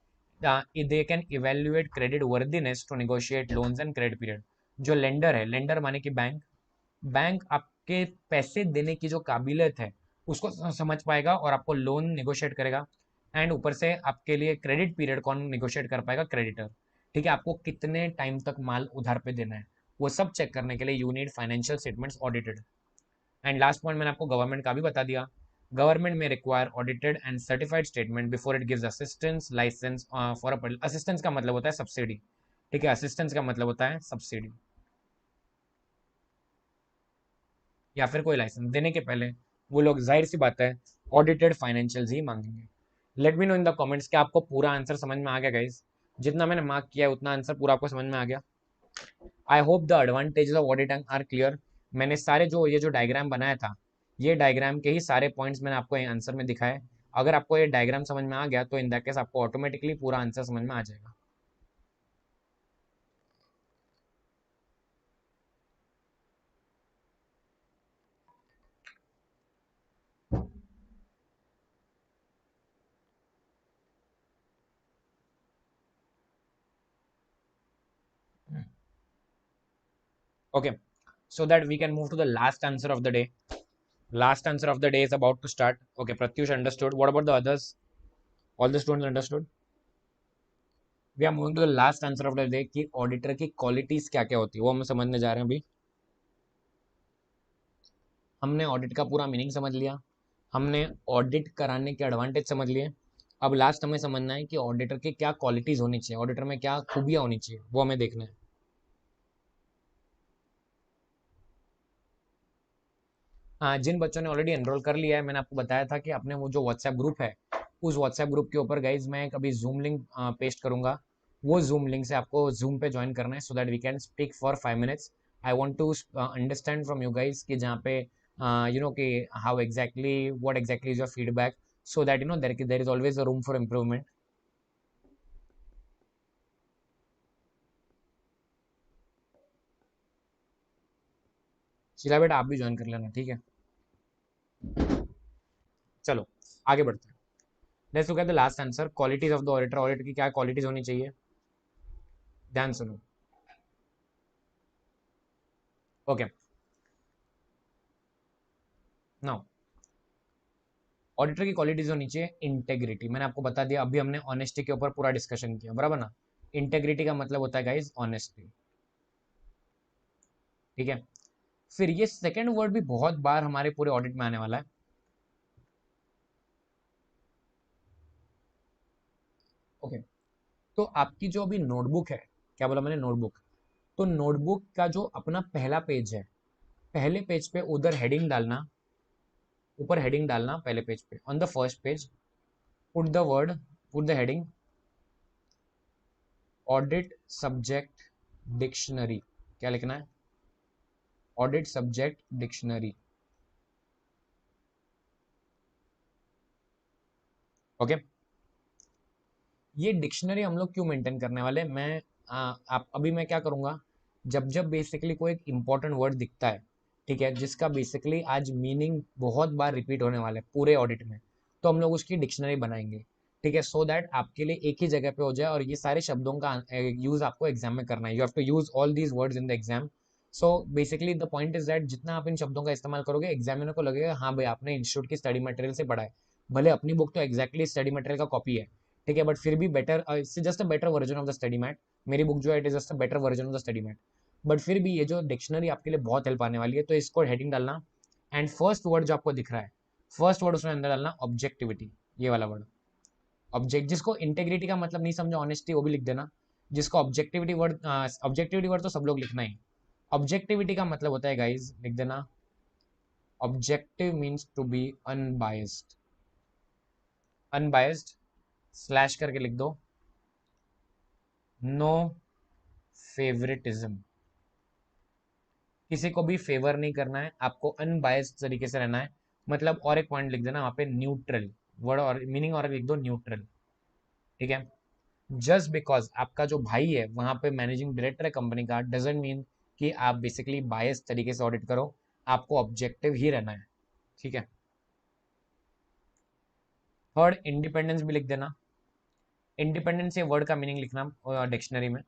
They can evaluate credit worthiness to negotiate loans and credit period. जो लेंडर है, लेंडर माने कि बैंक, बैंक आपके पैसे देने की जो काबिलियत है उसको समझ पाएगा और आपको लोन नेगोशिएट करेगा। एंड ऊपर से आपके लिए क्रेडिट पीरियड कौन नेगोशिएट कर पाएगा, क्रेडिटर। ठीक है, आपको कितने टाइम तक माल उधार पे देना है, वो सब चेक करने के लिए you need financial statements audited. And last point मैंने आपको गवर्नमेंट का भी बता दिया, गवर्नमेंट में require audited and certified statement before it gives assistance license for a assistance का मतलब होता है सब्सिडी। ठीक है, असिस्टेंस का मतलब होता है सब्सिडी या फिर कोई लाइसेंस देने के पहले वो लोग जाहिर सी बात है ऑडिटेड फाइनेंशियल्स ही मांगेंगे। Late me know in the comments कि आपको पूरा आंसर समझ में आ गया गाइस, जितना मैंने मार्क किया है उतना आंसर पूरा आपको समझ में आ गया। I hope the advantages of auditing are clear. मैंने सारे जो ये जो डायग्राम बनाया था, ये डायग्राम के ही सारे पॉइंट्स मैंने आपको आंसर में दिखाए। अगर आपको ये डायग्राम समझ में आ गया तो इन दैट केस आपको ऑटोमेटिकली पूरा आंसर समझ में आ जाएगा। Okay, so that we can move to the last answer of the day. Last answer of the day is about to start. Okay, Pratyush understood. What about the others? All the students understood? We are moving to the last answer of the day कि auditor की qualities क्या क्या होती है वो हम समझने जा रहे हैं अभी। हमने ऑडिट का पूरा मीनिंग समझ लिया, हमने ऑडिट कराने के एडवांटेज समझ लिए। अब लास्ट हमें समझना है कि ऑडिटर की क्या क्वालिटीज होनी चाहिए, ऑडिटर में क्या खूबियां होनी चाहिए, वो हमें देखना है। हाँ, जिन बच्चों ने ऑलरेडी एनरोल कर लिया है, मैंने आपको बताया था कि अपने वो जो व्हाट्सएप ग्रुप है, उस व्हाट्सएप ग्रुप के ऊपर गाइज मैं कभी जूम लिंक पेस्ट करूंगा। वो जूम लिंक से आपको जूम पे ज्वाइन करना है so that we can speak for 5 minutes. I want to understand from you guys कि जहाँ पे यू नो कि how exactly what exactly is your feedback, so that you know there is always a room for improvement. Sheela बेटा आप भी join कर लेना, ठीक है। चलो आगे बढ़ते हैं। Let's look at the last answer, qualities of the auditor. Auditor की क्या क्वालिटीज होनी चाहिए, ध्यान सुनो। ओके, नाउ ऑडिटर की क्वालिटीज होनी चाहिए इंटेग्रिटी। मैंने आपको बता दिया, अभी हमने ऑनेस्टी के ऊपर पूरा डिस्कशन किया, बराबर ना। इंटेग्रिटी का मतलब होता है गाइज ऑनेस्टी, ठीक है। फिर ये सेकंड वर्ड भी बहुत बार हमारे पूरे ऑडिट में आने वाला है। ओके, तो आपकी जो अभी नोटबुक है, क्या बोला मैंने, नोटबुक। तो नोटबुक का जो अपना पहला पेज है, पहले पेज पे उधर हेडिंग डालना, ऊपर हेडिंग डालना पहले पेज पे, on the first page put the word, put the heading audit subject dictionary. क्या लिखना है, ऑडिट सब्जेक्ट डिक्शनरी। ओके, ये डिक्शनरी हम लोग क्यों मेंटेन करने वाले हैं? आप अभी मैं क्या करूंगा, जब जब बेसिकली कोई एक इंपॉर्टेंट वर्ड दिखता है, ठीक है, जिसका बेसिकली आज मीनिंग बहुत बार रिपीट होने वाला है पूरे ऑडिट में, तो हम लोग उसकी डिक्शनरी बनाएंगे, ठीक है, सो दैट आपके लिए एक ही जगह पे हो जाए और ये सारे शब्दों का यूज आपको एग्जाम में करना है। You have to use all these words in the exam. So basically the point is that जितना आप इन शब्दों का इस्तेमाल करोगे, एग्जामिनर को लगेगा हाँ भाई आपने इंस्टीट्यूट की स्टडी मटेरियल से पढ़ा है। भले अपनी बुक तो एग्जैक्टली स्टडी मटेरियल का कॉपी है, ठीक है, बट फिर भी better, it's just a better version of the study mat. मेरी बुक जो है it is just a better version of the study mat, but फिर भी ये जो डिक्शनरी आपके लिए बहुत हेल्प आने वाली है, तो इसको हेडिंग डालना। एंड फर्स्ट वर्ड जो आपको दिख रहा है, फर्स्ट वर्ड उसमें अंदर डालना ऑब्जेक्टिविटी, ये वाला वर्ड ऑब्जेक्ट। जिसको इंटेग्रिटी का मतलब नहीं समझा, ऑनेस्टी, वो भी लिख देना। जिसको ऑब्जेक्टिविटी वर्ड, ऑब्जेक्टिविटी वर्ड तो सब लोग लिखना ही। ऑब्जेक्टिविटी का मतलब होता है गाइज, लिख देना, objective means to be unbiased. Unbiased slash करके लिख दो, नो फेवरेटिज्म। किसी को भी फेवर नहीं करना है, आपको अनबायस्ड तरीके से रहना है। मतलब और एक पॉइंट लिख देना वहां पे, न्यूट्रल वर्ड और मीनिंग और लिख दो न्यूट्रल, ठीक है। जस्ट बिकॉज आपका जो भाई है वहां पे मैनेजिंग डायरेक्टर है कंपनी का, डजेंट मीन कि आप बेसिकली बायस तरीके से ऑडिट करो, आपको ऑब्जेक्टिव ही रहना है, ठीक है। थर्ड, इंडिपेंडेंस भी लिख देना। इंडिपेंडेंस ये वर्ड का मीनिंग लिखना डिक्शनरी में।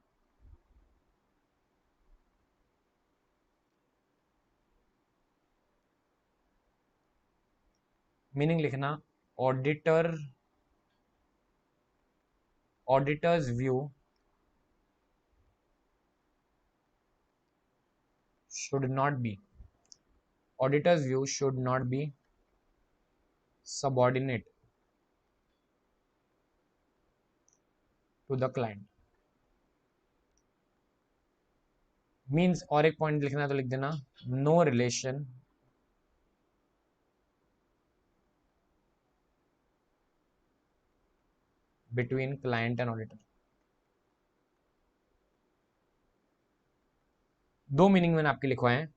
मीनिंग लिखना, auditor, auditors view should not be, auditor's view should not be subordinate to the client. Means और एक पॉइंट लिखना तो लिख देना, no relation between client and auditor. दो मीनिंग मैंने आपके लिखवाए हैं.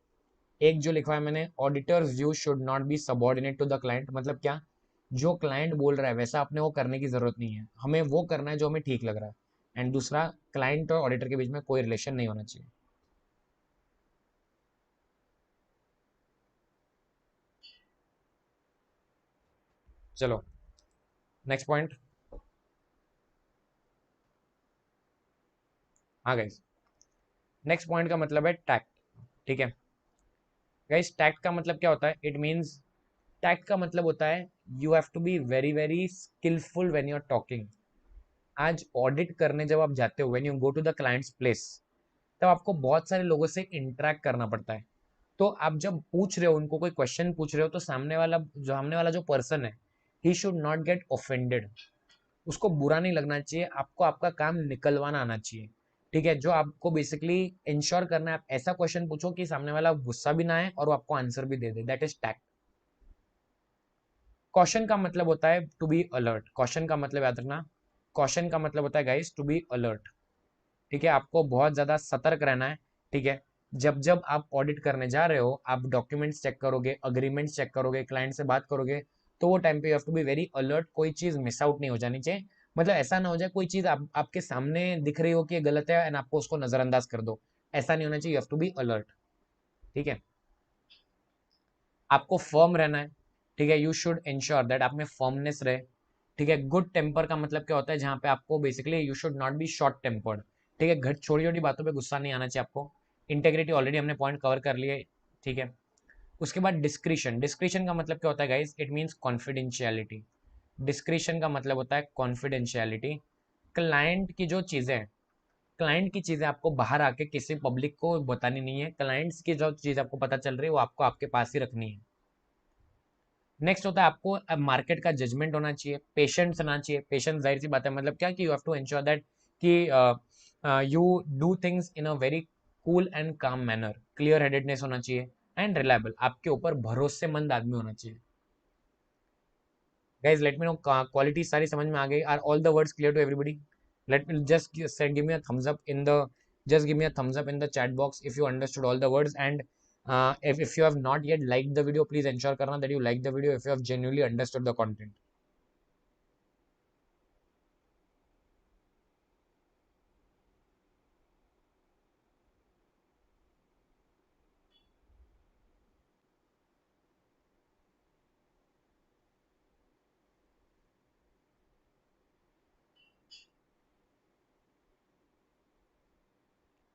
एक जो लिखवाया मैंने, auditor's view should not be subordinate to the client, मतलब क्या, जो क्लाइंट बोल रहा है वैसा अपने वो करने की जरूरत नहीं है, हमें वो करना है जो हमें ठीक लग रहा है. एंड दूसरा, क्लाइंट और ऑडिटर के बीच में कोई रिलेशन नहीं होना चाहिए. चलो नेक्स्ट पॉइंट. हाँ गाइस, नेक्स्ट पॉइंट का मतलब है टैक्ट. ठीक है गाइस, टैक्ट का मतलब क्या होता है? इट मीन्स, टैक्ट का मतलब होता है you have to be very very skillful when you are talking. आज ऑडिट करने जब आप जाते हो, when you go to the client's place, तब आपको बहुत सारे लोगों से इंटरेक्ट करना पड़ता है. तो आप जब पूछ रहे हो उनको, कोई क्वेश्चन पूछ रहे हो, तो सामने वाला जो पर्सन है, he should not get offended. उसको बुरा नहीं लगना चाहिए, आपको आपका काम निकलवाना आना चाहिए. ठीक है, जो आपको बेसिकली इंश्योर करना है, आप ऐसा क्वेश्चन पूछो कि सामने वाला गुस्सा भी ना आए और वो आपको आंसर भी दे दे. That is tact. कॉशन का मतलब होता है टू बी अलर्ट. कॉशन का मतलब याद रखना, कॉशन का मतलब होता है गाइस टू बी अलर्ट. ठीक है, आपको बहुत ज्यादा सतर्क रहना है. ठीक है, जब जब आप ऑडिट करने जा रहे हो, आप डॉक्यूमेंट्स चेक करोगे, अग्रीमेंट्स चेक करोगे, क्लाइंट से बात करोगे, तो वो टाइम पे you have to be very alert. कोई चीज मिस आउट नहीं हो जानी चाहिए. मतलब ऐसा ना हो जाए कोई चीज आपके सामने दिख रही हो कि ये गलत है एंड आपको उसको नजरअंदाज कर दो. ऐसा नहीं होना चाहिए. You have to be alert. ठीक है, आपको फर्म रहना है. ठीक है, यू शुड इंश्योर दैट आप में फर्मनेस रहे. ठीक है, गुड टेम्पर का मतलब क्या होता है? जहां पे आपको basically you should not B short tempered. ठीक है, घर छोटी छोटी बातों पे गुस्सा नहीं आना चाहिए आपको. इंटेग्रिटी ऑलरेडी हमने पॉइंट कवर कर लिए. ठीक है, उसके बाद डिस्क्रिशन. डिस्क्रिशन का मतलब क्या होता है guys? It means confidentiality. Discretion का मतलब होता है कॉन्फिडेंशियलिटी. क्लाइंट की जो चीजें हैं, क्लाइंट की चीजें आपको बाहर आके किसी पब्लिक को बतानी नहीं है. क्लाइंट्स की जो चीज आपको पता चल रही है वो आपको आपके पास ही रखनी है. नेक्स्ट होता है आपको मार्केट का जजमेंट होना चाहिए, पेशेंस होना चाहिए. पेशेंस जाहिर सी बात है, मतलब क्या कि you have to ensure that कि you do things in a very cool and calm manner. Clear headedness होना चाहिए एंड रिलायबल. आपके ऊपर भरोसेमंद आदमी होना चाहिए. Guys let me know, quality सारी समझ में आ गई? Are all the words clear to everybody? Let me just give me a thumbs up in the, just give me a thumbs up in the chat box if you understood all the words. And if you have not yet liked the video, please ensure karna that you like the video if you have genuinely understood the content.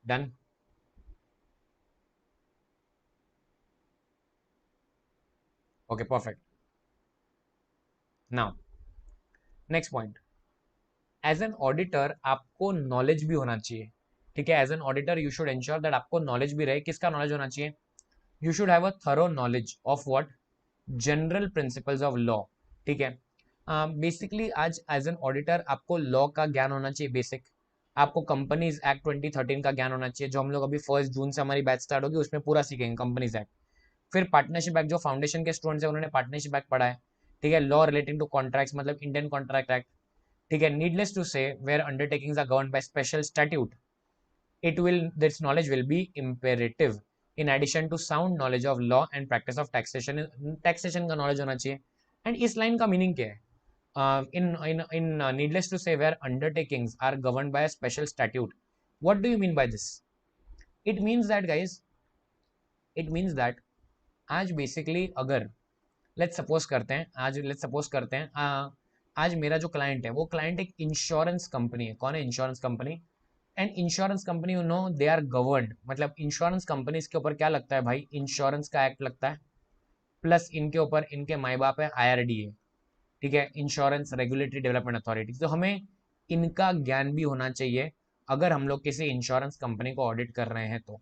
Done? Okay, perfect. Now next point, as an auditor आपको knowledge भी होना चाहिए. ठीक है, as an auditor you should ensure that आपको knowledge भी रहे. किसका नॉलेज होना चाहिए? You should have a thorough knowledge of what? General principles of law. ठीक है, बेसिकली आज एज एन ऑडिटर आपको लॉ का ज्ञान होना चाहिए बेसिक. आपको कंपनीज एक्ट 2013 का ज्ञान होना चाहिए, जो हम लोग अभी 1 जून से हमारी बैच स्टार्ट होगी, उसमें पूरा सीखेंगे कंपनीज एक्ट. फिर पार्टनरशिप एक्ट, जो फाउंडेशन के स्टूडेंट्स हैं उन्होंने पार्टनरशिप एक्ट पढ़ा है. ठीक है, लॉ रिलेटिंग टू कॉन्ट्रैक्ट्स, मतलब इंडियन कॉन्ट्रैक्ट एक्ट. ठीक है, needless to say where undertakings are governed by special statute, it will this knowledge will be imperative in addition to sound knowledge of law and practice of taxation. Taxation का knowledge होना चाहिए. And इस line का meaning क्या है? In needless to say where undertakings are governed by a special statute, what do you mean by this? It means that guys, it means that आज basically अगर let's suppose करते हैं आज मेरा जो क्लाइंट है, वो क्लाइंट एक इंश्योरेंस कंपनी है. कौन है? Insurance company. And insurance company, you know, they are governed. मतलब इंश्योरेंस कंपनीज के ऊपर क्या लगता है भाई? इंश्योरेंस का एक्ट लगता है, प्लस इनके ऊपर इनके माई बाप है IRDA. ठीक है, इंश्योरेंस रेगुलेटरी डेवलपमेंट अथॉरिटी. तो हमें इनका ज्ञान भी होना चाहिए अगर हम लोग किसी इंश्योरेंस कंपनी को ऑडिट कर रहे हैं तो.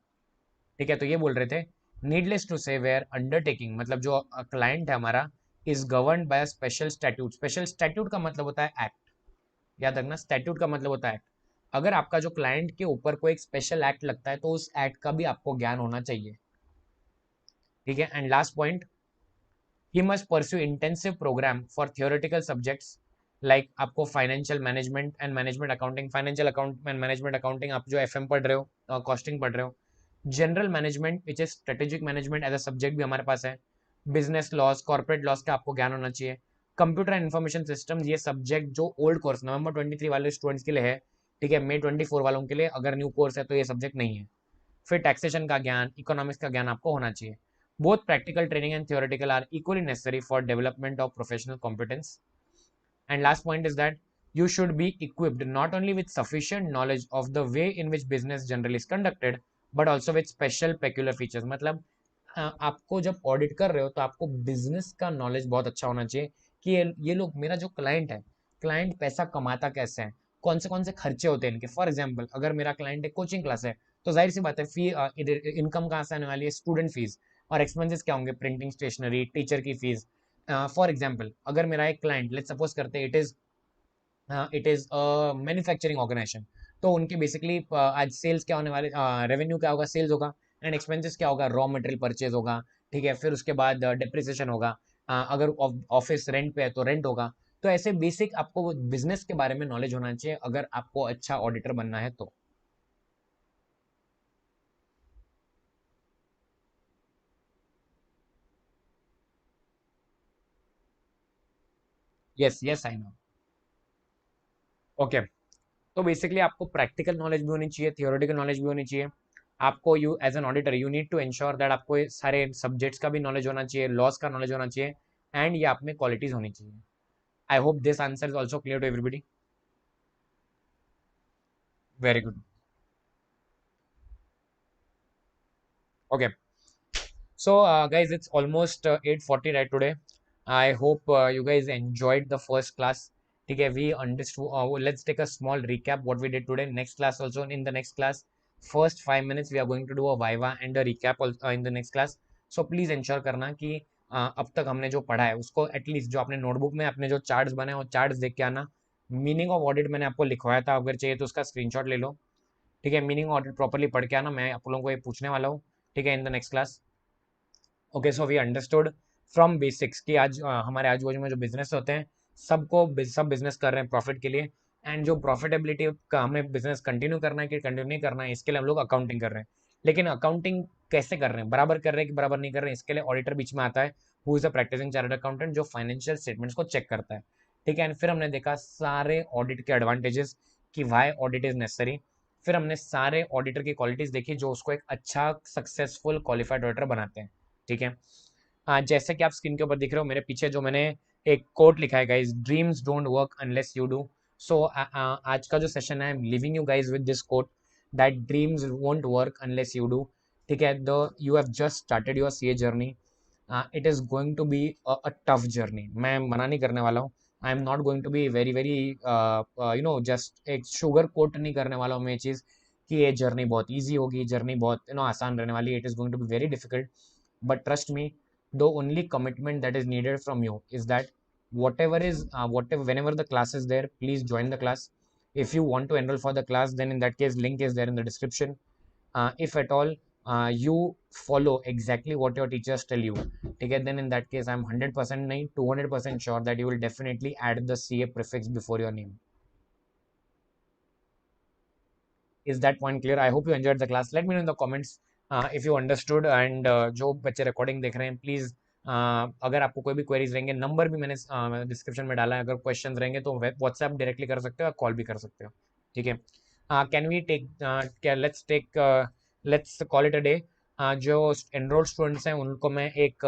ठीक है, तो ये बोल रहे थे needless to say where undertaking, मतलब जो क्लाइंट है हमारा is govern by special statute. Special statute का मतलब होता है एक्ट, याद रखना, स्टैट्यूट का मतलब होता है एक्ट। अगर आपका जो क्लाइंट के ऊपर कोई एक स्पेशल एक्ट लगता है तो उस एक्ट का भी आपको ज्ञान होना चाहिए। ठीक है, and last point, he must pursue intensive program for theoretical subjects like आपको financial management and management accounting, financial account and management accounting आप जो एफएम पढ़ रहे हो, कॉस्टिंग पढ़ रहे हो, general management which is strategic management as a subject भी हमारे पास है, बिजनेस लॉस, कॉर्पोरेट लॉस का आपको ज्ञान होना चाहिए, कंप्यूटर एंड इन्फॉर्मेशन सिस्टम, ये सब्जेक्ट जो ओल्ड कोर्स नवंबर 23 वाले स्टूडेंट्स के लिए है, ठीक है, मई 24 वालों के लिए अगर न्यू कोर्स है तो ये सब्जेक्ट नहीं है। फिर टैक्सेशन का ज्ञान, इकोनॉमिक्स का ज्ञान आपको होना चाहिए। Both practical training and theoretical are equally necessary for development of professional competence. And last point is that you should be equipped not only with sufficient knowledge of the way in which business generally is conducted, but also with special peculiar features। मतलब आपको जब audit कर रहे हो तो आपको business का knowledge बहुत अच्छा होना चाहिए कि ये लोग, मेरा जो क्लाइंट है, क्लाइंट पैसा कमाता कैसे है, कौन से खर्चे होते हैं इनके। फॉर एग्जाम्पल अगर मेरा क्लाइंट एक कोचिंग क्लास है तो जाहिर सी बात है फी इनकम कहाँ से आने वाली है, स्टूडेंट फीस, और एक्सपेंसेस क्या होंगे, प्रिंटिंग, स्टेशनरी, टीचर की फीस। फॉर एग्जाम्पल अगर मेरा एक क्लाइंट, लेट्स सपोज करते हैं इट इज मैन्युफैक्चरिंग ऑर्गेनाइजेशन, तो उनकी बेसिकली आज सेल्स क्या होने वाले, रेवेन्यू क्या होगा, सेल्स होगा, एंड एक्सपेंसेस क्या होगा, रॉ मटेरियल परचेज होगा। ठीक है, फिर उसके बाद डिप्रिसिएशन होगा, अगर ऑफिस रेंट पे है तो रेंट होगा। तो ऐसे बेसिक आपको बिजनेस के बारे में नॉलेज होना चाहिए अगर आपको अच्छा ऑडिटर बनना है तो। Yes yes I know. Okay, तो बेसिकली आपको प्रैक्टिकल नॉलेज भी होनी चाहिए, थियोरेटिकल नॉलेज भी होनी चाहिए। आपको you as an auditor you need to ensure that आपको ये सारे सब्जेक्ट्स का भी नॉलेज होना चाहिए, लॉस का नॉलेज होना चाहिए, एंड ये आप में क्वालिटीज होनी चाहिए। I hope this answer is also clear to everybody. Very good. Okay, so guys, it's almost 8:40 right today. I hope you guys enjoyed the first class. Okay, we understood. Let's take a small recap what we did today. Next class also, in the next class, first 5 minutes we are going to do a viva and a recap also, in the next class. So please ensure करना कि अब तक हमने जो पढ़ा है उसको at least जो आपने नोटबुक में अपने जो चार्ट्स बने वो चार्ट्स देख के आना। मीनिंग ऑफ ऑडिट मैंने आपको लिखवाया था, अगर चाहिए तो उसका स्क्रीनशॉट ले लो। ठीक है, मीनिंग ऑफ ऑडिट प्रॉपर्ली पढ़ के आना, मैं आप लोगों को ये पूछने वाला हूँ। ठीक है, in the next class. Okay, so we understood from basics कि आज हमारे आजू बाजू में जो बिजनेस होते हैं सब बिजनेस कर रहे हैं प्रॉफिट के लिए, एंड जो प्रॉफिटेबिलिटी का हमें बिजनेस कंटिन्यू करना है कि कंटिन्यू नहीं करना है, इसके लिए हम लोग अकाउंटिंग कर रहे हैं। लेकिन अकाउंटिंग कैसे कर रहे हैं, बराबर कर रहे हैं कि बराबर नहीं कर रहे हैं, इसके लिए ऑडिटर बीच में आता है, who is a practicing chartered accountant, जो फाइनेंशियल स्टेटमेंट्स को चेक करता है। ठीक है, एंड फिर हमने देखा सारे ऑडिट के एडवांटेजेस कि वाई ऑडिट इज नेसेसरी। फिर हमने सारे ऑडिटर की क्वालिटीज देखी जो उसको एक अच्छा सक्सेसफुल क्वालिफाइड ऑडिटर बनाते हैं। ठीक है, जैसे कि आप स्क्रीन के ऊपर दिख रहे हो मेरे पीछे जो मैंने एक कोट लिखा है guys, dreams don't work unless you do. So आज का जो सेशन है, I am leaving you guys with this quote that dreams won't work unless you do. ठीक है, the you have just started your CA journey, it is going to be a tough journey. मैं मना नहीं करने वाला हूँ, I am not going to be very very just एक sugar coat नहीं करने वाला हूँ मैं ये चीज़ कि ये जर्नी बहुत ईजी होगी, जर्नी बहुत आसान रहने वाली है। It is going to be very difficult, but trust me, the only commitment that is needed from you is that whatever whenever the class is there, please join the class. If you want to enroll for the class, then in that case link is there in the description. If at all you follow exactly what your teachers tell you, okay, then in that case I'm 100% 200% sure that you will definitely add the CA prefix before your name. Is that point clear? I hope you enjoyed the class. Let me know in the comments if you understood, and जो बच्चे recording देख रहे हैं please, अगर आपको कोई भी queries रहेंगे, नंबर भी मैंने डिस्क्रिप्शन में डाला है, अगर क्वेश्चन रहेंगे तो व्हाट्सएप डायरेक्टली कर सकते हो, कॉल भी कर सकते हो। ठीक है, can we take let's call it a day. जो एनरोल्ड स्टूडेंट्स हैं उनको मैं एक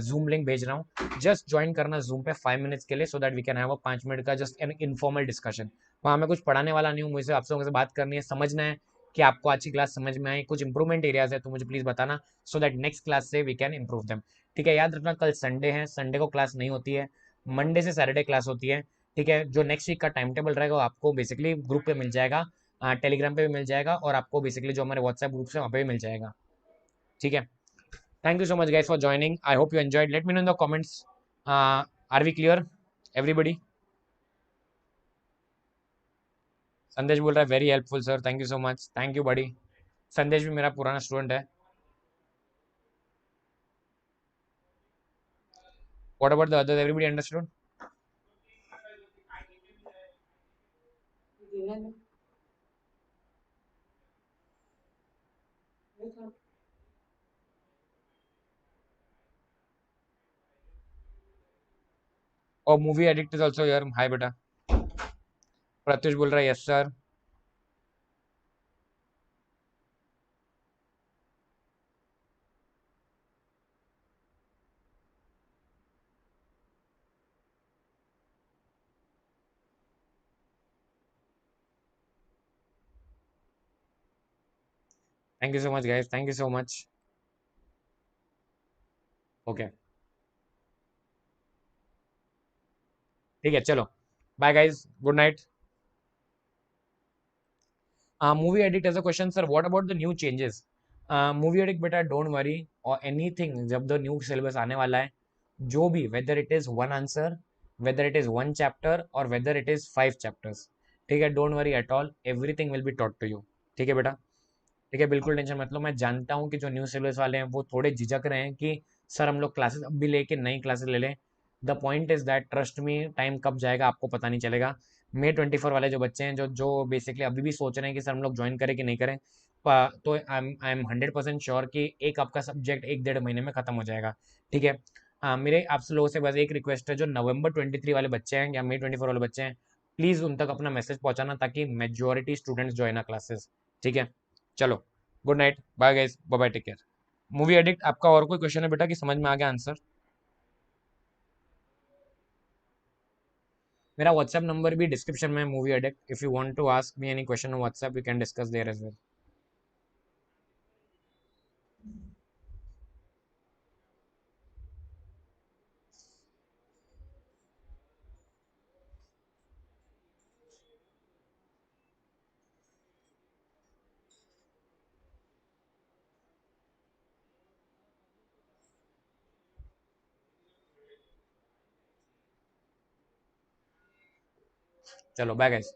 जूम लिंक भेज रहा हूँ, जस्ट ज्वाइन करना जूम पे 5 मिनट्स के लिए, so that we can have a 5 minute का जस्ट एन इनफॉर्मल डिस्कशन। वहाँ मैं कुछ पढ़ाने वाला नहीं हूँ, मुझे आप लोगों से बात करनी है, समझना है कि आपको आज की क्लास समझ में आई, कुछ इंप्रूवमेंट एरियाज है तो मुझे प्लीज बताना, सो दैट नेक्स्ट क्लास से वी कैन इंप्रूव देम। ठीक है, याद रखना कल संडे है, संडे को क्लास नहीं होती है, मंडे से सैटरडे क्लास होती है। ठीक है, जो नेक्स्ट वीक का टाइम टेबल रहेगा वो आपको बेसिकली ग्रुप पे मिल जाएगा, टेलीग्राम पे भी मिल जाएगा, और आपको बेसिकली जो हमारे व्हाट्सएप ग्रुप्स है वहाँ पे भी मिल जाएगा। ठीक है, thank you so much guys for joining, I hope you enjoyed, let me know in the comments, are we clear everybody? Sandesh बोल रहा है very helpful sir, thank you so much, thank you buddy. Sandesh भी मेरा पुराना student है। What about the others, everybody understood? और movie addict is also here, hi बेटा। प्रत्युष बोल रहा है yes sir. Thank you so much guys, thank you so much. Okay, ठीक है, चलो, bye guys, good night. Movie addict as a question sir, what about the new changes? Movie addict बेटा don't worry, और anything जब the new syllabus आने वाला है, जो भी, whether it is one answer, whether it is one chapter, और whether it is 5 chapters, ठीक है, don't worry at all, everything will be taught to you. ठीक है बेटा, ठीक है, बिल्कुल टेंशन मत लो। मैं जानता हूँ कि जो न्यू सिलेबस वाले हैं वो थोड़े झिझक रहे हैं कि सर हम लोग क्लासेस अब भी लेके नई क्लासेस ले लें। The point is that, trust me, time कब जाएगा आपको पता नहीं चलेगा। May 24 वाले जो बच्चे हैं, जो जो बेसिकली अभी भी सोच रहे हैं कि सर हम लोग ज्वाइन करें कि नहीं करें, तो आई एम 100% श्योर कि एक आपका सब्जेक्ट 1 डेढ़ महीने में खत्म हो जाएगा। ठीक है, मेरे आप लोगों से बस एक रिक्वेस्ट है, जो November 23 वाले बच्चे हैं या May 24 वाले बच्चे हैं, प्लीज़ उन तक अपना मैसेज पहुंचाना, ताकि मेजोरिटी स्टूडेंट्स ज्वाइन आ क्लासेस। ठीक है, चलो, good night, bye guys, bye bye, take care. Movie addict, आपका और कोई क्वेश्चन है बेटा कि समझ में आ गया आंसर? मेरा व्हाट्सएप नंबर भी डिस्क्रिप्शन में, movie addict, if you want to ask me any question on WhatsApp, you can discuss there as well. चलो, बाय गाइस।